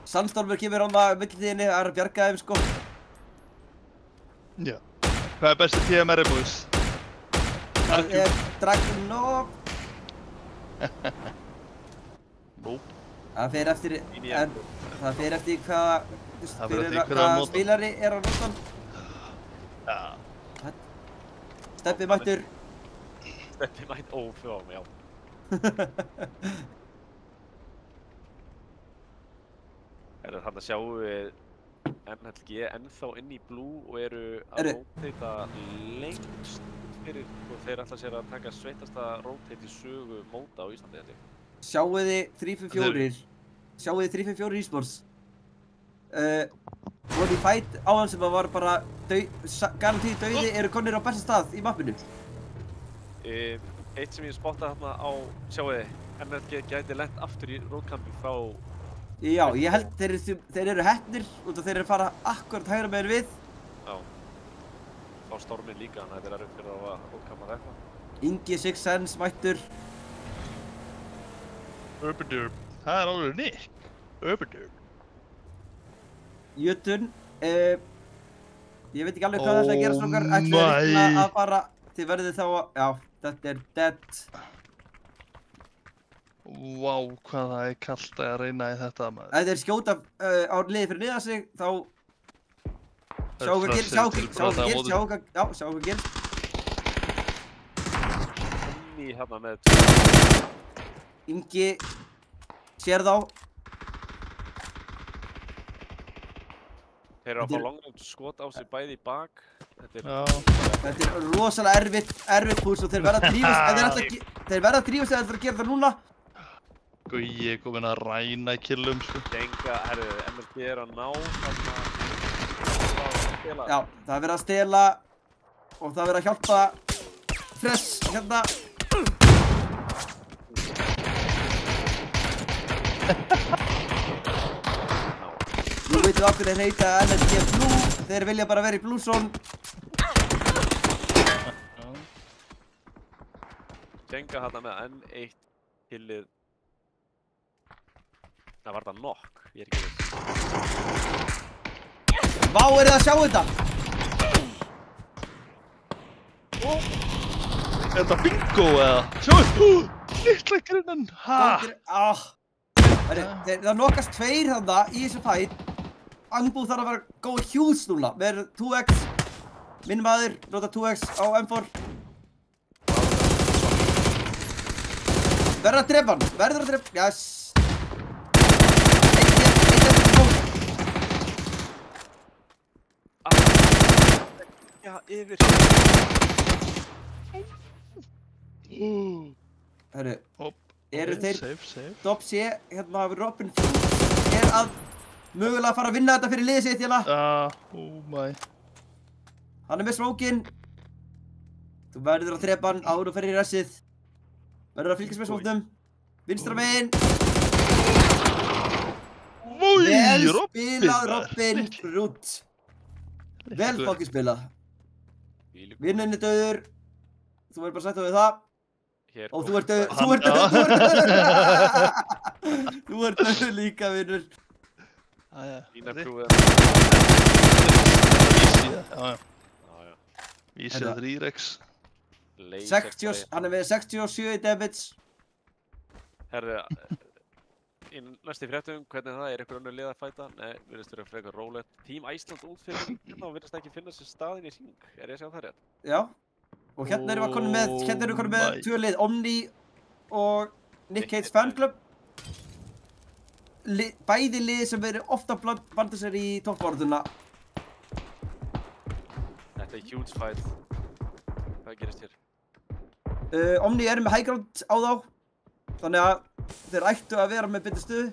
Sandstormur kemur á það millitíðinni, það er að bjarga þeim, sko. Já. Hvað besti TMR boys? Það Dragunov. Nope. Það fer eftir hvaða spilari á listan. Já. Steppi mættur. Steppi mætt, já. Þarna sjáum við NLG ennþá inn í Blue og eru að róteita lengst fyrir og þeir ætla sér að taka sveitasta róteit í sögu móta á Íslandi held ég. Sjáum þið 354 esports. Voru í fight áðan sem var bara garantíð dauði eru konir á besta stað í mappinu. Eitt sem ég spottaði þarna á, sjáu þið, NLG gæti lent aftur í rótkampi frá... Já, ég held þeir eru heppnir út af þeir eru að fara akkurat hægra meginn við. Já. Þá storminn líka, þannig að þetta er fyrir að rótkampa eitthvað. Ingi Six Sense mættur. Urbanderb. Það er alveg Nick. Urbanderb. Jötun. Ég veit ekki alveg hvað það ætla að gera strókar. Ætla að bara, þið verðið þá að, já, þetta er dead. Vá, hvað það er kallt að reyna í þetta maður. Ef þeir skjóta á liði fyrir niðan sig, þá... Sjáum hvað gerist. Inni hérna með... Ingi sér þá. Þeir eru að fá langrangt skot á sig bæði í bak. Þetta er rosalega erfitt púls og þeir verða að drífast ef þeir verða að drífast ef þeir verða að gera það núna. Ég er komin að ræna í killum sko. Denga, MLG er að ná þarna að stela. Já, það er verið að stela og það er verið að hjálpa Fresh hérna. Nú veitum við okkur þeir heita NLG Blue, þeir vilja bara vera í Blue Zone. Denga hérna með enn eitt killið. Það var það nokk, ég er ekki viss. Vá, er það að sjá þetta? Er þetta bingo eða? Sjáu, litla grinnan, ha? Það nokast tveir þarna í þessu fight. Angbú þarf að vera góð hjús núna. Við erum 2x, minn maður, nota 2x á M4. Verður að drepa hann, yes. Já, yfir. Hörru, eru þeir Dob C, hérna hafur Robin er að mögulega fara að vinna þetta fyrir liðið sitt hérna. Hann er með smókinn. Þú verður að drepa hann áður og fer í ressið. Verður að fylgjast með smóknum. Vinstra megin. Vel spilað Robin Root. Vel fokkin spilað. Vinninn er dauður. Þú verður bara að sætta við það. Og þú ert dauður. Þú ert dauður líka, vinnur. Lína krúið. Vísið 3x. Hann er með 67 í damage. Herðu, í næstu fréttum, hvernig það er eitthvað önnur lið að fæta? Nei, virðist vera frekar rólegt. Team Iceland útfyrir hérna og virðist ekki finna sér staðinn í hring. Er ég að sjá það rétt? Já. Og hérna erum við konum með tvö lið, Omni og Nick Cage Fan Club. Bæði lið sem verið ofta banda sér í toppbarátuna. Þetta er huge fight. Hvað gerist hér? Omni er með high ground á þá. Þannig að þeir ættu að vera með betri stöðu.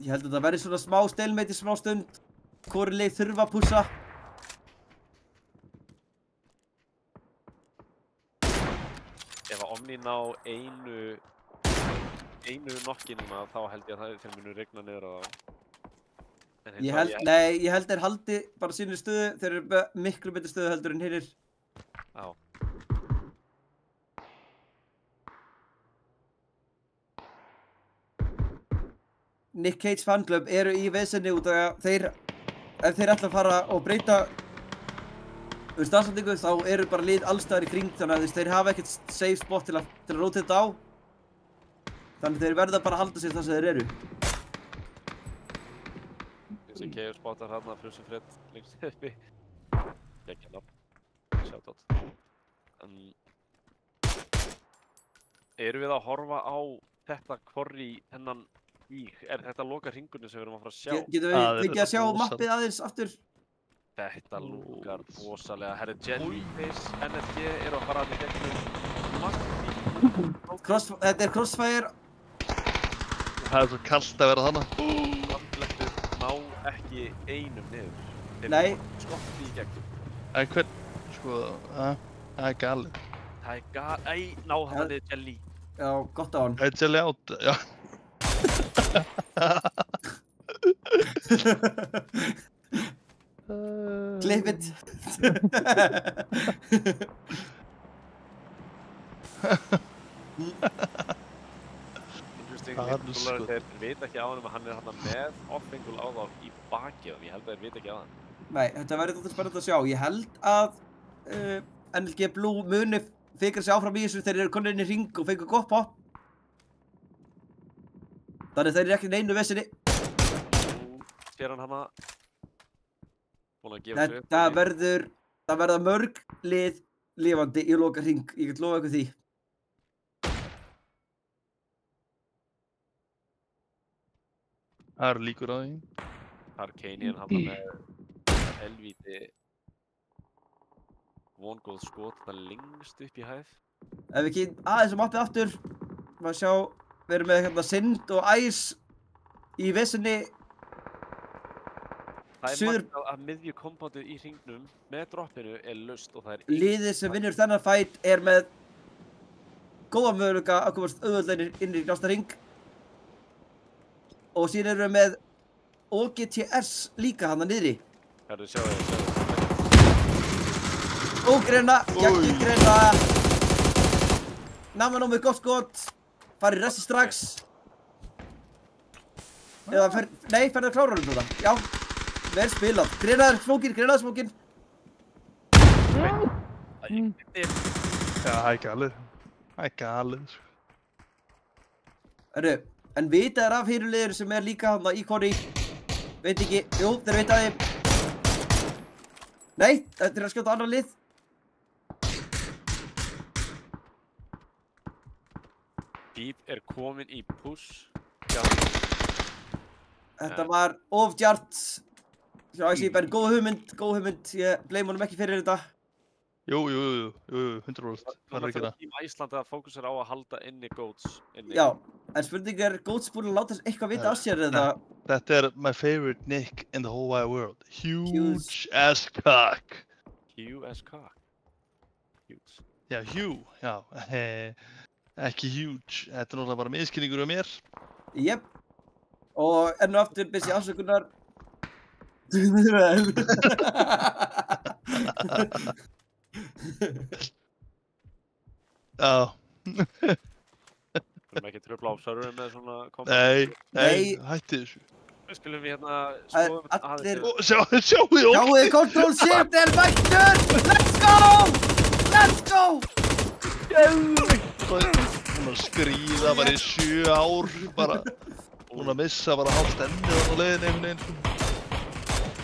Ég held að það verði svona smá stalemate í smá stund. Hvoru lið þurfa að pússa. Ef að Omni ná einu nokki núna, þá held ég að þeir munu rigna niður á það. Ég held þeir haldi bara sínu stöðu. Þeir eru miklu betri stöðu heldur en hinir. Já. Nick Cage fanklub eru í vesenni út af að ef þeir ætla að fara og breyta staðsetningu þá eru bara lið allstaðar í kring þannig að þeir hafa ekkert safe spot til að rotata á. Þannig þeir verða bara að halda sig þar sem þeir eru. Þessi Chaos spotar hérna Frussi Fred lengst uppi. Gekkja nafn. Shoutout. Erum við að horfa á þetta hvorri hennan víg? Er þetta loka hringurinn sem við erum að fara að sjá? Getum við ekki að sjá mappið aðeins aftur? Þetta lúkar rosalega. Herri, Jellyfish, NFG eru að fara að við gegnum margt. Þetta er Crossfire. Það er svo kallt að vera þannig. Landblettur ná ekki einum niður. Nei. Þeir skotti í gegnum. En hvern, sko, það er galið. Það er galið. Æ, ná hann niður Jelly. Já, gott á hann. Það er Jelly átt, já. Clip it. Interesting, þeir vita ekki á hann að hann er hann með off-angle á þá í bakið en ég held að þeir vita ekki á hann. Nei, þetta verður þetta spennandi að sjá. Ég held að NLG Blue muni fikra sig áfram í þessu þegar þeir eru konur inn í hring og fengur gott pop. Þannig þeir eru ekki neinu vesinni. Nú sér hann hana. Búin að gefa sig upp. Það verða mörg lið lifandi í loka hring. Ég get lofa ykkur því. Það eru líkur á því. Arcanian hann með helvíti vongóð skot það lengst upp í hæð. Ef við ekki aðeins á mappið aftur, maður sjá, við erum með hérna Synd og Ice í vesinni. Það er margt að miðju kompándið í hringnum með droppinu er laust og það er liðið sem vinnur þennan fight er með góða möguleika að komast auðveldlega inn í næsta hring. Og síðan erum við með OGTS líka hana niðri. Herru, sjáu. Greina, geggjum greina. Naman með gott skot. Farið resti strax. Eða nei, ferðu að klára honum þetta. Já, vel spilað. Greinaður smókin. Já, það er galið. Herru, en vita þér af hírulegur sem er líka þarna í kori? Veit ekki, jú, þeir veit að þið. Nei, þetta er að skjóta annar lið. Deep er komin í push. Þetta var of djart. Já, ég sé bara góð hugmynd. Ég bleim honum ekki fyrir þetta. Jú, 100%. Það er fyrir Team Æslandi að fókusera á að halda inni Goats. Já, en spurning er Goats búin að láta eitthvað vita af sér eða? Þetta er my favorite Nick in the whole wide world. Huge as cock. Huge as cock. Huge. Já, huge, já. Ekki huge. Þetta er náttúrulega bara miskilningur um mér. Jep. Og enn og aftur byrst ég afsökunar. Já. Við erum ekki tröfla á serverum með svona komment. Nei, hætti þessu. Við spilum við hérna skoðum aðeins. Sjáuði Control Shift er mættur! Let's go! Hún að skríða bara í 7 ár, bara. Hún að missa bara hálft ennið á leiðinni einhvern veginn.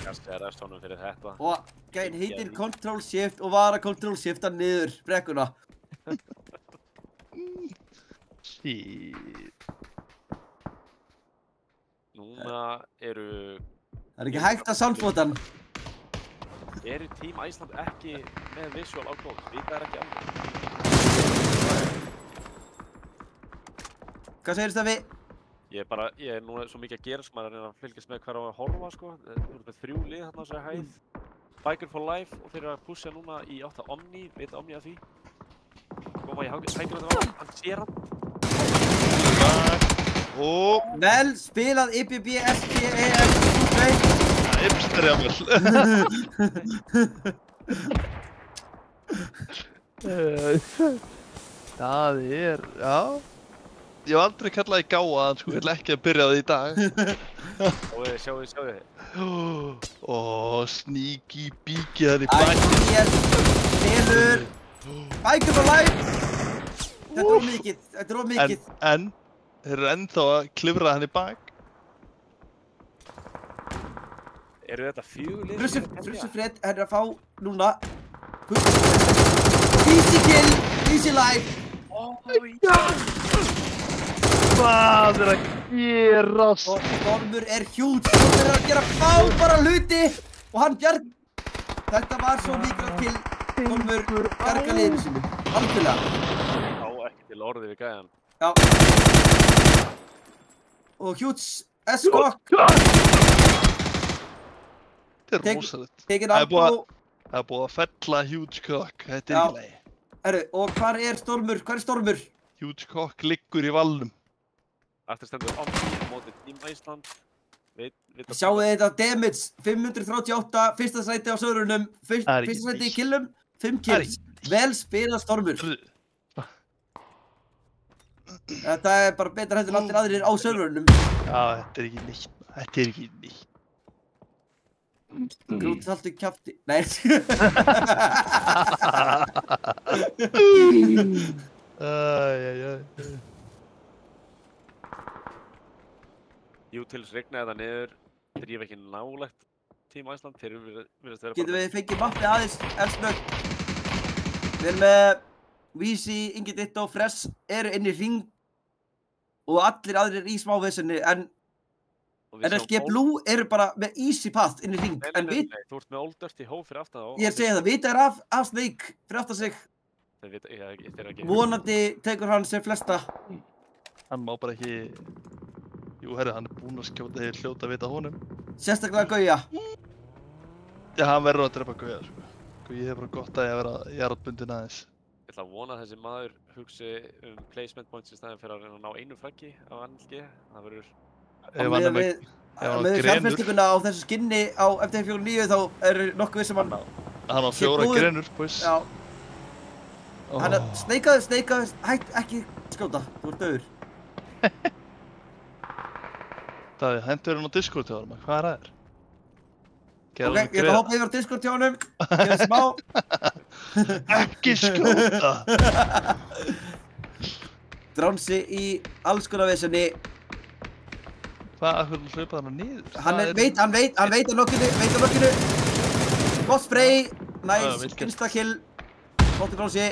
Kannski er restónum fyrir þetta. Og gæn heitir Control Shift og var að Control Shifta niður brekkuna. Shit. Núna eru... Það er ekki hægt að soundfóta hann. Eru Team Æsland ekki með visual á Goats? Vita er ekki alveg. Hvað segir Steffi? Ég er núna svo mikið að gera sko, maður er að fylgjast með hver á að horfa sko. Við erum með 3 lið þarna á þessari hæð. Biker for life og þeir eru að pusha núna í 8 Omni, veit Omni af því. Koma í hægjum þetta á, hann sér hann. Vel spilað IPB SPEM 2. Ipster jáfnvel. Það er, já. Ég hef aldrei kallað í gáa, sko, ég ætla ekki að byrja á því í dag. Sjáu þið. Sneaky bíki þar í bækki. Telur. Bækur for life. Þetta er of mikið. En, þeir eru ennþá að klifra hann í bak. Eru þetta 4 lið? Frussufred er að fá núna. Easy kill, easy life. Hvað er að gerast? Stormur er huge. Stormur er að gera frábæra hluti. Og hann bjarg. Þetta var svo mikilvægt kill. Stormur bjarga liðinu sínu. Algjörlega. Já, ekki til orði við gæjan. Já. Og huge S-skokk. Þetta er rosalegt. Tekin Það Albo. er búið að fella huge cock. Þetta er ekki leið. Herru, og hvar er Stormur? Huge cock liggur í valnum. Eftir stendur Omni móti Team Iceland. Sjáu þið þetta damage, 538, fyrsta sæti á serverunum, fyrsta sæti í killum, 5 kills. Vel spilað Stormur. Þetta er bara betra heldur en allir aðrir á serverunum. Já, þetta er ekki nýtt. Grúthaltu kjafti. Nei. Utils regnaði það niður, drífa ekki nálægt Team Iceland, þeir virðast vera Getum við fengið mappið aðeins eldsnöggt. Við erum með Weezy, Ingi Ditto, Fresh eru inn í hring og allir aðrir í smá vesenni en NLG Blue eru bara með easy path inn í hring. Nei, þú ert með Old Dirty Ho fyrir aftan þá. Ég segi það, vita er af Snake fyrir aftan sig. Vonandi tekur hann sem flesta. Hann má bara ekki... Jú, herri, hann er búinn að skjóta þegar hljóta að vita honum. Sérstaklega Gauja. Já, hann verður að drepa Gauja, sko. Gauji hefur bara gott að ég að vera jarðbundin aðeins. Ég ætla að vona að þessi maður hugsi placement points í staðinn fyrir að reyna að ná einu flaggi á NLG. Það verður... Með fjárfestinguna á þessu skinni á MT49 þá eru nokkuð sem hann... Hann á 4 grenur, boys. Já. Hann er sneikaðu, hætt ekki skjóta, þú ert döður. Davíð, hendur hann á Discord hjá honum, hvað er það? Ok, ég ætla að hoppa yfir á Discord hjá honum, gera smá. Ekki skjóta! Drónsi í alls konar vesenni. Hvað, hvernig hlaupaði hann niður? Hann veit að nokkinu. Gott spray, nice, instakill. Gott í Drónsi.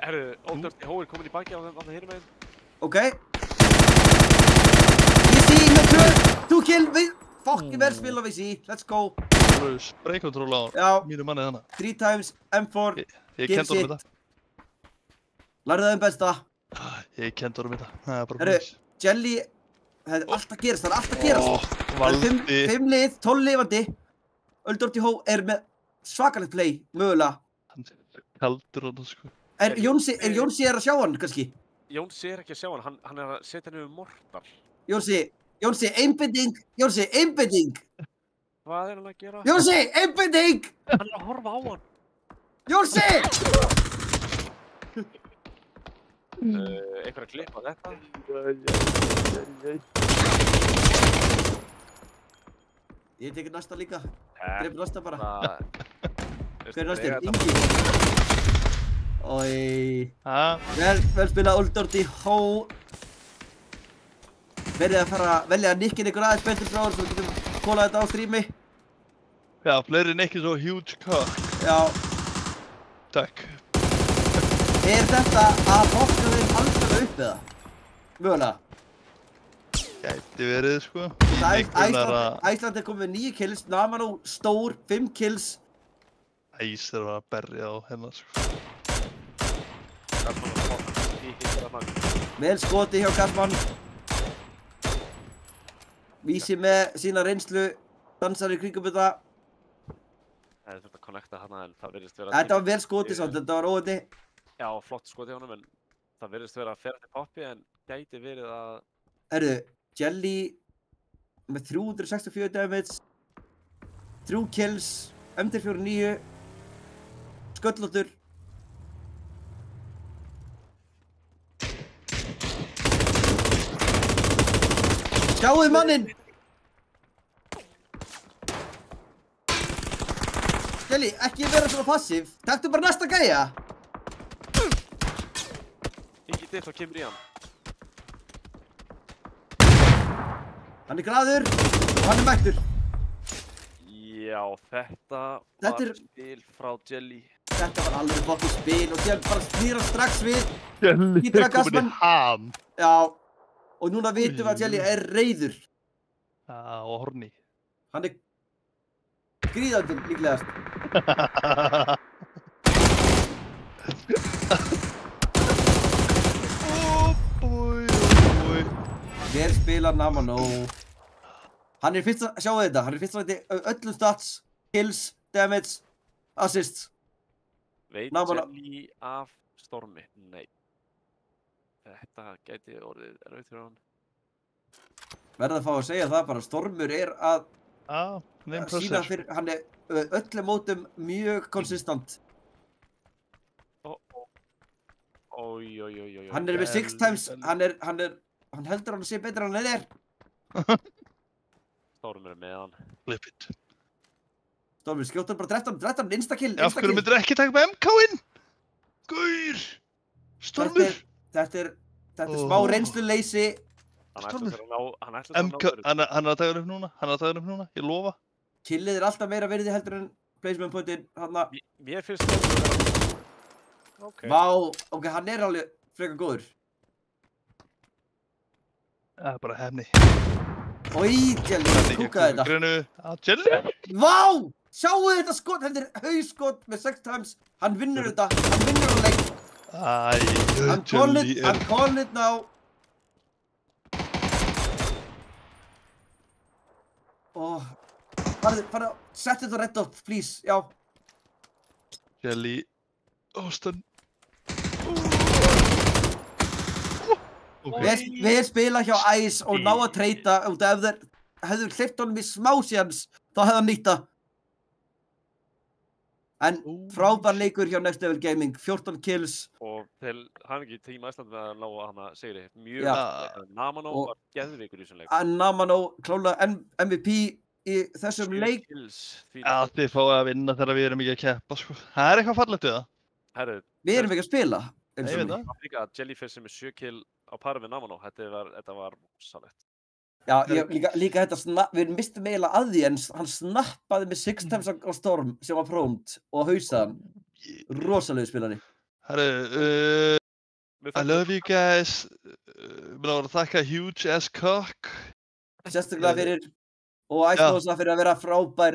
Herru, Old Dirty Ho er komin í baki á þannig hinum meginn. Ok. Weezy með 2 kill, fokkin verð spil á Weezy, let's go. Spraykontról á mínu manni þannig. 3 times, M4, Ég kenndi honum þetta. Lærðu þeim besta. Ég kenndi honum þetta, það er bara Herru, Jelly, það er alltaf að gerast, Valdi. 5 lið, 12 lifandi. Old Dirty Ho er með svakalegt play, mögulega. Hann er kaldur hann, sko. Er Jónsi að sjá hann, kannski? Jónsi er ekki að sjá hann, hann er að setja henni um mortal. Jónsi, einbinding! Hvað er hann að gera? Jónsi, einbinding! Hann er að horfa á hann. Jónsi! Einhver að klippa þetta. Ég tekið næsta líka. Greipur næsta bara. Hver er næstur? Ingi. Oj. Vel spilað Old Dirty Ho. Verðið að fara að velja nikkin ykkur aðeins betur frá svo við getum kólað þetta á streami. Já, fleiri nikki svo huge cock. Já. Takk. Er þetta að fokka þeim alveg upp eða? Mögulega. Gæti verið, sko. Æsland er komið með 9 kills, Namano stór, 5 kills. Æs er að berja á hennar, sko. Vel skoti hjá Gasman. Weezy með sína reynslu, dansar í kringum þetta. Það er þetta að connecta hana en það virðist vera... Þetta var vel skoti samt, þetta var óvændi. Já, flott skoti hjá honum en það virðist vera að ferja til poppi en gæti verið að... Herru, Jelly með 364 damage, 3 kills, MT49, sköllóttur. Sjáuð manninn! Jelly, ekki vera svona passív. Taktu bara næsta gæja. Ekki diff og kemur í hann. Hann graður og hann mættur. Já, þetta var spil frá Jelly. Þetta var alveg fokkin spil og síðan bara snýr hann strax við. Jelly er komin í ham. Já, og núna vitum við að Jelly er reiður. Já, og horny. Hann gríðandi líklegast. Vel spila Namano. Hann fyrst að, sjáu þetta, hann fyrst að öllum stats, kills, damage, assists. Veit Jelly af Stormi? Nei. Þetta gæti orðið erfitt fyrir hann. Verða að fá að segja það bara, Stormur er að sína fyrir, hann öllum mótum mjög konsistant. Hann með 6 times, hann heldur hann að sé betur en hann er. Stormur með hann. Flip it. Stormur, skjóttur bara 13 instakill. Af hverju myndir ekki taka með MK-inn? Gaur! Stormur! Þetta er smá reynsluleysi. Stormur! Hann er að taka hann upp núna, ég lofa. Killið er alltaf meira verði heldur en placement pointinn, hann að... Mér finnst Stormur. Vá, ok, hann er alveg frekar góður. Það er bara hefni. Ói, Jelly, kúkaði þetta. Grinu, Jelly! Vá! Sjáu þetta skot, þetta er hauskot með 6 times. Hann vinnur þetta, hann vinnur á leik. Hann call it now. Farðu, sett þetta rétt upp, please, já. Jelly, Austin. Við spila hjá Ice og ná að treyta út af ef þeir hefðu hleypt honum í smá séns, þá hefði hann nýtt það. En frábær leikur hjá Next Level Gaming, 14 kills. Og til hamingi Team Iceland með að ná að hana sigri. Mjög Namano var geðveikur í þessum leik. Namano klálega MVP í þessum leik. Já, þið fáið að vinna þegar við erum ekki að keppa, sko. Það er eitthvað fallegt við það. Við erum ekki að spila. Ég veit það. Líka Jellyfish sem er 7 kill á pari við Namano, þetta var rosalegt. Já, líka þetta, við mistum eiginlega að því en hann snappaði með 6 times á Storm sem var prónd og hausaði hann. Rosalegu spilari. Herru, I love you guys. Mér var að þakka huge ass cock. Sérstaklega fyrir, og ætlósa fyrir að vera frábær.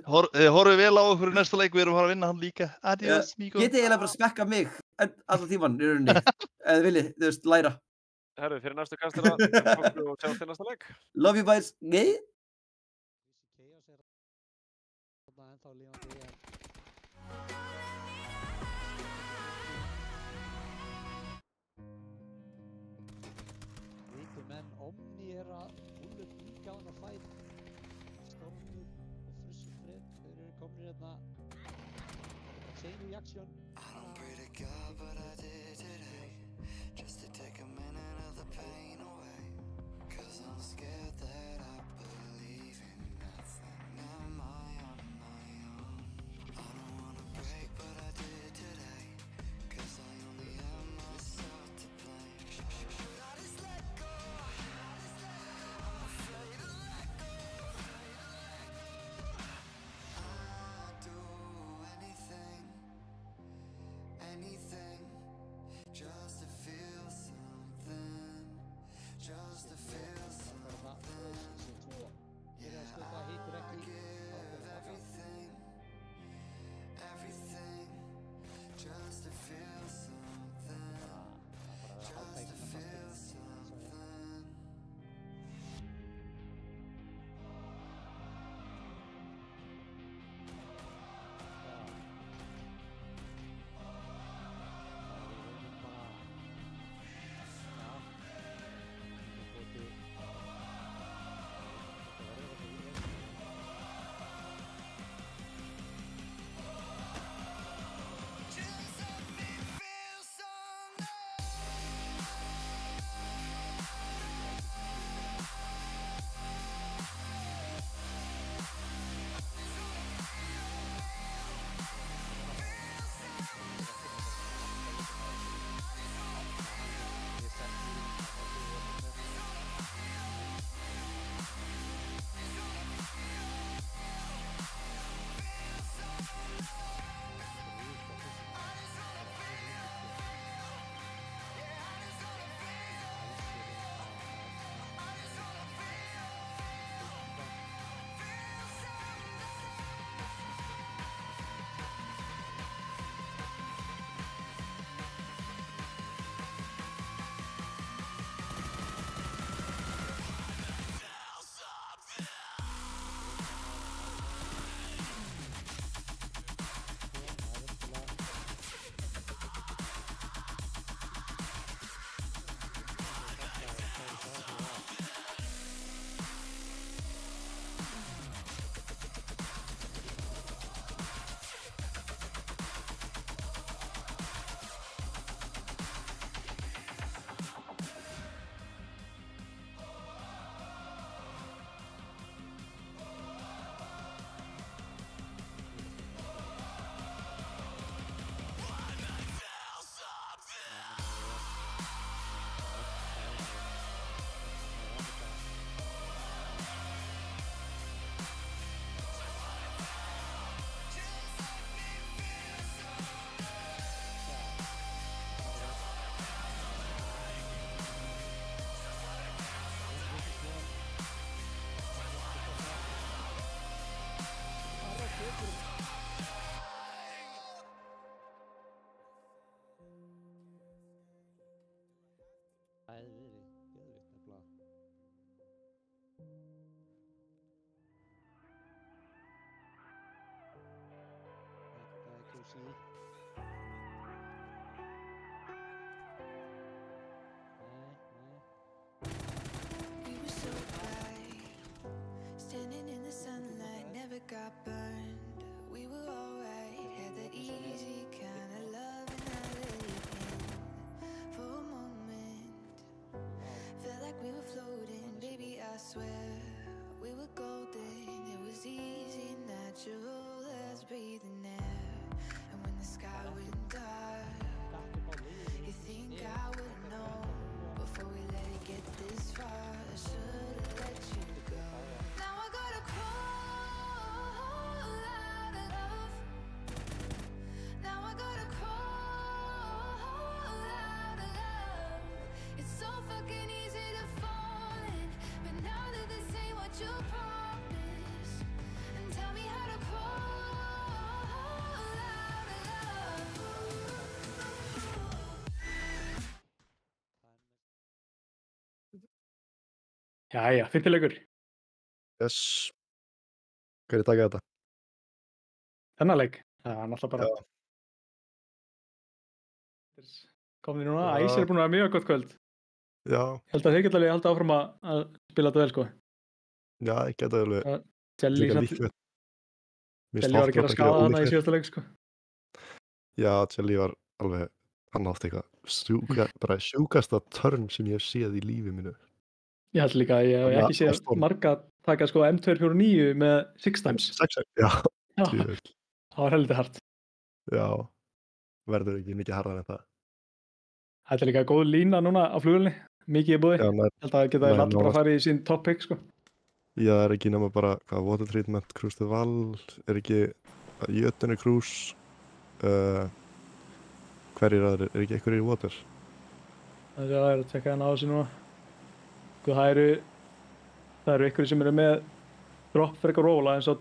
Horfum vel á okkur í næsta leik, við erum að fara að vinna hann líka. Adios, Míko. Getið eiginlega bara að spekka mig allan tíman í rauninni, eða viljið, þú veist, læra. Herru, fyrir næstu kastara, og sjáum til næsta leik. Love you boys, gay. Menn Omni er að Bullet líka á hann að fæt. Stormur og Frissu Fred, þeir eru komnir hérna. Chain reaction. I don't pray to God, but I did today, just to take a minute of the pain away. 'Cause I'm scared that I believe in nothing. Am I on my own? I don't wanna break, but I did today. 'Cause I only have myself to blame. Should I just let go? I'm afraid to let go. I'd do anything, just to feel something. We were so bright, standing in the sunlight, never got burned. We were alright, had that easy kind of love, and I let it in for a moment. Felt like we were floating, baby, I swear we were golden. It was easy, natural as breathing air. And when the sky went dark, you think I would've known before we let it get this far. I should've let you go. Now I gotta crawl out of love. Now I gotta crawl out of love. It's so fucking easy to fall in, but now that this ain't what you promised, and tell me how to crawl out of love. Jæja, 5. leikur. Yes. Hverjir taka þetta? Þennan leik. Það er náttúrulega bara Já. komnir núna. Já. Æsir er búin að vera mjög gott kvöld. Já. Ég held að þeir geta alveg haldið áfram að spila þetta vel, sko. Já, ég geta alveg Jelly líka samt- líklegt. Mér finnst Jelly var að gera Hot Rod skaða þarna í ólíklegt. síðasta leik, sko. Já, Jelly var alveg, hann átti eitthvað bara sjúkasta törn sem ég hef séð í lífi mínu. Ég held líka að ég hef ekki séð marga taka sko M249 með 6 times. 6 já. Já. Djöfull. Það var heldur hart. Já. Verður ekki mikið harðar en það. Þetta er líka góð lína núna á flugvélni. Mikið í búði. Já, Held að það geta allir bara farið í sín top pick, sko. Já, það er ekki nema bara, Water Treatment, Cruise to Val, er ekki Jötunni Cruise, hverjir aðrir, er ekki einhverjir í Water? Það er að tjekka hérna á þessu núna. Sko, það eru einhverjir sem eru með drop frekar róla eins og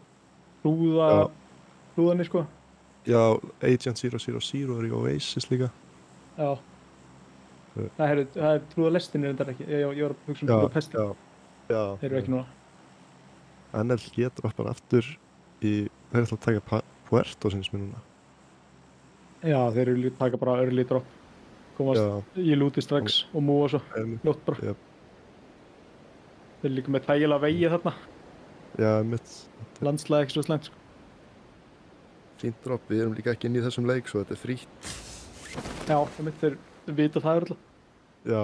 hlúðanir, sko. Já, Agent 000 er í Oasis líka. Já. Það er hlúðalestinir þetta ekki. Ég var að hugsa hlúðapestin. Já. Þeir eru ekki núna. NLG droppar aftur þeir ætla að taka Puerto sinns mér núna. Já, þeir eru að taka bara early drop. Komast í lúti strax og múa svo. Ljótt bara. Yep. Þeir eru líka með þægilega vegi þarna. Já, mitt. Landslæg ekki svo slæmt, sko. Fínt drop, við erum líka ekki inn í þessum leik svo þetta er frítt. Já, þeir vita það öll. Já.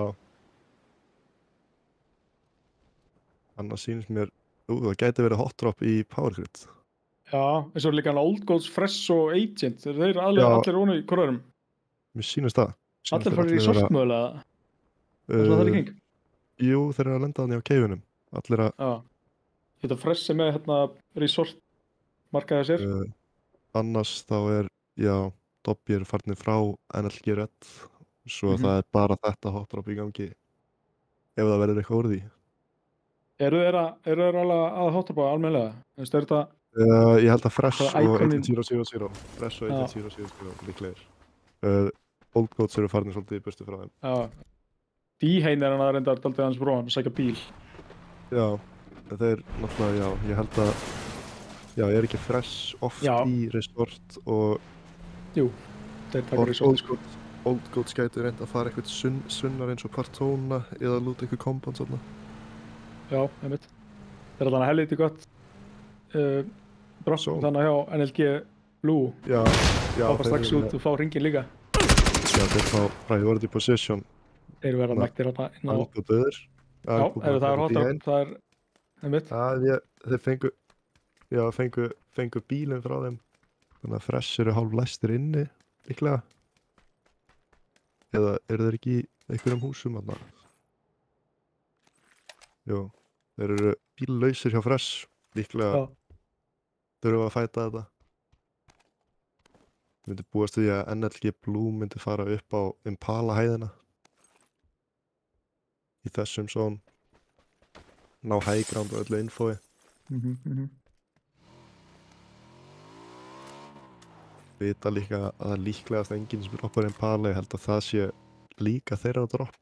Annars sýnist mér, það gæti verið hot drop í Power Grid. Já, eins og líka Old Goats, Fresh og Agent. Þeir eru allir ónu í hvorarum. Mér sýnist það. Allir farið í sortmöðulega. Það er í kring. Jú, þeir eru að lenda þannig á keifunum. Allir að... Já. Þetta Fresh sem er hérna resort markaði sér. Annars þá er, Dobby er farnir frá NLG Red. Svo það er bara þetta hot drop í gangi. Ef það verður eitthvað úr því. Eru þeir alveg að hot dropa almennilega? Er þetta... Ég held að Fresh og 1.000. Fresh og 1.000 líklegir. Old Goats eru farnir svolítið í burtu frá þeim. Já. D-Hein er hann að reynda daldið hans bróðan að sækja bíl. Já, þeir náttúrulega, ég held að er ekki Fresh oft í resort og Jú, þeir taka resort. Old Goats gætu reynda að fara eitthvað sunnar eins og Partona eða lúta eitthvað compound svona. Já, einmitt. Það er alveg helviti gott dropp þannig hjá NLG Blue. Já. Fá strax út og fá ringin líka. Já, þeir fá priority position. Þeir verða mættir að inn á... Alguböður. Já, ef það er hot drop, það er einmitt. Þeir fengu bílinn frá þeim. Þannig að Fresh eru hálf læstir inni, líklega. Eða eru þeir ekki í einhverjum húsum þarna? Jú, þeir eru bíllausir hjá Fresh, líklega. Þurfum að fæta þetta. Við myndum búast því að NLG Blue myndi fara upp á Impala hæðina. Í þessum zón. Ná high ground og öllu infói. Vita líka að það er líklegast enginn sem droppar Impala. Ég held að það sé líka þeirra dropp.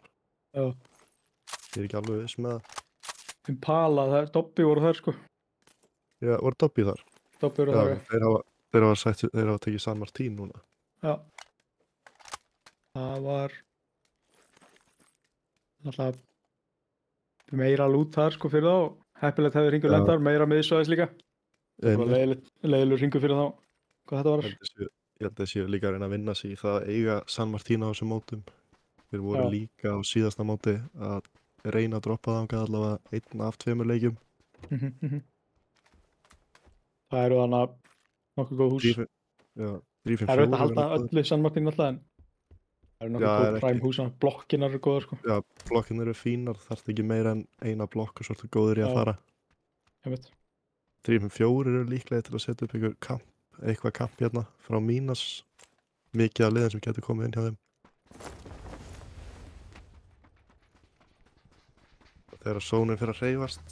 Já. Ég er ekki alveg viss með það. Impala, Dobby voru þar, sko. Já, voru Dobby þar? Dobby voru þar, Þeir hafa Þeir hafa tekið San Martín núna. Já. Það var alltaf meira lút þar sko fyrir þá. Heppilegt hefði hringur lent þar, meira miðsvæðis líka. Leiðilegur hringur fyrir þá. Hvað þetta var? Ég held að séu líka að reyna að vinna sig í það að eiga San Martín á þessum mótum. Þeir voru líka á síðasta móti að reyna að droppa þangað allavega 1 af 2 leikjum. Það eru þannig að nokkuð góð hús. 3-5-4. Það eru að halda öllu San Martín alltaf en það eru nokkuð góð prime hús, blokkinar eru góðar sko. Já, blokkinar eru fínar, þarf ekki meira en eina blokk og svo ertu góður í að fara. 3-5-4 eru líklega til að setja upp eitthvað kamp hérna frá Mínas, mikið af liðin sem getur komið inn hjá þeim. Þegar sónin fyrir að hreyfast.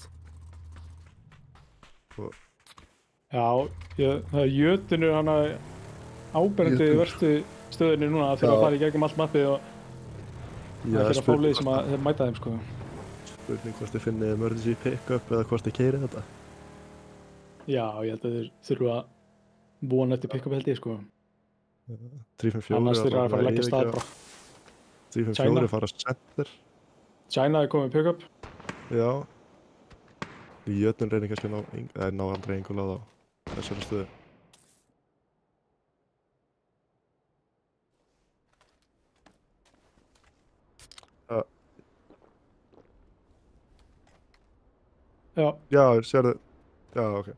Já, það er Jötunur hann að áberandi verstu stöðinni núna að fyrir að fara í gegnum allt mappið og það er að fá lið sem að mæta þeim sko. Spurning hvort þið finnið emergency pick-up eða hvort þið keirið þetta. Já, ég held að þeir þurfa að búa eftir pick-up held ég sko. 3-5-4 annars þeir að fara að leggja stað bara. 3-5-4 fara center. China er komið pick-up. Já. Jötun reynir kannski að ná aldrei einhverjum á þessari stöðu. Já, sérðu. Já, ok.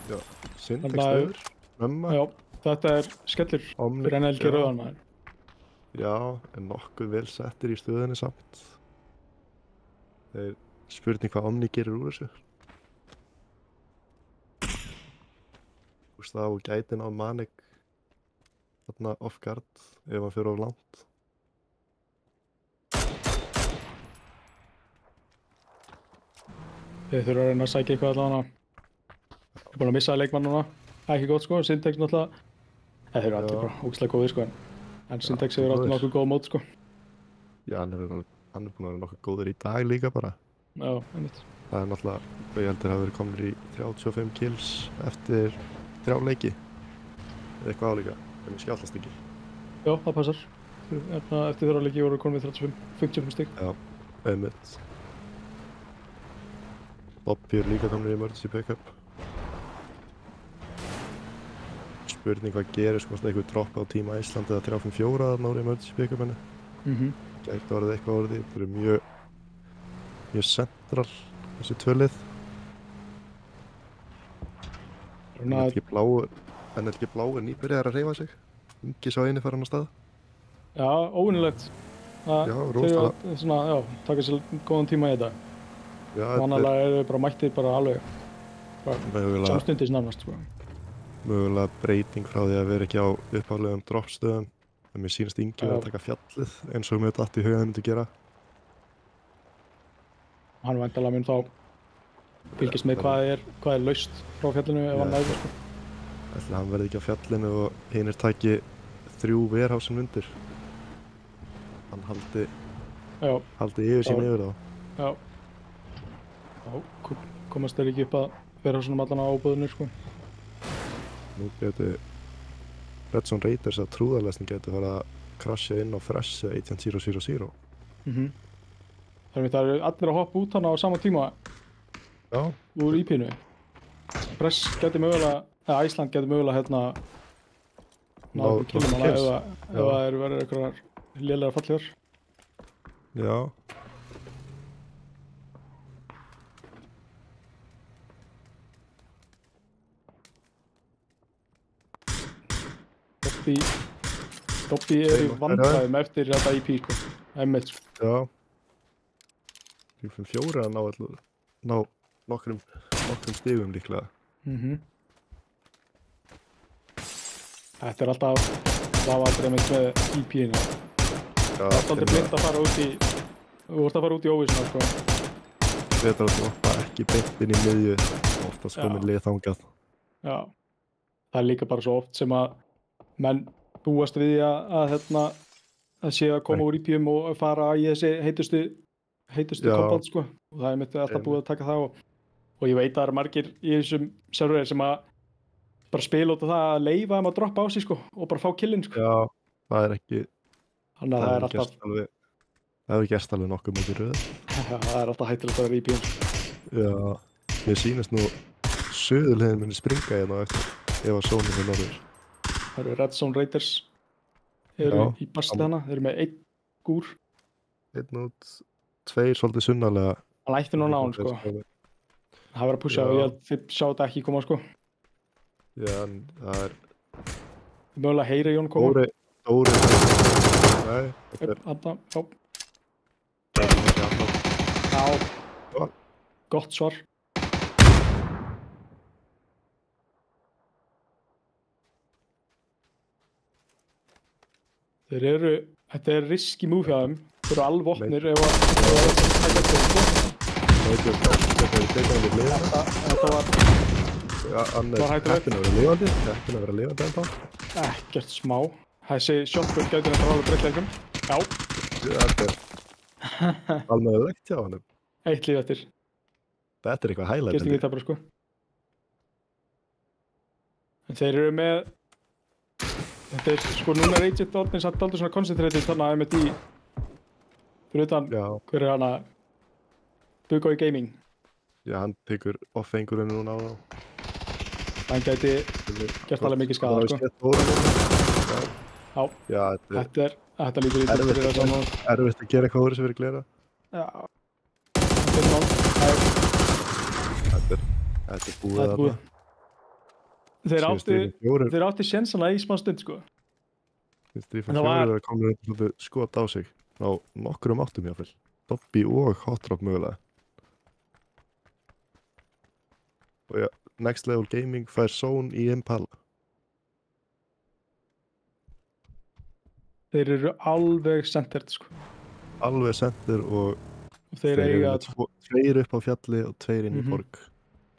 Já, Syntex-stöður. Mömma. Já, þetta er skellur fyrir NLG rauðan maður. Já, en nokkuð vel settir í stöðinni samt. Það er spurning hvað Omni gerir úr þessu. Þá gæti ná Manik þarna off guard ef hann fyrir of langt. Þeir þurfa að reyna að sækja eitthvað allavega. Þeir eru búin að missa leikmann núna. Ekki gott sko, Syntex náttúrulega. Þeir eru allir bara ógeðslega góðir sko en Syntex hefur alltaf nokkuð góð mót sko. Já, hann er búin að vera nokkuð góður í dag líka bara. Já, einmitt. Það er náttúrulega, ég held að það hafi verið komin í 35 kills eftir 3 leiki. Eða eitthvað álíka, en ég skjáltast ekki. Já, það passar. Eftir 3 leiki voru komin við 55 stig. Já, einmitt. Bobby er líka komin í emergency pick-up. Spurning hvað gerist, hvort eitthvað droppa á Team Iceland eða 3-5-4 þarna úr emergency pick-upinu. Gæti orðið eitthvað orðið, það eru mjög central þessi 2 lið. NLG Blá er nýbyrjaðar að hreyfa sig. Ingi sá eini farin á stað. Já, óvinnilegt. Já, rosalega. Þeir svona, já, taka sér góðan tíma í þetta. Vanalega eru við bara mættir bara alveg samstundis nánast sko. Mögulega breyting frá því að vera ekki á uppálegum droppstöðum. En mér sýnist Ingi að taka fjallið eins og mér datt í huga myndi gera. Hann væntanlega mun þá fylgist með hvað er laust frá fjallinu ef hann næður sko. Ætli hann verði ekki á fjallinu og hinir taki 3 warehouse-in undir. Hann haldi yfir sín yfir þá. Já. Komast þeir ekki upp að warehouse-inum allan á ábúðinu sko. Nú getur Red Zone Raiders að trúðarlesning getur fara að krasja inn á Fresh 18000. Það eru allir að hoppa út hana á sama tíma. Já. Úr IP-nu. Fresh getur mögulega, eða Iceland getur mögulega hérna náðu killum hana ef það eru verið einhverjar lélegar fallhjör. Já. Dobby er í vandræðum eftir þetta IP sko, M1 sko. Já. 3-5-4 að ná nokkrum stigum líklega. Þetta er alltaf aðdreið með IP-inu. Það er alltaf blind að fara út í, þú vorst að fara út í óvissuna sko. Betra að droppa ekki beint inn í miðju, oftast komin lið þangað. Já. Það er líka bara svo oft sem að menn búast við því að séu að koma úr IP-um og fara í þessi heitustu heitustu compound sko og það mitt alltaf búið að taka það og ég veit að það eru margir í þessum server sem að bara spila út af það að leyfa þeim að droppa á sig sko og bara fá killin sko. Já, það er ekki... Þannig að það er alltaf... Það hefur gerst alveg nokkuð mikið röð. Já, það er alltaf hættulegt að vera í bíðum sko. Já, mér sýnist nú suðurliðin muni springa hérna á eftir ef að zónu fyrir norður. Það eru Red Zone Raiders eru í bastli hana, þeir eru með 1 gúr. 1 út, 2 svolítið sunnalega. Hann ætti nú náðan sko. Það verður að pusha og ég held þið sjá þetta ekki koma sko. Já, en það er... Mögulega heyri Jón koma. Dóri... Nei, þetta er... Já. Gott svar. Þeir eru... Þetta er risky move hjá þeim. Þeir eru alvopnir ef að... Þetta var... Hann er heppinn að vera lifandi ennþá. Ekkert smá. Þessi shotgun gæti þetta alveg breytt leikum. Já. Þetta er alveg öðvegt hjá hann. 1 líf eftir. Þetta er eitthvað highlight. Gerst ekki þetta bara sko. En þeir eru með... Þetta er sko núna er Agent Ornins satt aldrei svona concentrated þannig að einmitt í... Fyrir utan hver er hana... Bugoi Gaming. Já, hann tekur off-engurinn núna á þá. Hann gæti gert alveg mikið skaða sko. Já, þetta lítur í fyrir það saman. Erfitt að gera eitthvað úr þessu fyrir glera. Já. Þetta er búið þarna. Þeir átti sénsana í smá stund sko. Strífan 4 komur eitthvað skot á sig. Á nokkrum áttum jáfnvel. Dobby og Hot Drop mögulega. Og já, Next Level Gaming fær zone í Impala. Þeir eru alveg centered sko. Alveg center og þeir eiga 2 upp á fjalli og 2 inn í borg.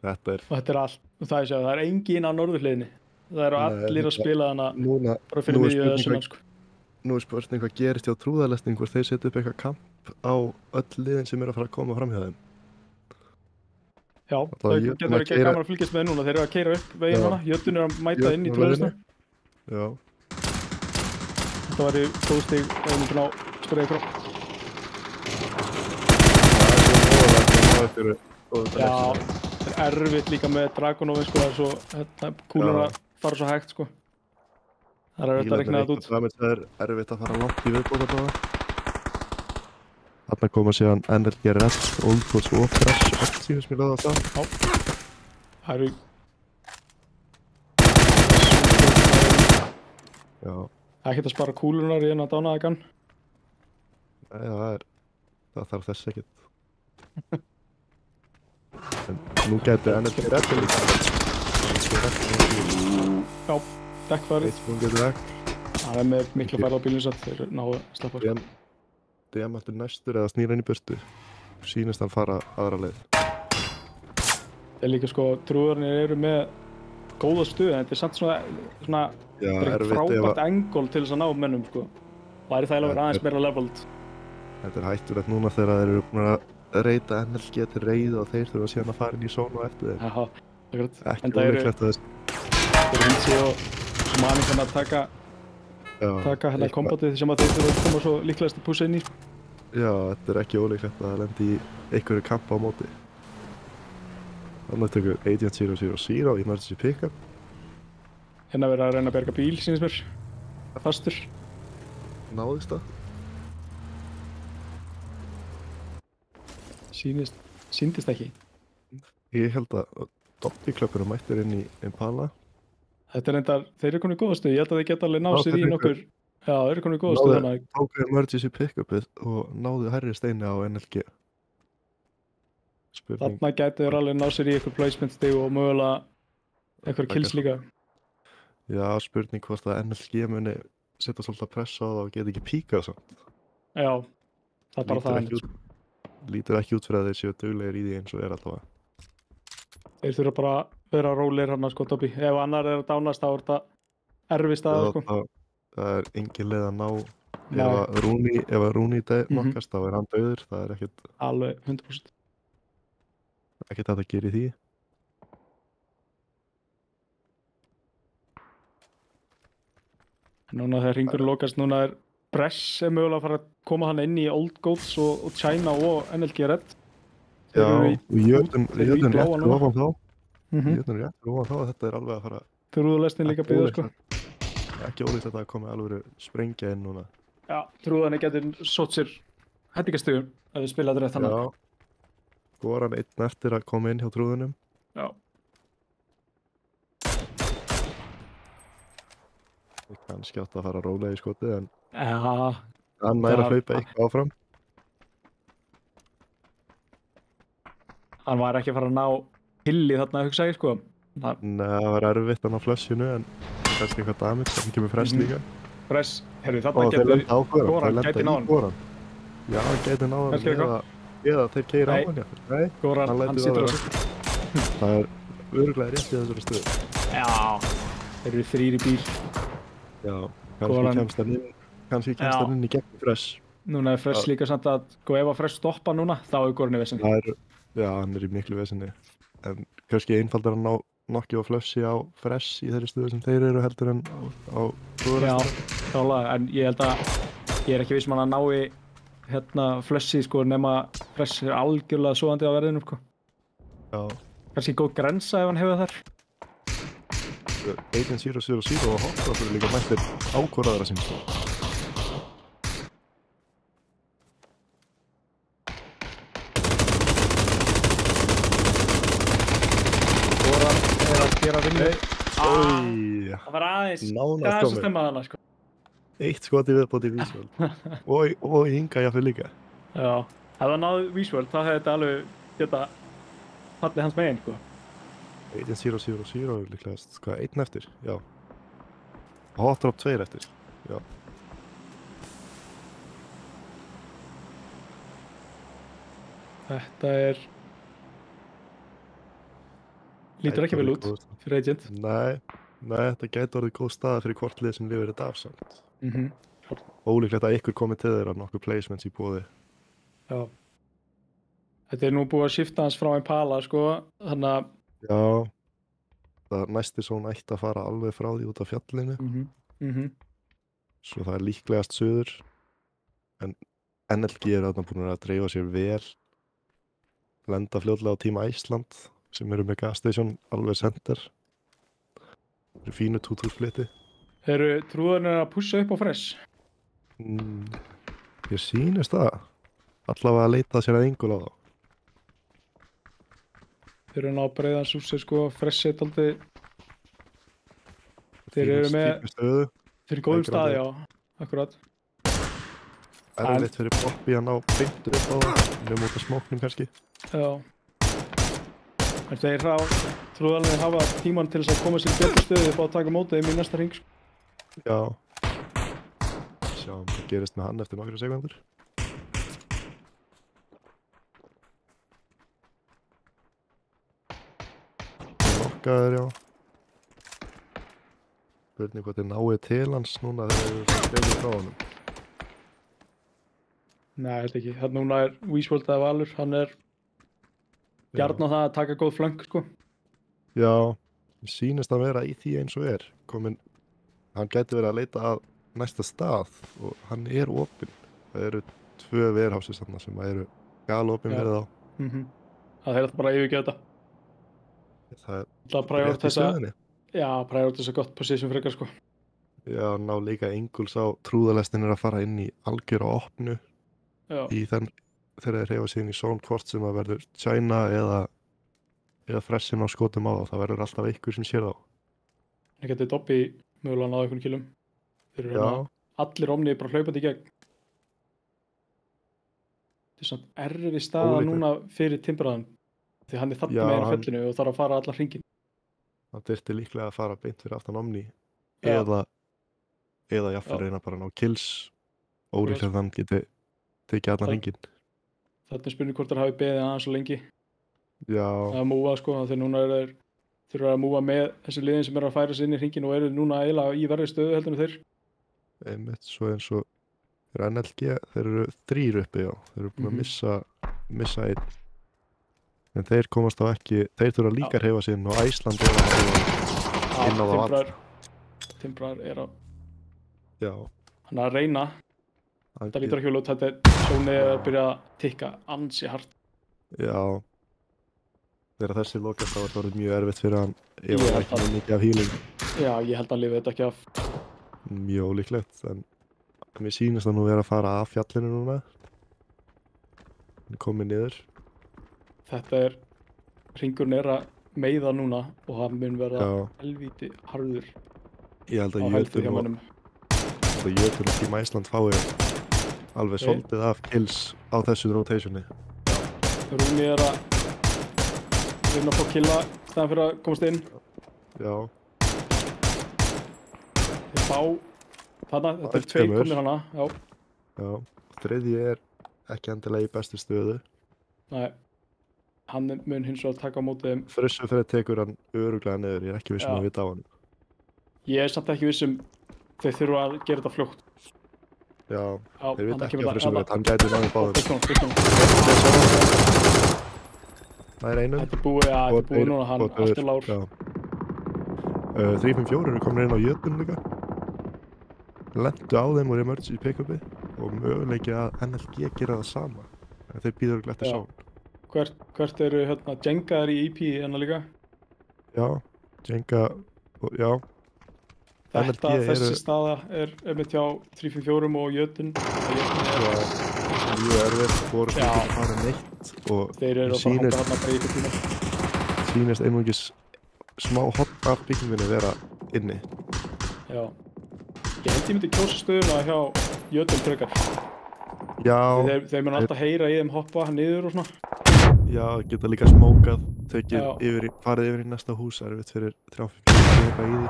Þetta er... Og þetta er allt. Og það er engin á norðurhliðinni. Það eru allir að spila hana bara fyrir miðju eða sunnan sko. Nú er spurning hvað gerist hjá trúðarlesning hvor þeir setja upp eitthvað kamp á öll liðin sem eru að fara að koma fram hjá þeim. Já, það getur verið ekki gaman að fylgjast með núna. Þeir eru að keyra upp veginn hana. Jötun er að mæta inn í trúðarlesna. Já. Þetta væri góð stig ef við myndum á spyrja ykkur á. Já, þetta er erfitt líka með Dragonovin sko. Það er svo, kúluna fara svo hægt sko. Það er erfitt að rekna þetta út. Það er erfitt að fara langt í viðbóðarbáða. Þarna koma síðan NLG Red, Old Force og Fresh Oxy sem ég laði á það. Já. Það eru... Já. Það er ekkert að spara kúlunar í enn að dána ekkan. Nei, það þarf þess ekkert. En nú gæti NLG Red líka. Já, dekkfærið. Hún getur dekk. Það er með miklu færð á bílinn satt, þeir náðu að sleppa. Diamantur næstur eða snýra inn í burtu. Sýnist hann fara aðra leið. Það er líka sko, trúðarnir eru með góða stuð, en þetta er samt svona frábært engol til þess að ná mönnum sko. Það er það að vera aðeins meira leveled. Þetta er hættulegt núna þegar þeir eru búin að reyta NLG til reiðu og þeir þurfa síðan að fara inn í zónu á eftir þeim. Já, akkurat. Ekki ólíklegt að þess. Það er Vinci og Smani sem að taka hérna kombatið sem að þeir þurfa að koma svo líklegast að pússa inn í. Já, þetta er ekki ólíklegt að það lendi í einhverju kampa á móti. Þannig tökur Agent 000 í emergency pickup. Hérna verður að reyna að berga bíl, sýnist mér. Fastur. Náðist það? Sýndist ekki. Ég held að Dobby klöppunum mættir inn í Impala. Þetta er reyndar, þeir eru komin í góða stuð. Ég held að þeir geta alveg náð sér í nokkur... Já, þeir eru komin í góða stuð þannig. Tóku emergency pickupið og náðu hærri steini á NLG. Þarna gæti þeir alveg náð sér í eitthvað placement stig og mögulega eitthvað kills líka. Já, spurning hvort að NLG muni setja svolítið pressa á það og geta ekki píkað samt. Já, það er bara það. Lítur ekki út fyrir að þeir séu duglegir í því eins og er alltaf. Þeir þurfa bara að vera rólegir hann sko, Dobby. Ef annar er að dánast þá er þetta erfið staða sko. Það er engin leið að ná ef að Rúni nokkast, þá hann dauður, það ekkert... Alveg 100%. Ekkert að það gera í því. Núna þegar hringurinn lokast, núna Bress mögulega að fara að koma hann inn í Old Goats og China og NLG Red. Já, og Jötun rétt ofan þá. Jötun rétt ofan þá, þetta alveg að fara... Trúðalestin líka byggða, sko. Ekki ólíklegt að það komi alveg sprengja inn núna. Já, trúðanir getur sótt sér hendingastöðum að við spila þetta rétt þannig. Já, Goran einn eftir að koma inn hjá trúðunum. Já. Kannski átt að fara rólega í skotið, en hann að hlaupa eitthvað áfram. Hann var ekki að fara að ná hilli þarna, hugsa ég, sko. Nei, það var erfitt að ná flashinu, en kannski eitthvað damage, þannig kemur Fress líka. Fress, herru, þarna getur Goran gæti ná hann. Já, hann gæti ná hann, eða þeir keyra á hann, Nei, Goran, hann situr á þessu. Það örugglega rétt í þessari stöðu. Já, þeir eru 3 í bíl. Já, kannski kemst hann inn í gegn Fress. Núna Fress líka samt að, ef að Fress stoppa núna, þá Goran í vesinni. Já, hann í miklu vesinni. En kannski einfaldar að ná nokki og flössi á Fress í þeirri stöðu sem þeir eru heldur en á Goran. Já, klálega, en ég held að, ég ekki viss að nái flössi, sko, nema Fress algjörlega svoandi á verðinu, sko. Já. Kannski góð grensa ef hann hefur þar. Agent 000 og Hotdog eru líka mættir ákvörðaðra sinni. Goran að gera vinnu. Það var aðeins að stemma hana, sko. Eitt skot í viðbót í Vísvöld. Og Inga jafnvel líka. Já, ef það náði Vísvöld, þá hefði þetta alveg geta fallið hans megin, sko. Agent 000 er líklegast, hvað, einn eftir? Já. Hotdog 2 eftir, já. Þetta lítur ekki vel út fyrir Agent. Nei, þetta gæti orðið góð staða fyrir hvort lið sem lifir þetta af samt. Ólíklegt að ykkur komið til þeirra nokkuð placements í boði. Já. Þetta nú búið að skipta hans frá Impala, sko, þannig að Já, það næsti svona ætti að fara alveg frá því út af fjallinu. Svo það líklegast suður. En NLG þarna búin að dreifa sér vel. Lenda fljótlega á Team Iceland, sem eru með gasstation alveg center. Það eru fínu 2-2 spliti. Eru trúðarnir að pussa upp á Fress? Ég sýnist það. Allavega að leita sér að engul á þá. Þeir eru ná að breiða hans úr sér, sko, Fress aldrei. Þeir eru með... Þeir eru góðum staði, já, akkurat. Erfitt fyrir Bobby að ná beintu upp á það, nefnum út af smóknum kannski. Já. En þeir trúðarnir hafa tíman til þess að koma sér betur stöðu upp á að taka mótið þeim í næsta hring, sko. Já. Sjáum hvað gerist með hann eftir nokkra sekundur. Nokkaður, já. Spurning hvað þið náið til hans núna þegar þeir eru spilið frá honum. Nei, ég held ekki. Þannig núna Vísvöld eða Valur, hann gjarn á það að taka góð flöng, sko. Já, sýnist að vera í því eins og hann gæti verið að leita að næsta stað og hann opinn. Það eru 2 warehouses þarna sem eru galopin verið á. Það er alltaf bara að yfirgefa þetta. Það er rétt í stöðinni. Já, prioritisa gott position frekar, sko. Já, ná líka Inguls á trúðalestin að fara inn í algjör og opnu. Já. Þegar þeir hreyfa sig inn í zone hvort sem að verður China eða Fressin á skotum á þá. Það verður alltaf ykkur sem sér þá. Það getur Dobby mögulega náðu einhvern kilum. Þeir eru allir omnið bara hlaupandi í gegn. Þetta er samt erfið staða núna fyrir Timberland. Því hann þarna meira fellinu og þarf að fara allar hringinn. Það þyrfti líklega að fara beint fyrir aftan Omni eða jafnvel reyna bara að ná kills ólíklega þann geti tekið allan hringinn. Þetta er spurning hvort það hafi beðið aðeins svo lengi. Já. Að múa, sko, þegar núna þurfa að múa með þessi liðin sem eru að færa sig inn í hringinn og eru núna eiginlega í verri stöðu heldur en þeir. Einmitt, svo eins og Þeir NLG, þeir eru 3 uppi, já. Þeir eru búin að missa 1. En þeir komast á ekki, þeir þurfa líka að hreyfa sig inn og Æsland er að inn á það vall. Timbrar er að... Já. Hann er að reyna. Þetta lítur ekki vel út, þetta sónið er að byrja að tikka ansi hart. Já. Þegar þessi lokast þá var þetta orðið mjög erfitt fyrir hann ef hann ekki með mikið af healing. Já, ég held að hann lifið þetta ekki af. Mjög ólíklegt, en mér sýnist það nú vera að fara af fjallinu núna. Hann er komið niður. Þetta er, hringurinn er að meiða núna og það mun vera helvíti harður. Ég held að Jötun og Team Iceland fái alveg svolítið af kills á þessu rotationi. Rúni er að reyna að fá killa staðan fyrir að komast inn. Já. Þeir fá þarna, þetta er 2 komnir hana, já. Já, þriðji er ekki endilega í bestu stöðu. Nei, hann mun hins vegar taka á móti þeim. Frissufrið tekur hann örugglega niður, ég er ekki viss að vita á hann. Ég er samt ekki viss þeir þurfa að gera þetta fljótt. Já, þeir vita ekki á Frissufrið, hann gæti náðið báðum. Það er einum. Þetta er búið núna, hann allt er lár. 354 eru komin inn á Jötun líka. Lentu á þeim úr emergency pick-upi og möguleiki að NLG gera það sama. En þeir býður örugglega eftir sán. Hvert eru Jenga í EP hérna líka? Já, Jenga, já. Þessi staða er mitt hjá 354 og Jötun. Mjög erfitt, voru ekki að fara neitt og þeir eru að fara að hanga hérna bara í ykkur tíma. Sýnist einungis smá hot af byggingunni vera inni. Já. Ég held ég myndi kjósa stöðuna hjá Jötun frekar. Já. Þeir mun alltaf heyra í þeim hoppa niður og svona. Já, geta líka smókað, farið yfir í næsta hús, erfitt fyrir 354 eitthvað í því.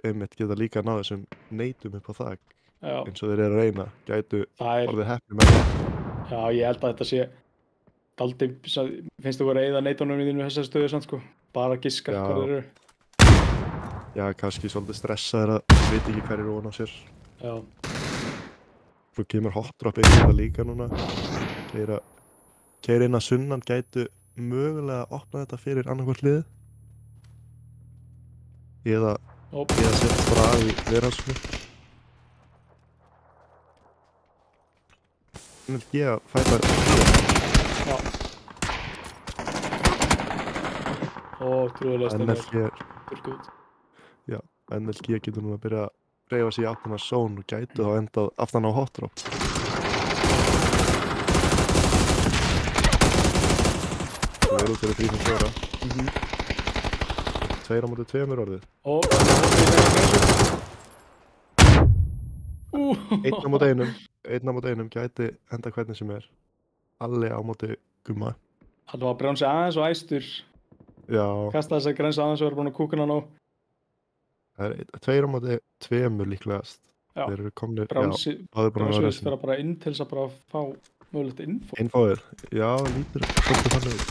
Einmitt geta líka náð þessum neitum upp á þak eins og þeir eru að reyna, gætu orðið heppni með það. Já, ég held að þetta sé dálítið, finnst þú að eyða neitunum í þínu þessari stöðu samt sko, bara giska hvað þeir eru. Já, kannski svolítið stressaður að veit ekki hverju er ofan á sér. Já. Svo kemur hot drop eitthvað líka núna. Keira inn að sunnan gætu mögulega að opna þetta fyrir annarkvort liðið. Eða setjast bara að í verðanslu. NLG að fæta Já. Trúðulega stefnir. Já, NLG getur núna að byrja að reyfa sig í áttina zone og gætu þá endað aftan á hot drop. Það er út fyrir 3-4. 2 á móti 2 orðið. Einn á móti einum gæti enda hvernig sem er. Alli á móti Gumma. Hann var Brjánsi aðeins og æstur. Já. Kastaði þess að grensa aðeins og er búin að kúka hann á. Það er 2 á móti 2 líklegast. Já. Þeir eru komnir, Brjánsi virðist vera bara inn til þess að bara fá mögulegt info. Infóið, já, lítur svolítið þannig út.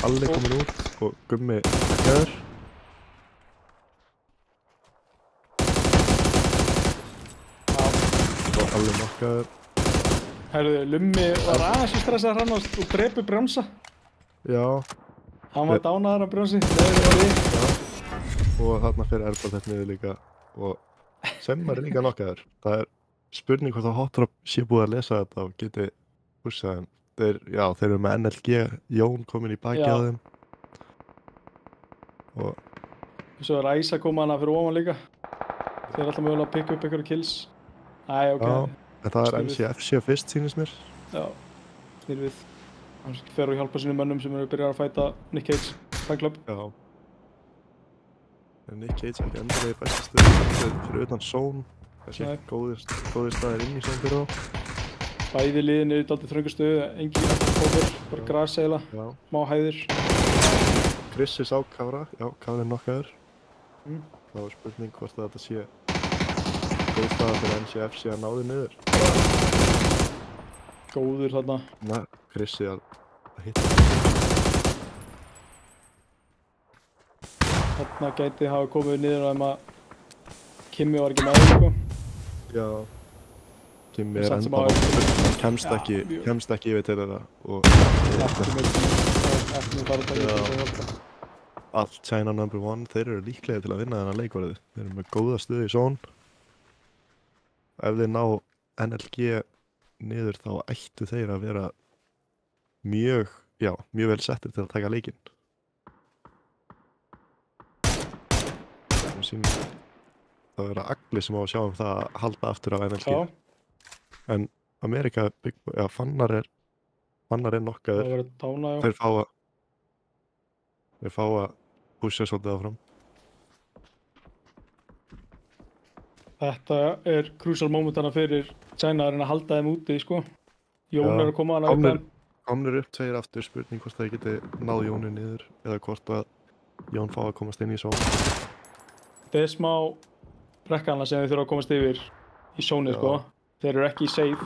Alli komin út og Gummi kæður. Alli nokkaður. Herðu, Lummi var aðeins í stressaður hann og drepi Brjánsa. Já. Hann var dánaður af Brjánsi, þegar það var í. Já. Og þarna fyrir Erbal þetta niður líka. Og Semmar er líka nokkaður. Það er spurning hvort að Hot Drop sé búið að lesa þetta og geti pushað þeim. Þeir eru með NLG, Jón komin í baki á þeim. Og svo er Æsa koma hana fyrir ofan líka. Þeir er alltaf mögulega að pikka upp einhverju kills. Æ, ok. Já, en það er NCFC fyrst, sýnist mér. Já, snýr við. Hann fer og hjálpa sínum mönnum sem eru að byrja að fæta Nick Cage fanclub. Já. En Nick Cage er ekki endilega í bestu stöðu fyrir utan zone. Þessi góðir staðir inn í zone fyrir þá. Bæði liðin eru í dálítið þröngu stöðu, engin hófur, bara gras eiginlega, smá hæðir. Krissi sá Kára, já, Kára er nokkaður. Það var spurning hvort þetta sé góð staða fyrir NCFC að ná þig niður. Góður þarna. Nei, Krissi að hitta. Þarna gæti hafa komið niður að Kimmi var ekki með það, sko. Já. Kimmi enda hann kemst ekki yfir til þeirra og... Allt China number 1, þeir eru líklega til að vinna þennan leikvarðið. Þeir eru með góða stöðu í zone. Ef þeir ná NLG niður þá ættu þeir að vera mjög vel settir til að taka leikinn. Það vera Agli sem á að sjá það að halda aftur af NLG. Já. En Amerika, Fannar er nokkaður. Það verður dána, já. Þeir fá að pusha svolítið áfram. Þetta er crucial momentana fyrir China að reyna að halda þeim úti, sko. Jón er að koma hana upp. Komnir upp 2 aftur, spurning hvort það geti náð Jóni niður eða hvort að Jón fá að komast inn í zone. Þetta er smá brekkana sem þeir þurfa að komast yfir í zone, sko. Þeir eru ekki safe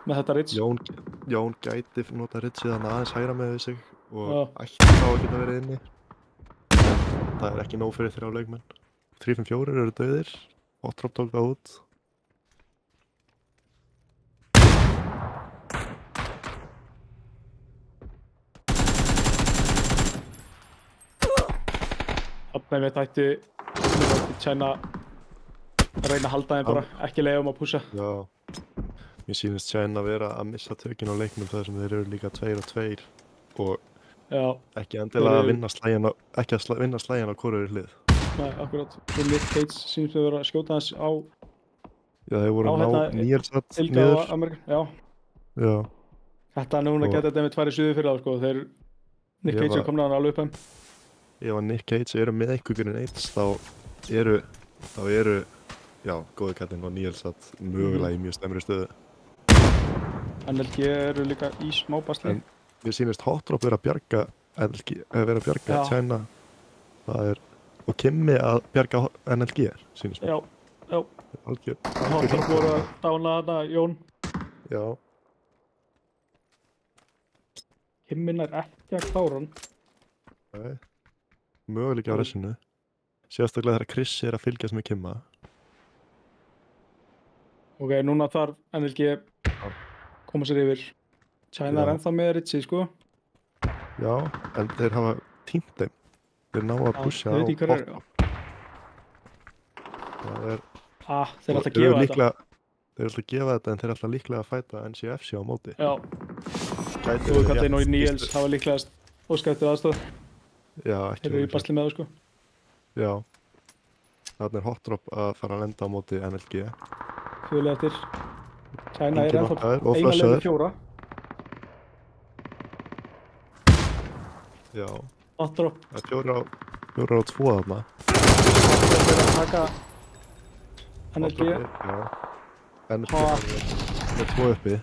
með þetta ridge. Jón gæti nota ridgeið hann aðeins hægra með sig og ætti þá að geta verið inni. Það er ekki nóg fyrir 3 leikmenn. 3-5-4 eru dauðir. Hotdrop tók það út. Þannig að ætti China að reyna að halda þeim bara, ekki leiða að pusha. Já. Mér sýnist China vera að missa tökin á leiknum þar sem þeir eru líka 2-2 og ekki endilega að vinna slægjan á hvoru hlið. Nei, akkurat. Svo Nick Cage sýnist að vera að skjóta hans á... Já, þeir voru að ná Nielsatt niður. Já. Þetta núna geta þetta með 2 suðu fyrir þá, sko. Nick Cage er komin að alveg upp þeim. Ef að Nick Cage eru með einhverjum eins, þá eru góði kallinn og Nielsatt mögulega í mjög stemmri stöðu. NLG eru líka í smá basli. En mér sýnist Hotdrop vera að bjarga China. Og Kimmi að bjarga NLG, sýnist mér. Já. Hotdrop voru að dána hana, Jón. Já. Kimmin er ekki að klára hann. Nei. Möguleiki á resinu. Sérstaklega þegar Chris er að fylgjast með Kimma. Ok, núna þarf NLG koma sér yfir. China er ennþá með Ritchie, sko. Já, en þeir hafa tímt þeim. Þeir ná að pusha á Hotdrop. Það er... þeir ætla að gefa þetta. Þeir ætla að gefa þetta, en þeir ætla líklega að fæta NCFC á móti. Já. Þú kallinn og Niels hafa líklegast óskættið aðstöð. Já, ekki. Þeir eru í basli með það, sko. Já. Þarna er Hotdrop að fara að lenda á móti NLG. Fjölu eftir. China er ennþá eina leið með 4. Já. Hotdrop. Það er 4 á 2 þarna. Hotdrop er að taka NLG. Já. NLG er 2 uppi.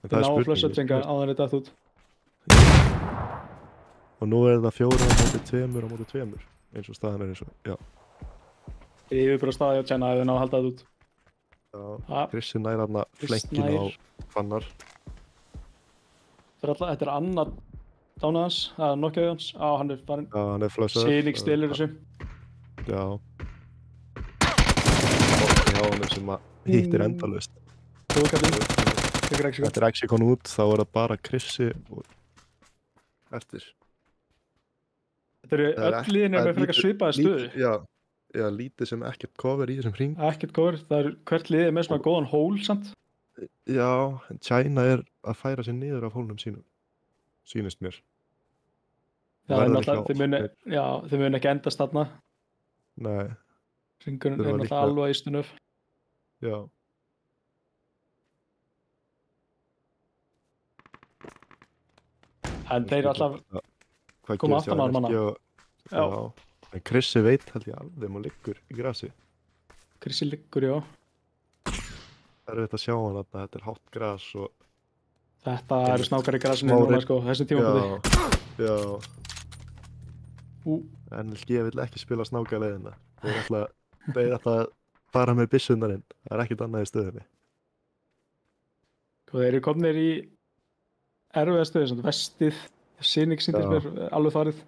Þeir ná að flössa tsenga á þannig dætt út. Og nú er það 4 á móti 2 eins og staðan er eins og, já. Þeir yfir bara staði á China ef þeir ná að halda það út. Já, Krissi nær þarna flenkinu á Fannar. Þetta er annað dánað hans, það er nokkjaði hans. Hann er farin. Já, hann er flössaður. Sýning stilir þessu. Já. Og hjá hann sem að hittir endalaust. Þetta er Exicon út, þá er það bara Krissi og eftir. Þetta eru öll liðin með frekar svipaði stöðu. Já, lítið sem ekkert cover í þessum hring. Ekkert cover, það er hvert liðið með svona góðan hól samt. Já, en China er að færa sér niður af hólnum sínum, sýnist mér. Þeir muni ekki endast þarna. Nei. Hringurinn er náttúrulega alveg í stunuf. Já. En þeir alltaf koma aftan á hann manna. Já. En Krissi veit held ég alveg þegar maður liggur í grasi. Krissi liggur, já. Það er þetta að sjá hann að þetta er hátt gras og... Þetta eru snákar í grasinu núna, sko, þessum tímabúti. Já. NLG vill ekki spila snákaleiðina. Þeir ætla að fara með byssunarinn. Það er ekkert annað í stöðunni. Þeir eru komnir í erfiða stöðu, svona vestið, Cynic sýndist mér alveg farið.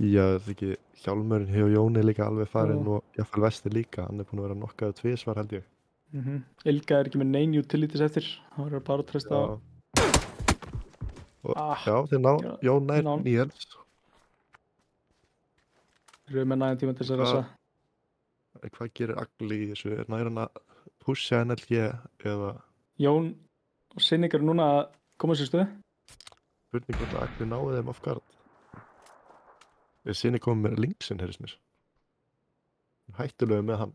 Já, það er ekki Hjálmurinn hjá Jóni líka alveg farinn og jafnvel Vesti líka, hann er búinn að vera knokkaður 2 svar held ég. Ilga er ekki með nein utilities eftir, hann verður bara að treysta á... Já, þeir Jón nær Níels. Þeir eru með nægan tíma til þess að ressa. Hvað gerir Agli í þessu? Er nær hann að pusha NLG eða... Jón og Sinning eru núna að koma sér stuð. Spurning hvort að Agli náði þeim off guard. Sinning komið með linksinn, heyrðist mér. Hættulegu með hann.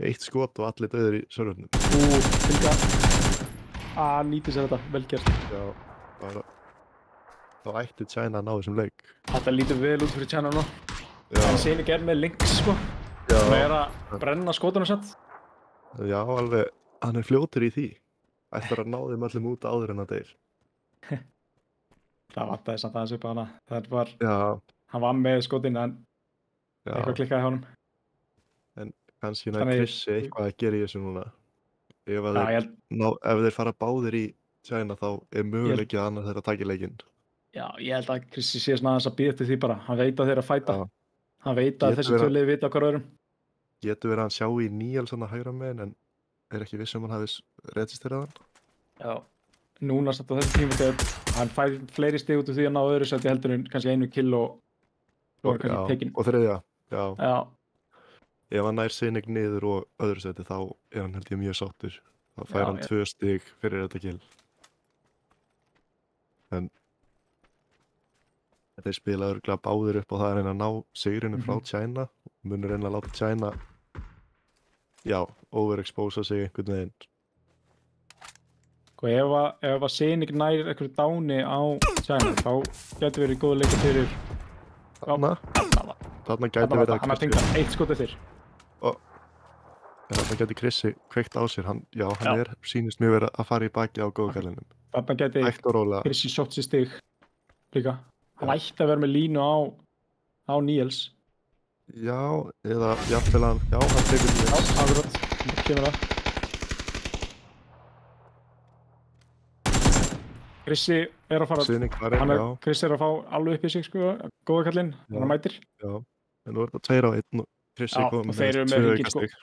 1 skot og allir dauðir í servernum. Ilga. Nýti sér þetta, vel gert. Já, bara... Þá ætti China að ná þessum leik. Þetta lítur vel út fyrir China nú. En Sinning er með links, sko. Það er að brenna skotunum satt. Já, alveg, hann er fljótur í því. Ætlar að ná þeim öllum út áður en að deyr. Það vantaði samt aðeins upp á hana. Það var, hann var með skotin en eitthvað klikkaði á honum. En kannski næði Krissi eitthvað að gera í þessu núna. Ef þeir fara báðir í China þá er möguleiki að annar þeirra taki leikinn. Já, ég held að Krissi sé svona aðeins að bíða eftir því bara. Hann veit að þeir að fæta. Hann veit að þessi tvö lið vita hvar öðrum. Getur verið að hann sjá í Níels hann að hægra megin en er ekki viss hann hafi registrerað hann. Já, núna samt á þessu tíma þegar hann fær fleiri stig út úr því að ná öðru seti heldur en kannski 1 kill og kannski tekinn. Og þriðja, já. Ef hann nær Sinning niður og öðru seti þá er hann held ég mjög sáttur. Þá fær hann 2 stig fyrir þetta kill. En þeir spila örugglega báðir upp og það er reyna að ná sigrinu frá China. Munur reyna að láta China overexposa sig einhvern veginn. Og ef að Sinning nær einhverju dáni á China þá getur verið góð leikur fyrir Þarna gæti verið að hann að tengja 1 skot eftir. Þarna gæti Krissi kveikt á sér. Hann sýnist mjög verið að fara í baki á góðkælinum. Þarna gæti Krissi sótt sér stig líka. Hann ætti að vera með línu á Níels. Já, eða jafnvel hann tekur Níels. Akkurat, kemur það. Krissi er að fara, Krissi er að fá alveg upp í sig sko, góða kallinn, hann mætir. Já, en nú er þetta 2 á 1 og Krissi kom með 2 aukastig.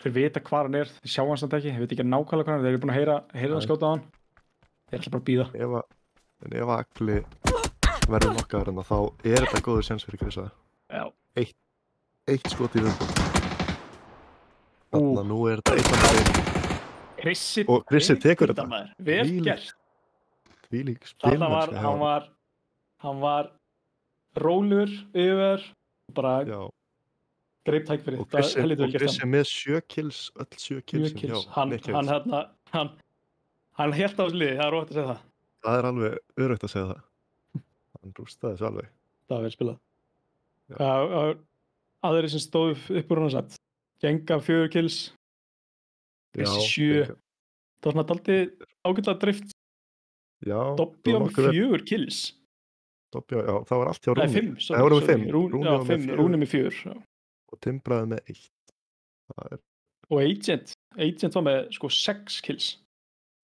Þeir vita hvar hann er, þeir sjá hans samt ekki, þeir veit ekki nákvæmlega hvað hann er, þeir eru búin að heyra hann skjóta á hann. Þeir ætla bara að bíða. En ef Agli verður nokkaður en þá er þetta góður séns fyrir Krissa. Já. 1 skot í vöndum. Þannig að nú er þetta 1 og Krissi tekur þetta. Vel gert. Þvílík spilmennska. Hann var rólegur yfir bara greip tækifærið. Og Krissi með 7 kills, öll 7 kills. Hann hélt á þessu liði, það er óhætt að segja það. Það er alveg öruggt að segja það. Hann rústaði þessu alveg. Það var vel spilað. Aðrir sem stóðu upp úr hann satt. Genga 4 kills. Krissi 7. Það var svona dálítið ágætlega drift. Já. Dobby á með 4 kills. Dobby, já, það var allt hjá Rúni. Nei, 5, sorry. Það voru með 5. Rúni með 4. Og Timbraði með 1. Og Agent var með sko 6 kills.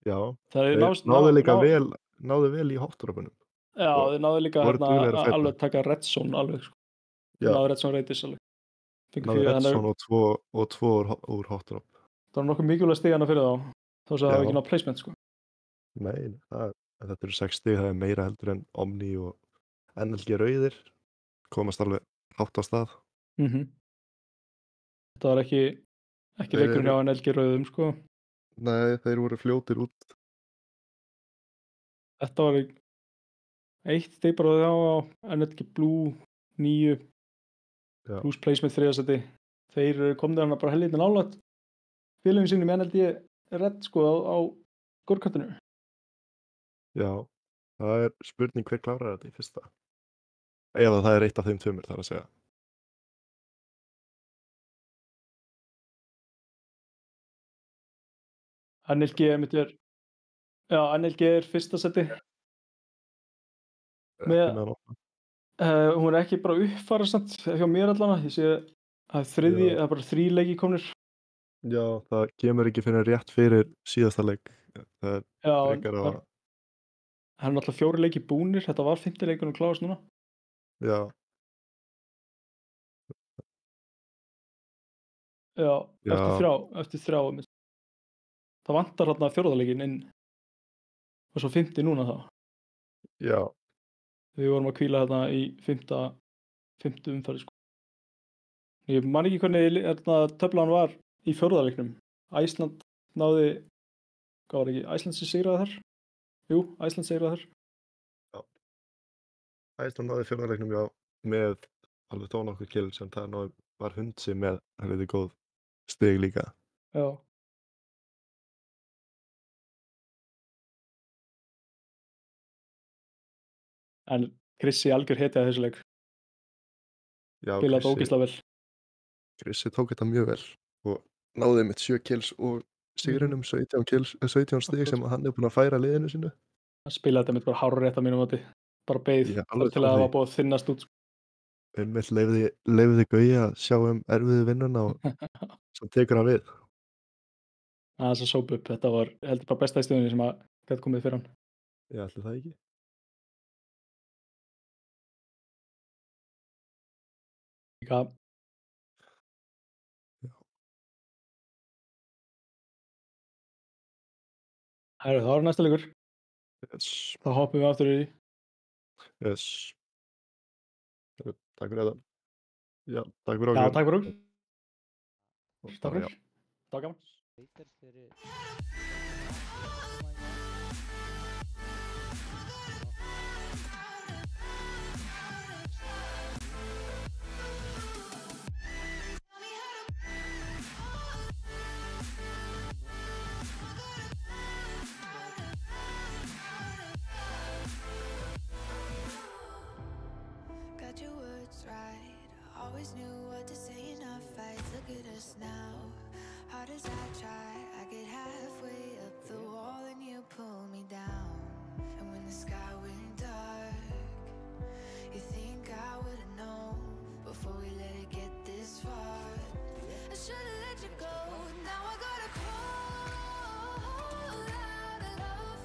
Já, þeir náðu vel í hotdropunum. Já, þeir náðu líka alveg taka Red Zone alveg sko. Náðu Red Zone reytis alveg. Náðu Red Zone og 2 úr hotdrop. Það var nokkuð mikilvægt stigana fyrir þá. Þá sem það var ekki ná placement sko. Nei, þetta eru 6 stig, það er meira heldur en Omni og NLG rauðir komast alveg hátt á stað. Þetta var ekki leikurinn hjá NLG rauðum sko. Nei, þeir voru fljótir út. Þetta var 1 stig bara á NLG Blue 9 plus placement 3. seti. Þeir komðu hana bara helviti nálægt félögum sínum í NLG Red sko á skorkantinu. Já, það er spurning hver klárar þetta í fyrsta. Ef það er 1 af þeim 2 þar að segja. NLG er 1. seti. Hún er ekki bara uppfara samt hjá mér allana. Ég sé að það er bara 3 leiki komnir. Já, það kemur ekki fyrir rétt fyrir síðasta leik. Það er frekar á Það er náttúrulega 4 leiki búnir, þetta var 5. leikunum klárast núna. Já. Já, Já. eftir þrjá einmitt. Það vantar þarna fjórðaleikinn inn og svo 5. núna þá. Já. Við vorum að hvíla þarna í 5. umferð sko. Ég man ekki hvernig töflan var í fjórðaleiknum. Æsland náði, hvað var ekki, Æsland sem sigraði þar? Jú, Æsland sigraði þar. Já. Æsland náði fjórðaleiknum, já, með alveg nokkur kills, en það var Hundsi með helviti góð stig líka. Já. En Krissi algjör hetja þessu leik. Já, Spilaði þetta ógeðslega vel. Krissi tók þetta mjög vel og náði með 7 kills og sigrinum 17 stig sem hann er búinn að færa liðinu sínu. Hann spilaði þetta með bara hárrétt að mínum mati. Bara beið þar til að það var búið að þynnast út. Einmitt leyfði Gauja að sjá erfiðu vinnuna og svo tekur hann við. Það er svo sóp upp. Þetta var heldur bara besta í stöðunni sem að gæti komið fyrir hann. Já, ætli það ekki. Líka. Já. Herru, það var næsta leikur. Yes. Þá hoppum við aftur í. Yes. Herru, takk fyrir þetta. Já, takk fyrir okkur. Já, takk fyrir okkur. Takk fyrir. Takk gaman. Got your words right. Always knew what to say in our fights. Look at us now. Hard as I try, I get halfway up the wall and you pull me down. And when the sky went dark, you think I would've known before we let it get this far. I should've let you go. Now I gotta crawl out of love.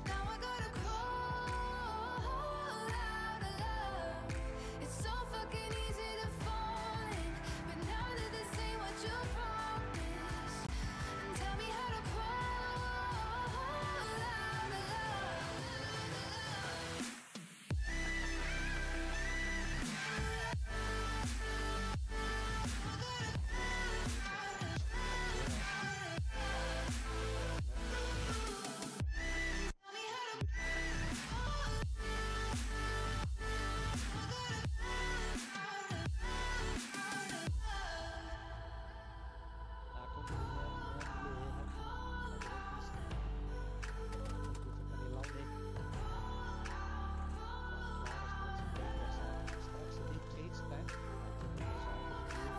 Now I gotta crawl out of love. It's so fucking easy to fall in, but now that this ain't what you promised, and tell me how to crawl out of love.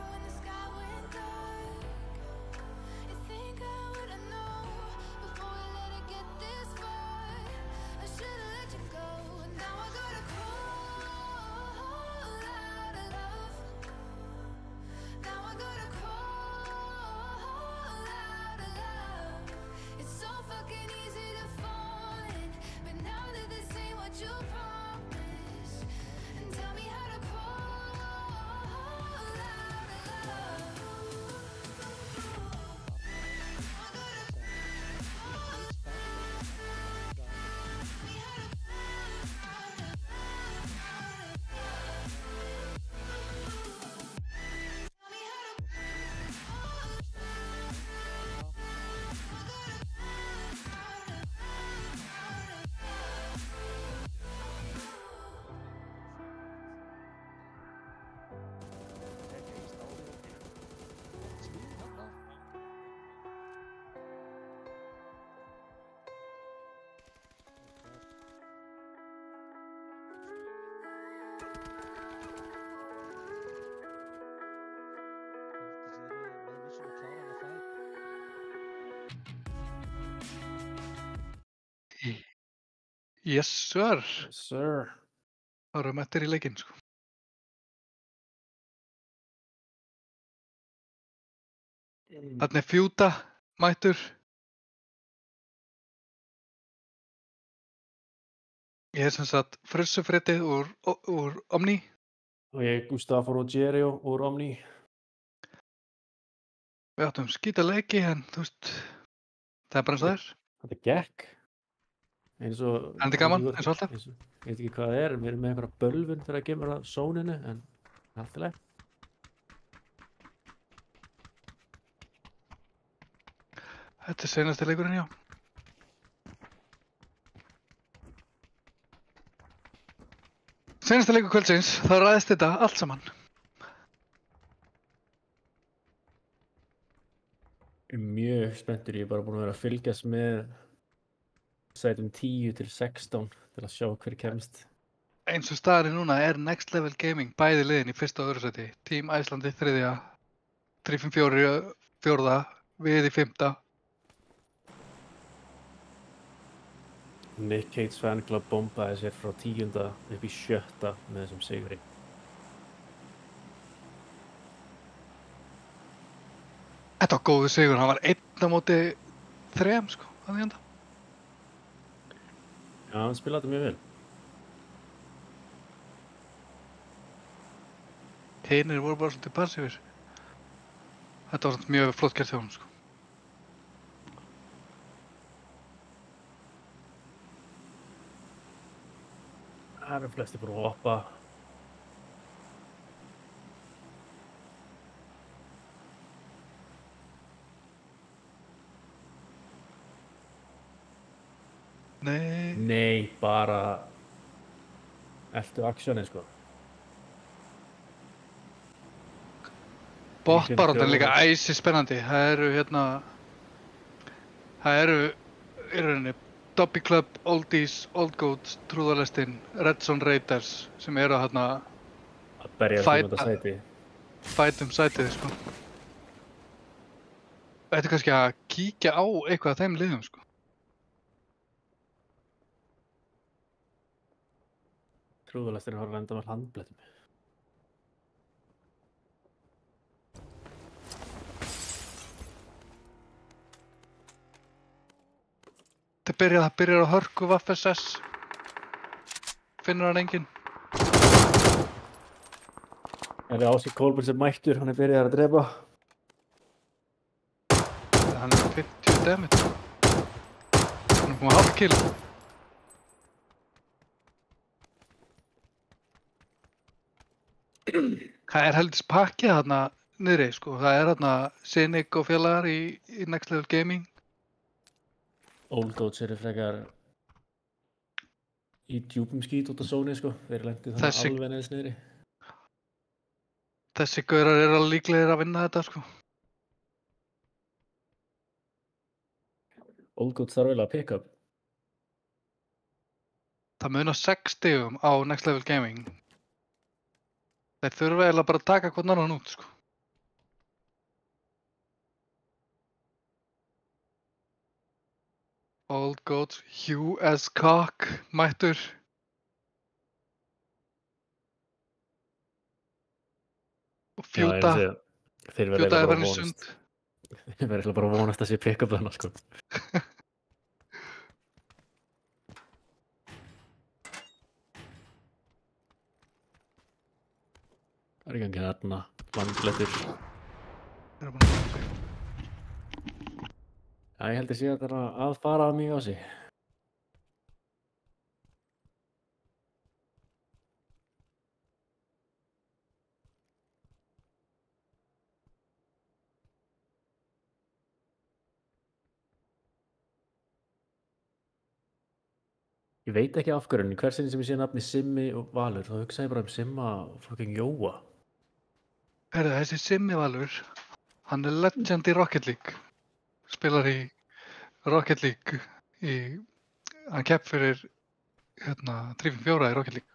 When the sky went dark, you think I would've known before we let it get this far. I should've let you go. Now I gotta crawl out of love. Now I gotta crawl out of love. It's so fucking easy to fall in, but now that this ain't what you promised, and tell me how to crawl out of love. Yes sir. Yes sir. Það eru mættir í leikinn sko. Þarna er Fjúta mættur. Ég sem sagt Frussufréttið úr Omni. Og ég Gustavo Rogerio úr Omni. Við áttum skýta leiki en þú veist, það bara eins og það er. Þetta gekk. Eins og... En þetta er gaman, eins og alltaf. Ég veit ekki hvað það er, við erum með einhverja bölvun þegar það kemur að sóninu, en allt í lagi. Þetta er seinasti leikurinn, já. Seinasti leikur kvöldsins, þá ræðist þetta allt saman. Ég er mjög spenntur, ég er bara búinn að vera að fylgjast með sætum 10 til 16 til að sjá hver kemst. Eins og staðurinn núna er Next Level Gaming bæði liðin í fyrsta og öðru sæti. Team Æslandi þriðja, 354 fjórða, við í 5. Nick Cage fanclub bombaði sér frá 10. upp í 7. með þessum sigri. Þetta var góður sigur, hann var 1 á móti 3 sko, að því enda. Já, hann spilaði þetta mjög vel. Hinir voru bara svolítið passífir. Þetta var mjög flott gert hjá honum sko. Það eru flesti búin að hoppa. Nei. Nei, bara eltu aksjónið sko. Botbaráttan er líka æsi spennandi. Það eru í rauninni Dobby Club, Oldies, Old Goats, Trúðalestin, Redson Raiders sem eru að fæta sætið sko. Þetta er kannski að kíkja á eitthvað af þeim liðum sko. Trúðalestin har reynda með handblettum. Það byrjar á hörku Vaff-SS. Finnur hann enginn. Það er Ási Kolbjörn sem mættur, hann er byrjaður að drepa. Hann er 50 damage. Hann er komið halv kill. Það er heldur pakkið þarna niðri sko. Það er þarna Cynic og félagar í Next Level Gaming. Old Goats eru frekar í djúpum skít út á sóni sko. Þeir lentu þannig alveg neðst niðri. Þessi gaurar eru alveg líklegir að vinna þetta sko. Old Goats þarf vel að pick up. Það munar 6 stigum á Next Level Gaming. Þeir þurfa eiginlega bara að taka hvern annan út sko. Old Goats, Hugh S. Cock, mættur. Og Fjúta. Fjúta er verið í sund. Þeir verður bara að vonast að sé pick up þarna sko. Það er í gangi þarna, vandblettur. Já, ég held að sé að það er að fara að mig á sig. Ég veit ekki af hverju, en hver sinni sem ég sé nafni Simmi og Valur, þá hugsa ég bara Simma og fucking Jóa. Þessi Simmi Valur, hann er legend í Rocket League. Spilar í Rocket League hann kepp fyrir 354 í Rocket League.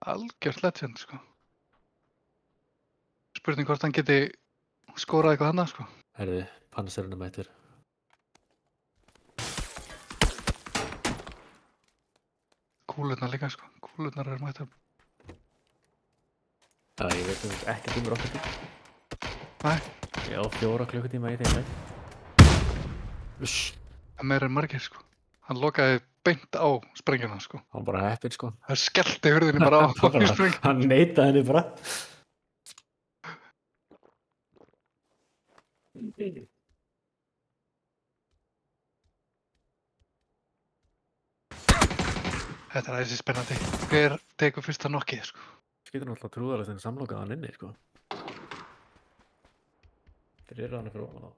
Algjört legend sko. Spurning hvort hann geti skorað eitthvað annað sko. Herði, Panserinn er mættur. Kúlurnar líka sko, kúlurnar eru mættur. Já, ég veit ekki Rocket League. Nei. Ég á 4 klukkutíma í þeim leik. Uss. Það meira en margir, sko. Hann lokaði beint á sprengjuna, sko. Hann bara heppinn, sko. Það skellti hurðinni bara á sprengjuna. Hann neitaði henni bara. Þetta er aðeins spennandi. Hver tekur fyrsta nokkið, sko? Skýtur náttúrulega trúðalegt en samlokaði hann inni, sko. Þeir eru hann fyrir ofan á.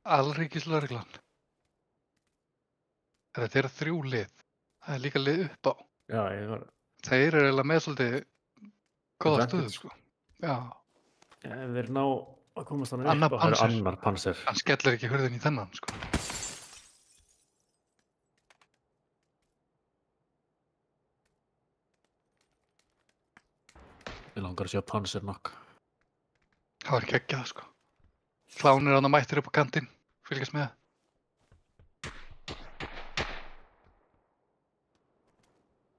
Alríkislögreglan. Þetta eru 3 lið. Það er líka lið upp á. Já, ég var... Þeir eru eiginlega með svolítið góða stöðu, sko. Já. Ef þeir ná að komast hann upp á, það er annar panser. Hann skellir ekki hurðin í þennan, sko. Ég langar að sjá panser nokk. Það var ekki ekki það, sko. Klánir hann að mættir upp á kantinn, fylgjast með.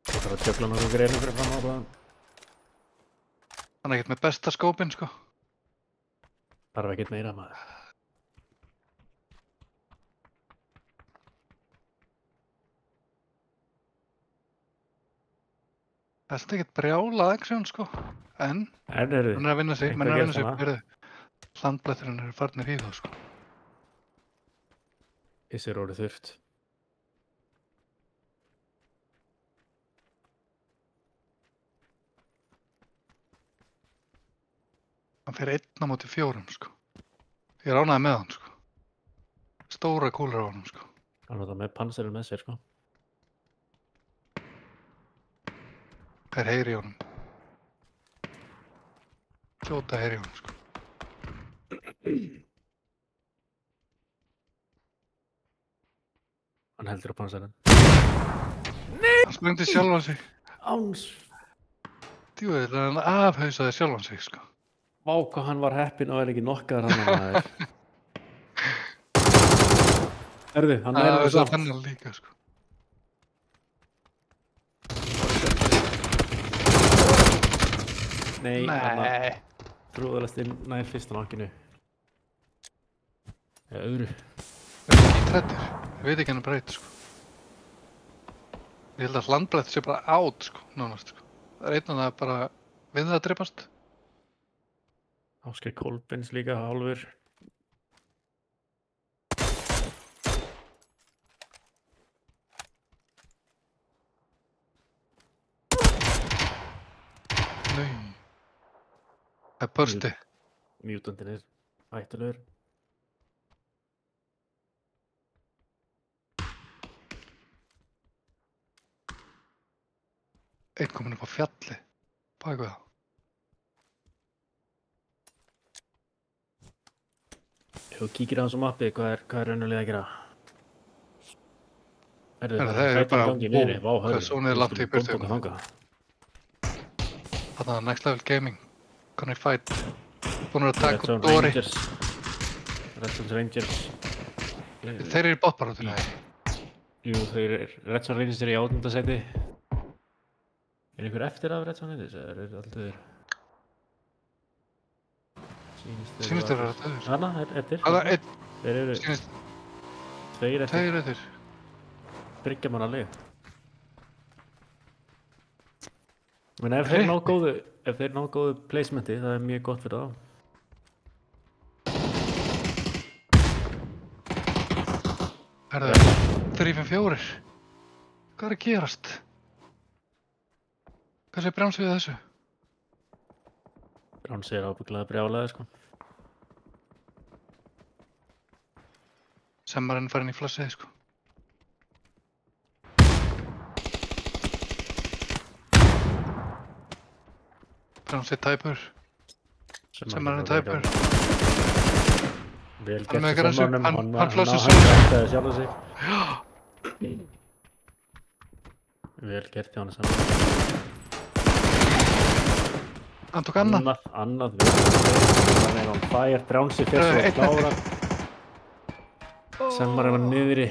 Það þarf að tjöfla nokkuð greinu fyrir fram á það. Hann er ekkert með besta skópinn, sko. Þarf ekkert meira, maður. Það er svona ekkert brjálað aksjón, sko. En hann er að vinna sig, Hlandbletturinn eru farnir í þá, sko. Þessir orðið þurft. Hann fer 1 á móti 4, sko. Ég er ánægður með hann, sko. Stóra kúlur á honum, sko. Hann var það með panserinn með sér, sko. Það heyri í honum. Hljóta heyri í honum, sko. Hann heldur á panserinn. Nei! Hann sprengdi sjálfan sig. Áns. Djúvel, hann afhausaði sjálfan sig, sko. Vá, hvað hann var heppinn og er ekki nokkaðar hann að maður. Herðu, hann er það samt. Það er líka, sko. Nei. Trúðalegst inn nær fyrsta nokkinu. Eða öðru. Það er ekki trættir. Ég veit ekki hann er breyt, sko. Ég held að Hlandblett sé bara át, sko, nánast, sko. Það er einn og það bara við það að dreipast. Ásgeir Kolbens líka, hálfur. Nei. Það er börsti. Mutantinn er hættulegur. Einn kominn upp á fjalli. Bak við það. Ef þú kíkir á þessu mappi, hvað er raunulega að gera? Það er bara, hvað sónið er langt í burtu. Þarna er Next Level Gaming. Conny Fight. Búin að taka út Dori. Redstone Rangers. Þeir eru í botbarátunni, eða? Jú, Redstone Rangers eru í 8. sæti. Er einhver eftir af Redstone Rangers, eða eru alltaf þeir? Sýnist þeir að það er. Hanna, eftir. Það er einn. Þeir eru... Sýnist. 2 eftir. 2 eftir. Bryggja mann að liða. Men ef þeir ná góðu placementi, það er mjög gott fyrir þá. Herðu, 3-5-4. Hvað er að gerast? Hvað sé Brjáns við þessu? Brjáns er ábyggilega brjálaði, sko. Semmarinn farinn í flassið, sko. Brjáns er tæpur. Semmarinn er tæpur. Vel gert til Semmarinn, hann flossið sig. Hann rættaði sjálf sig. Vel gert hjá hann Semmarinn. Hann tók annað. Annað, hann er on fire, Brjánsi fyrst og klára. Semmarinn var niðri.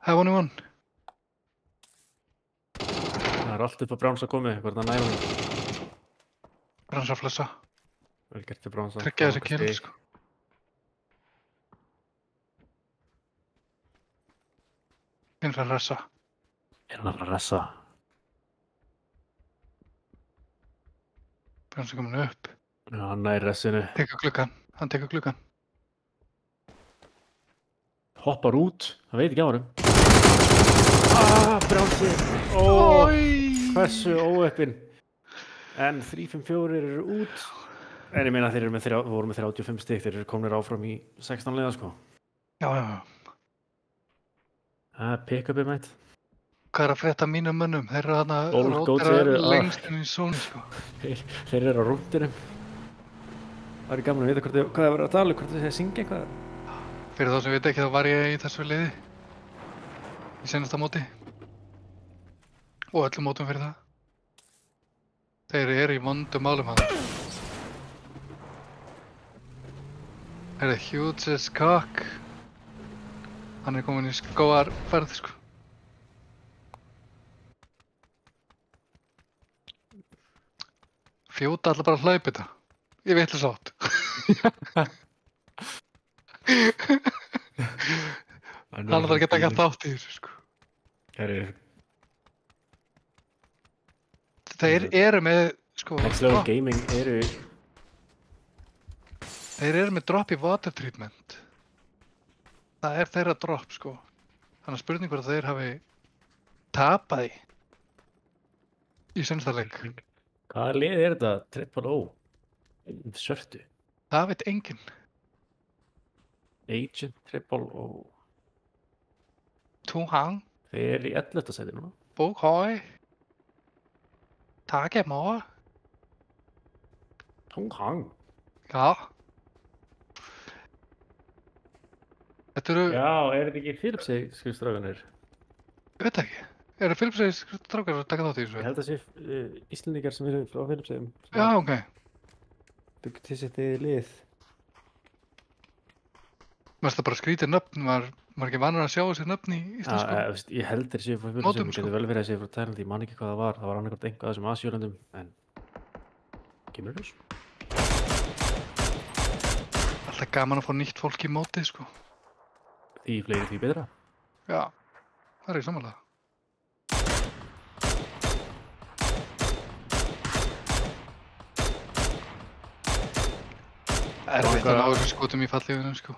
Það er 1-1. Það er allt upp á Brjáns að komi, hvort það næði hann. Brjáns að flessa. Vel gert til Brjáns að tryggja þessi kill, sko. Hinn fyrir að ressa. Er hann að fara að ressa? Björns er komin upp. Já, hann nær ressinu. Hann tekur gluggan. Hoppar út, hann veit ekki á honum. Brjálsi! Hversu óheppinn. En 3-5-4 eru út. En ég meina þeir eru við vorum með 35 stig, þeir eru komnir áfram í 16 liða, sko. Já. Það er pick-upið mætt. Hvað er að frétta mínum mönnum? Þeir eru þarna rótera lengst inn í zónu, sko. Þeir eru á rúndinum. Það er gaman að vita hvað það verður að tala, hvort það sé að syngja eitthvað. Fyrir þá sem veit ekki, þá var ég í þessu liði. Í seinasta móti. Og öllum mótum fyrir það. Þeir eru í vondum málum hann. Þeir eru huge as cock. Hann er komin í skóarferð, sko. Fjóta ætla bara að hlaupa þetta. Ég veit þess átt. Hann ætla að geta ekki alltaf átt í þessu, sko. Þeir eru með, sko... Next Level Gaming eru... Þeir eru með drop í water treatment. Það er þeirra drop, sko. Þannig að spurning hvort þeir hafi tapað í seinasta leik. Hvaða lið er þetta? Triple O? Svörtu? Það veit enginn. Agent, Triple O... Tunghang. Þeir eru í 11. sæti núna. Boghøj. Tagemore. Tunghang? Já. Þetta eru... Já, er þetta ekki Philipsey skrifstrákanir? Ég veit ekki. Eru Philipsey skrifstrákar að taka þátt í þessu? Ég held að það sé Íslendingar sem eru frá Philipsey. Já, ok. Byggt til sitt lið. Mér finnst það bara skrítið nöfn, maður ekki vanur að sjá þessi nöfn í íslensku. Ég held þeir séu frá Philipsey, það getur vel verið að séu frá Tælandi, ég man ekki hvað það var annarkvæmt einhvað af þessum Asíulöndum, en kemur þess. Alltaf gaman að fá nýtt fólk í mótið, sko. Því fleiri því betra. Já, það er ég samanlega. Erfitt að ná þessum skotum í fallífunum, sko.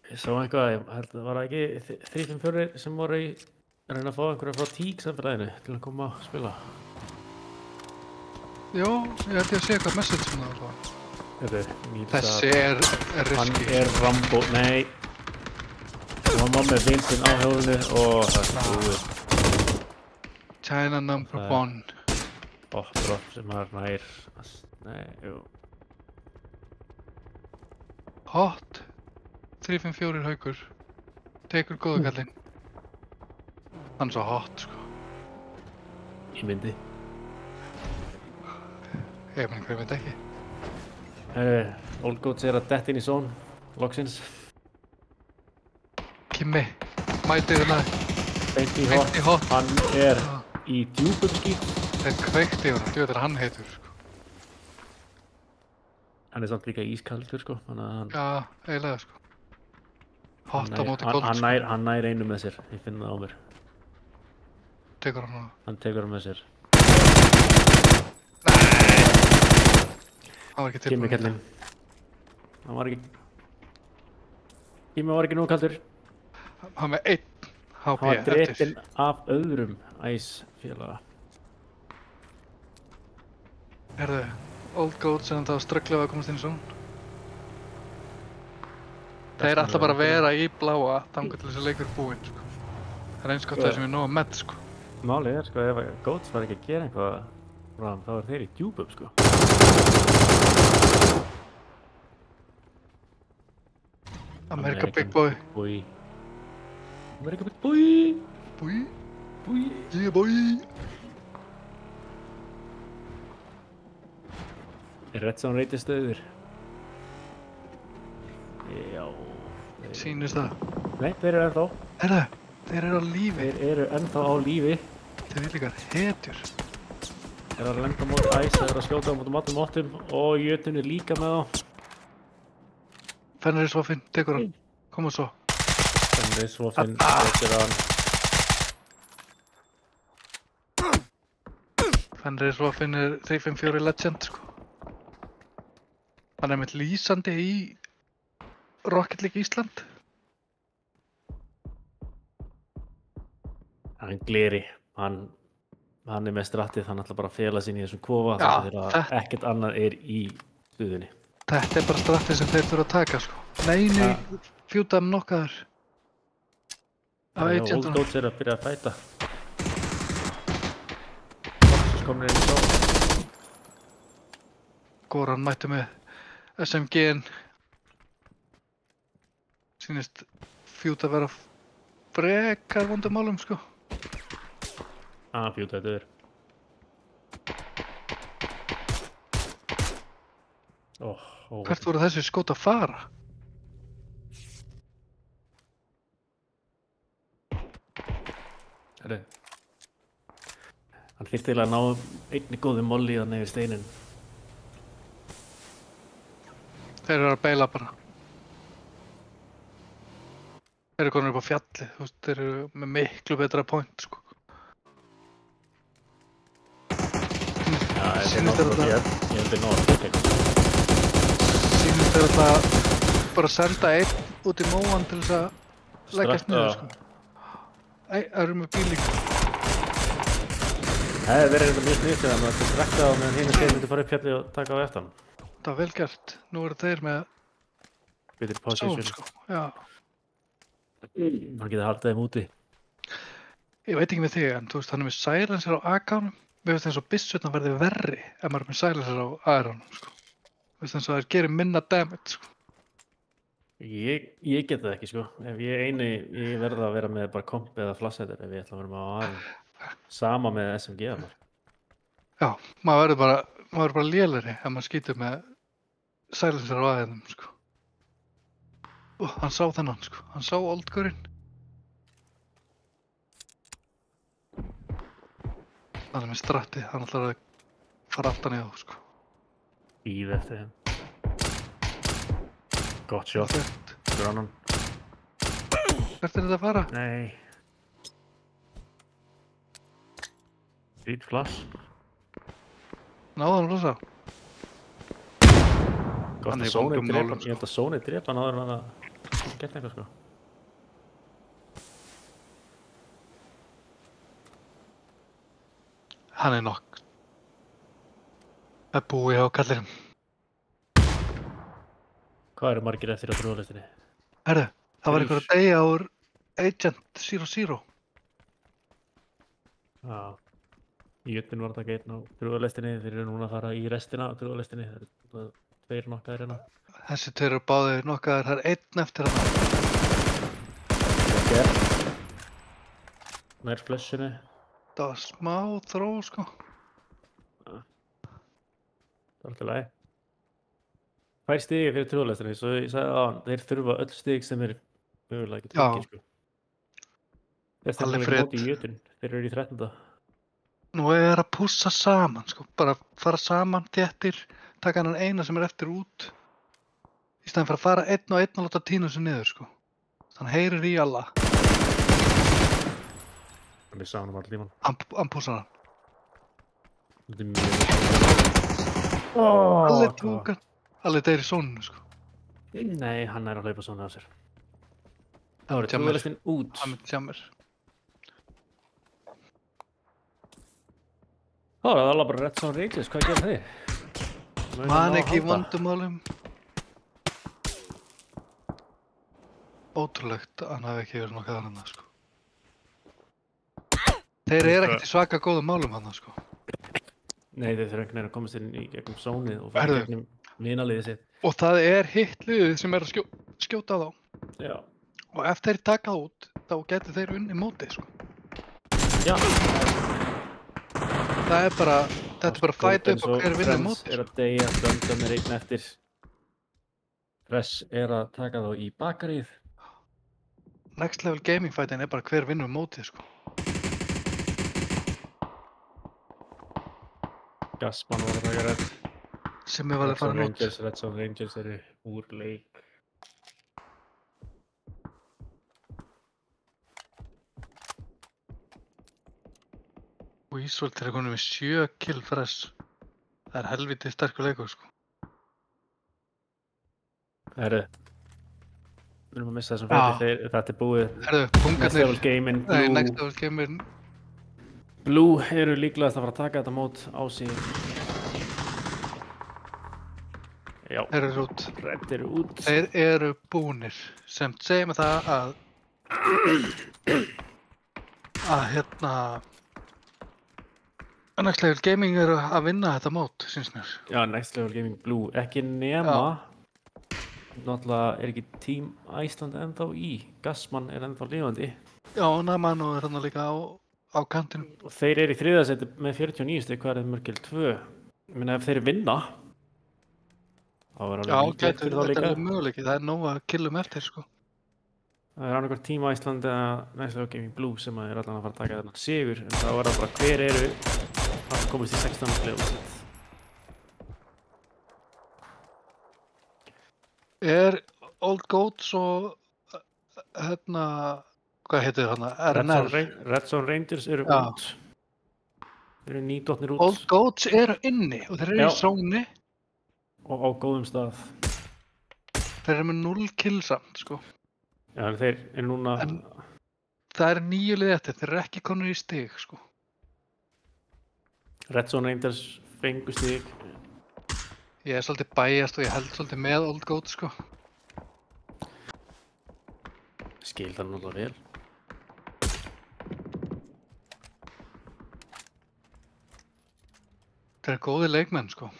Ég sá eitthvað, ég held að það var ekki 3-5-4 sem voru að reyna að fá einhverja frá Tík samfélaginu til að koma að spila. Jó, ég held ég að sé eitthvað message sem það var svo. Þessi er riski. Hann er Rambo, nei. Hann var með vinsinn á hjólinu og það er búið. China number 1. Drop sem er nær. Nei, jú. Hot. 3-5-4 haukur. Tekur góða kallinn. Hann er svo hot, sko. Í myndi. Ég menn hver veit ekki. Old Goats er að detta inn í zone. Loksins. Kimmi. Mætið hérna. Beint í hot. Hann er í djúpum skít. Það er kveikt í honum. Þú veit að hann heitur, sko. Hann er samt líka ískaldur, sko. Já, eiginlega, sko. Hot á móti Gold, sko. Hann nær einu með sér. Ég finn það á mér. Tekur hann það? Hann tekur hann með sér. Hann var ekki tilbúin. Kimmi kallinn. Hann var ekki... Kimmi var ekki nóg kaldur. Hann með 1 HP Hann var drepinn af öðrum æsfélaga. Herðu, Old Goats en það strögglaði að komast inn í zone. Þeir ætla bara að vera í bláa þangað til þessi leikur búinn, sko. Það er eins gott það sem er nóg að með, sko. Málið er, sko, ef Goats var ekki að gera eitthvað fram, þá er þeir í djúpum, sko. America Big Boy. America Big Boy. Boy. Boy. Yeah, boy. Er Red Zone reytið stöður? Já. Sýnist það? Nei, þeir eru ennþá. Þeir eru á lífi. Þeir eru ennþá á lífi. Þeir eru líka hetjur. Þeir eru að lenda á móti æs, þeir eru að skjóta á móti allum mótum og Jötun er líka með þá. Fenrir Svafinn, tekur hann. Koma svo. Fenriswaffen veteran. Fenriswaffen 354 Legend, sko. Hann með lýsandi í Rocket League Ísland. Hann Gleri, hann með strattið, hann ætla bara að fela sín í þessum kofa þegar ekkert annað í stuðunni. Þetta bara strattið sem þeir þurfa að taka, sko. Nei, fjúta nokkaður. Old Goats að byrja að fæta. Foxes komnir inn í svo. Goran mætti með SMG-in. Sýnist fjúta vera frekar vondum málum, sko. Fjúta þetta Hvert voru þessi skot að fara? Herru. Hann þyrfti eiginlega að ná einni góði molli þannig yfir steinin. Þeir eru að beila bara. Þeir eru konur upp á fjallið, þú veist, þeir eru með miklu betra point, sko. Sýnist þeir alltaf bara senda einn út í móan til þess að leggjast niður, sko. Það eru með bíl líka. Það hefði verið þetta mjög sniðt þegar maður strekta á meðan hinn þeir myndi fara upp fjallið og taka á eftir hann. Það var vel gert. Nú eru þeir með betri position, sko. Já. Hann getur haldið þeim úti. Ég veit ekki með þig, en þú veist, hann með silencer á AK-num. Mér finnst eins og byssutna verði verri ef maður með silencer á AR-num, sko. Mér finnst eins og það gerir minna damage, sko. Ég get það ekki, sko. Ef ég verða að vera með bara komp eða flashheader ef ég ætla að vera með á AR-num. Sama með SMG-ar. Já, maður verður bara lélegri ef maður skýtur með silencer á AR-num, sko. Hann sá þennan, sko. Hann sá oldgurinn. Hann með strattið, hann ætlar að fara aftan í þá, sko. Íð eftir þeim. Gott shot. Grannan. Hvert er þetta að fara? Nei. Fýt flash. Náðu hann rosa. Gott að Sóni drepa, ég held að Sóni drepa hann áður en hann að geta eitthvað, sko. Hann er nokk. Það er búið á kallinum. Hvað eru margir eftir á trúðalistinni? Herru, það var einhver að deyja úr Agent 00. Já. Jötnin var að taka einn á trúðalistinni, þeir eru núna að fara í restina á trúðalistinni. Það eru tveir nokkaðir hérna. Þessi tveir eru báðir nokkaðir, það er einn eftir hana. Nær flössinu. Það var smá þró, sko. Það var alltaf læg. Fær stigi fyrir trúðalistinni, svo ég sagði á hann, þeir þurfa öll stig sem er mögulega ekki tekið, sko. Þess vegna er ekki móti í jötun, þeir eru í 13. Nú er að pússa saman, sko. Bara fara saman, þéttir, taka hann eina sem er eftir út. Í staðinn fyrir að fara einn og einn og láta tína sig niður, sko. Þannig heyrir í alla. Hann sá hann allir tíman. Hann pússar hann. Þetta er mjög Allir tók hann. Allir deyr í sóninu, sko. Nei, hann er að hlaupa sónu af sér. Það voru trúðalistin út. Hann er tjammer. Það var alveg bara Red Zone Rages, hvað gerir þið? Man ekki í vondumálum. Ótrúlegt að hann hafi ekki verið nokkað annað, sko. Þeir eru ekkert í svaka góðum málum hann, sko. Nei, þeir þurfa einhvern veginn að komast inn í gegnum zónið og fara gegnum vinaliðið sitt. Og það er hitt liðið sem er að skjóta á þá. Já. Og ef þeir taka út, þá getur þeir unni mótið, sko. Já. Það er bara, þetta er bara að fæta upp á hver vinni mótið. Friends er að deyja, Döndum er einn eftir. Fresh er að taka þá í bakaríð. Next level gaming fightin er bara hver vinnur mótið, sko. Gasman var að taka rétt. Simmi var að fara út. Red Zone Rangers eru úr leik. Weasel er konum með 7 kill fresh. Það helviti sterkur leikur, sko. Herru, við erum að missa þessum fæti, þetta búið. Herru, pungarnir. Next Level Gaming. Blue eru líklegast að fara að taka þetta mót á sig. Já, Þeir eru út. Red eru út. Þeir eru búnir, sem segir mig það að Next Level Gaming eru að vinna þetta mót, syns mér. Já, Next Level Gaming Blue, ekki nema, náttúrulega er ekki Team Iceland ennþá í, Gassman er ennþá lifandi. Já, Namano er hann líka á kantinum. Og þeir eru í 3. sæti með 49 stig, hvað er mörgil 2? Ég meina ef þeir vinna, þá er alveg líklegt fyrir þá líka. Þetta er möguleiki, það er nóg að killum eftir, sko. Það er annarkvært Team Iceland eða Next Level Gaming Blue sem er allan að fara að taka þennan sigur, en þá er það bara hver eru að komast í 16. úrslit. Er Old Goats og hvað heitir þarna? RNR? Red Zone Rangers eru út. Þeir eru nýdotnir út. Old Goats eru inni og þeir eru í zóni. Og á góðum stað. Þeir eru með 0 kill samt, sko. Já, en þeir eru núna... En það eru 9 lið eftir, þeir eru ekki konur í stig, sko. Red Zone Rangers fengu stig. Ég er svolítið bæjast og ég held svolítið með Old Goats, sko. Skil það náttúrulega vel. Þeir eru góðir leikmenn, sko.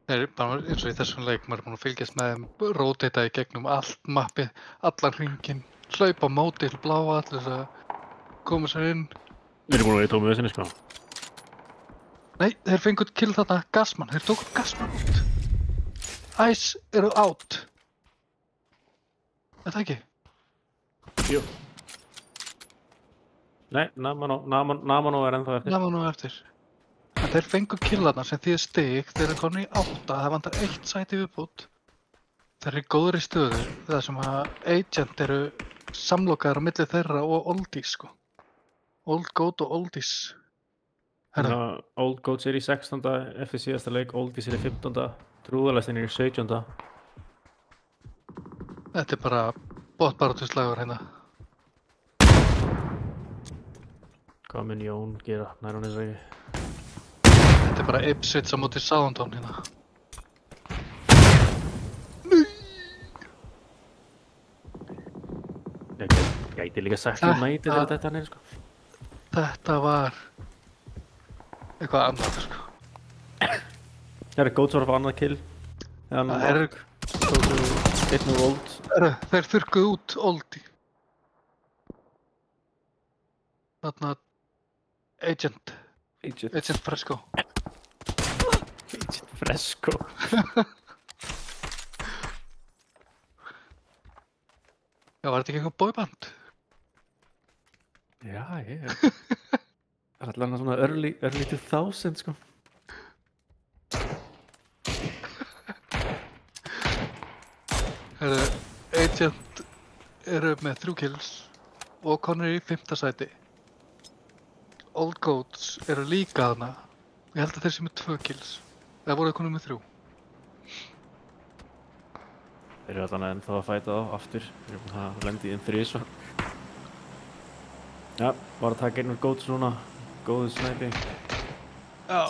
Þeir eru bara eins og í þessum leik, maður er búinn að fylgjast með þeim, rótita í gegnum allt mappið, allan hringinn, hlaupa á móti til bláa allir þess að koma sér inn. Þeir eru búin að vera í tómi vesinni, sko. Nei, þeir fengur kill þarna Gassman, þeir tók Gassman út. Ice eru out. Er það ekki? Jú. Nei, Namano er ennþá eftir. Namano er eftir. En þeir fengur kill þarna sem þýðir stig, þeir eru komin í 8, það vantar 1 sæti viðbútt. Þeir eru í góðri stöðu, það sem að Agent eru samlokaðar á milli þeirra og Oldies, sko. Old Goat og Oldies. Old Goats er í 16. eftir síðasta leik, Oldies er í 15. Trúðalæstin er í 17. Þetta er bara botbaráttuslagur hérna. Hvað mun Jón gera nær hún þess að ekki? Þetta er bara Ipswich á móti Southampton hérna. Ég gæti líka sagt United eða þetta neyri, sko. Þetta var eitthvað annað, sko. Það er Goats var að fá annað kill. Það er... Einn úr Old. Þeir þurrkuðu út Oldie. Þarna... Agent Fresco. Agent Fresco. Já, var þetta ekki eitthvað boyband? Já, það er allavega svona early 2000, sko. Agent eru með 3 kills og konur í 5. sæti. Old Goats eru líka þarna. Ég held að þeir sem er 2 kills. Það voru konur með 3. Þeir eru allavega ennþá að fæta þá aftur. Þeir eru búin að lendi í þeim 3. Já, var að taka einn úr Goats núna. Góðu snæpi. Já.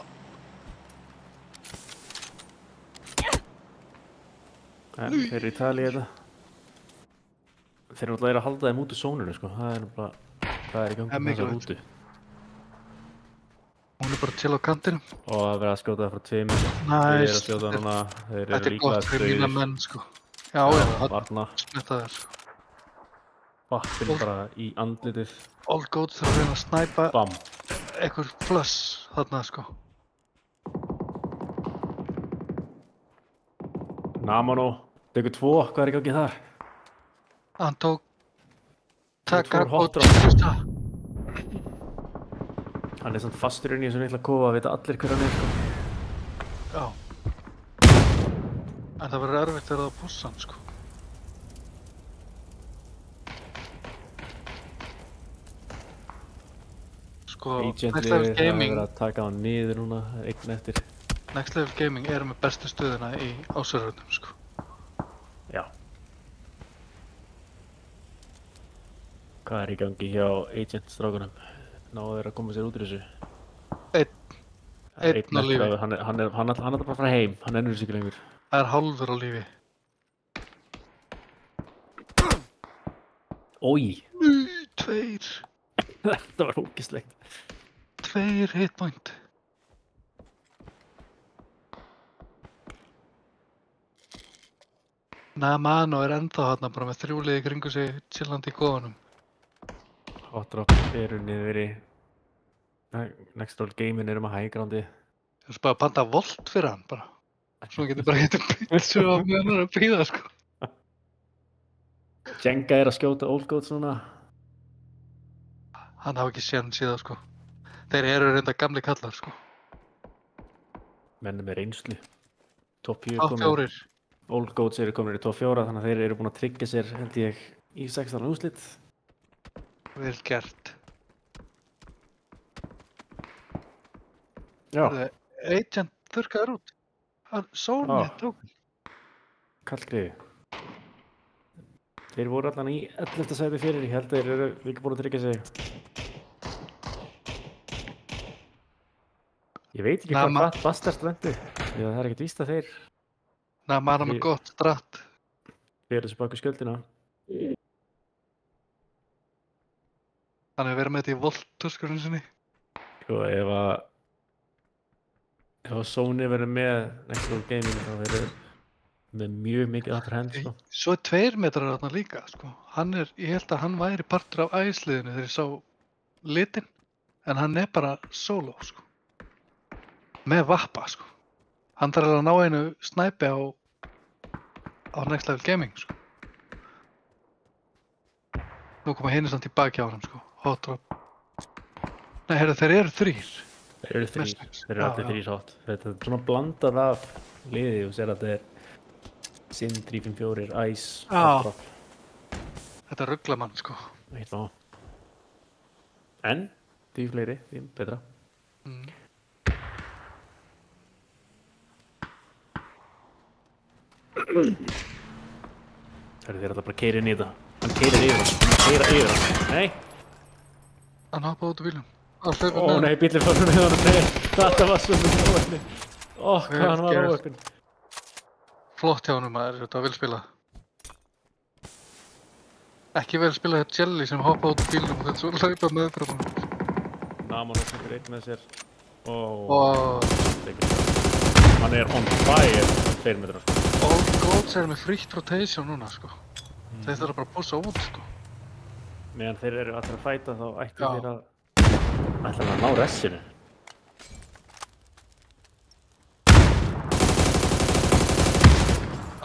Þeir eru í tali í þetta. Þeir eru alltaf að halda þeim út úr sónunni, sko. Það er bara, það er í gangi með þessa rútu. Hún er bara til á kantinum. Og það verða að skjóta það frá 2 mínútur. Þeir eru að skjóta núna. Þeir eru líklega gott fyrir mína menn, sko. Já, Varna. Smetta þér, sko. Vappin bara í andlitið. Old Goats þarf að reyna að snæpa. Bam. Einhver fluss þarna, sko. Namano. Tekur 2. Hvað er í gangi þar? Hann tók... Taka og tjusta. Hann er svona fastur inn í þessum litla kofa, vita allir hver hann er, sko. Já. En það verður erfitt þegar það á bossan, sko. Sko, Agent Next Level liðið, það er Gaming verið að taka á niður núna, einn eftir. Next Level Gaming eru með bestu stöðuna í ásverðunum, sko. Já. Hvað er í gangi hjá Agent-strákunum? Náðu þeir að koma sér út úr þessu? Einn á lífi. Hann er bara að fara heim, hann ennur sig ekki lengur. Það er hálfur á lífi. Ói! 2. Þetta var ógeðslegt. 2 hitpoint. Namano er ennþá þarna bara með 3 liði kringu sig chillandi í kofunum. Hot Drop eru niður í Next Level Gaming eru með high groundi. Ég er bara að panta volt fyrir hann bara. Svo getur bara hittum pizza á meðan hann er að bíða, sko. Jenga er að skjóta Old Goats núna. Hann hafa ekki séð hann síðan, sko. Þeir eru reynda gamli kallar, sko. Menni með reynslu. Top 4 Top 4. Old Goats eru komin í top 4, þannig að þeir eru búin að tryggja sér, held ég, í 16. úrslit. Vel gert. Já. Agent þurrkaður út. Sónið tók. Kallgriði. Þeir voru allan í 11. sæti fyrir, ég held að þeir eru líka búin að tryggja sig. Ég veit ekki hvað hratt Bastard lendu, því að það er ekkert víst að þeir... Maður með gott stratt. Þeir eru þessu baku skjöldina. Þannig að vera með þetta í volt-tuskurinn sinni. Sko, ef að Sony verður með Next Level Gaming þá verður með mjög mikið aftur hend, sko. Svo er 2 metrar þarna líka, sko. Ég held að hann væri partur af æsliðinu þegar ég sá litinn, en hann er bara solo, sko. Með vappa, sko. Hann þarf alveg að ná einu snæpi á Next Level Gaming, sko. Nú koma hinni samt í baki á hann, sko. Hot Drop. Nei, heyrðu, þeir eru 3. Þeir eru 3. Þeir eru allir 3 hot. Þetta er svona blandað af liði og sér að þetta er Sin 354, Ice, Hot Drop. Þetta er rugglamann, sko. Eitt á. En, því fleiri, því betra. Þeir eru alltaf bara að keyra inn í þetta. Hann keyrir yfir hann. Hann keyra yfir hann. Nei! Hann hoppaði út úr bílum. Ó nei, bílinn fór með hann. Nei, þetta var svo mjög óöfni. Ó, hvað hann var óöfni. Flott hjá hann maður, þetta var vel spilað. Ekki vel spilað þetta Jelly sem hoppaði út úr bílum og þetta svo hlaupa meðfram hann. Naman og fyrir einn með sér. Hann er on fire 2 metrar, sko. Old Goats er með frítt rotation núna, sko. Þeir þarf bara að pússa út, sko. Meðan þeir eru allir að fæta þá ættu þeir að ná ressinu.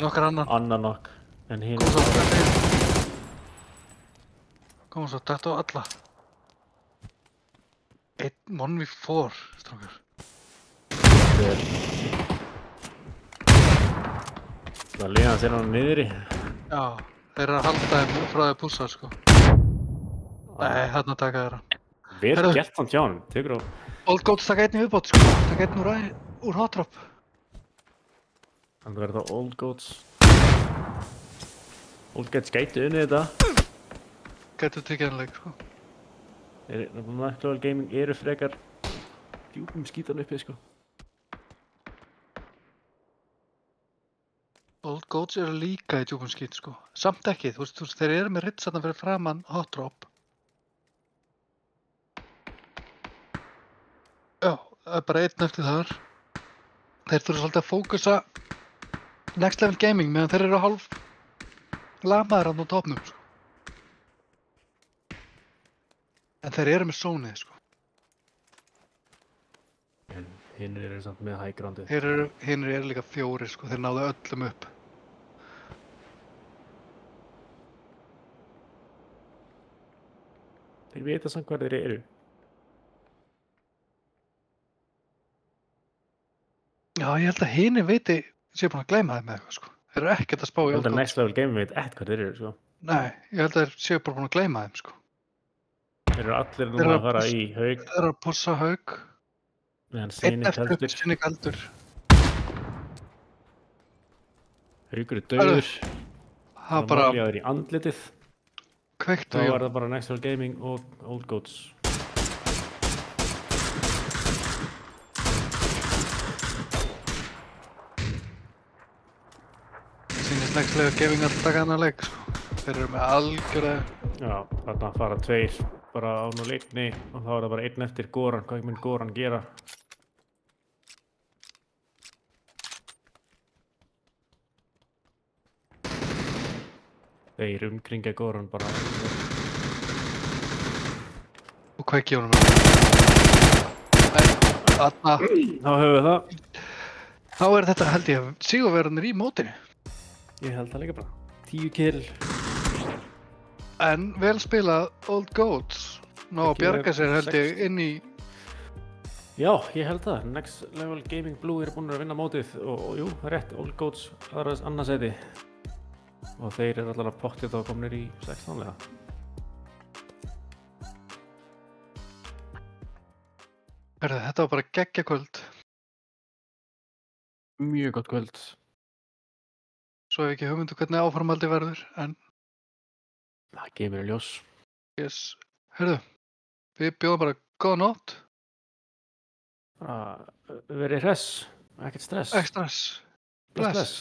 Nokkar annan. Annan nokk. En hinn... Koma svo, þetta á alla. 1v4, strákar. Það liðan sér hann niðri. Já, þeir eru að halda þeim frá því að pússa, sko. Nei, hérna taka þeirra. Vel gert hann hjá hann, tekur á... Old Goats taka einn í viðbót, sko. Taka einn úr Hot Drop. Þannig verður það Old Goats. Old Goats gæti unnið þetta. Gætu tekið hann leik, sko. Next Level Gaming eru frekar djúpum skítan uppi, sko. Old Goats eru líka í djúpum skít, sko. Samt ekki, þú veist, þeir eru með ritsatna fyrir framann Hot Drop. Já, það er bara einn eftir þar. Þeir þurfa svolítið að fókusa Next Level Gaming meðan þeir eru hálf lamaðir hann á topnum, sko. En þeir eru með Sony, sko. En hinnir eru samt með high groundið. Hinnir eru líka 4, sko. Þeir náðu öllum upp. Þeir vita samt hvað þeir eru. Já, ég held að hinnir viti séu búin að gleyma þeim með eitthvað, sko. Þeir eru ekkert að spá í Old Goats. Ég held að Next Level Gaming veit ekkert hvað þeir eru, sko. Nei, ég held að þeir séu bara búin að gleyma þeim, sko. Þeir eru allir núna að fara í Hauk. Þeir eru að pússa Hauk. Meðan Seinik heldur. Seinik heldur. Haukur er dauður. Það er bara... Máljaður í andlitið. Kveiktu Þá var það bara Next Level Gaming og Old Goats. Sýnist Next Level Gaming að taka hana leik. Þeir eru með algjörða... Já, þarna fara 2 bara án og leikni og þá er það bara 1 eftir Goran. Hvað mun Goran gera? Þeir umkringja Goran bara. Og kveiki honum. Nei, þarna. Þá höfum við það. Þá er þetta held ég sigurverðarnir í mótinu. Ég held það líka bara. 10 kill. En vel spilað Old Goats. Ná að bjarga sér held ég inn í... Já, ég held það. Next Level Gaming Blue búin að vinna mótið og jú, rétt, Old Goats annarsæti. Og þeir eru allavega pottið þá komnir í 16-lega. Þetta var bara geggjakvöld. Mjög gott kvöld. Svo hef ég ekki hugmyndu hvernig áframhaldi verður, en... Það gefur mér ljós. Yes. Heyrðu, við bjóðum bara góða nótt. Verið hress, ekkert stress. Ekkert stress. Bless.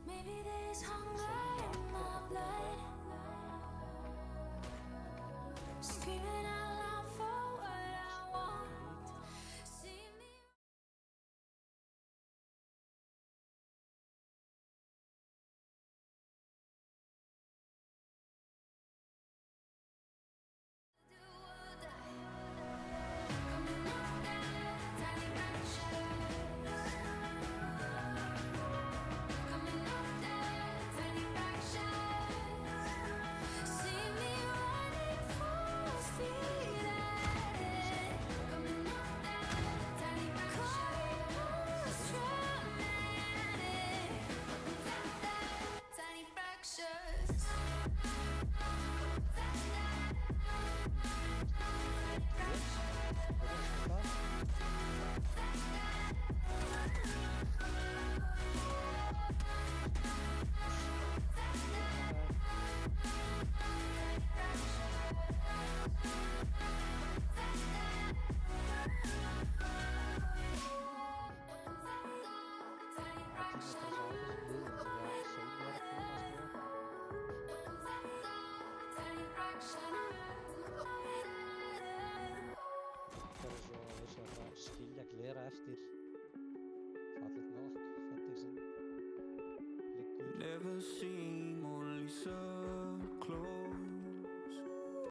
Maybe there's hunger in my blood, screaming out loud for what I want. See me. See me running full speed. Það er svo eins og að skilja glera eftir fallegt nokk, fallegt sem liggur.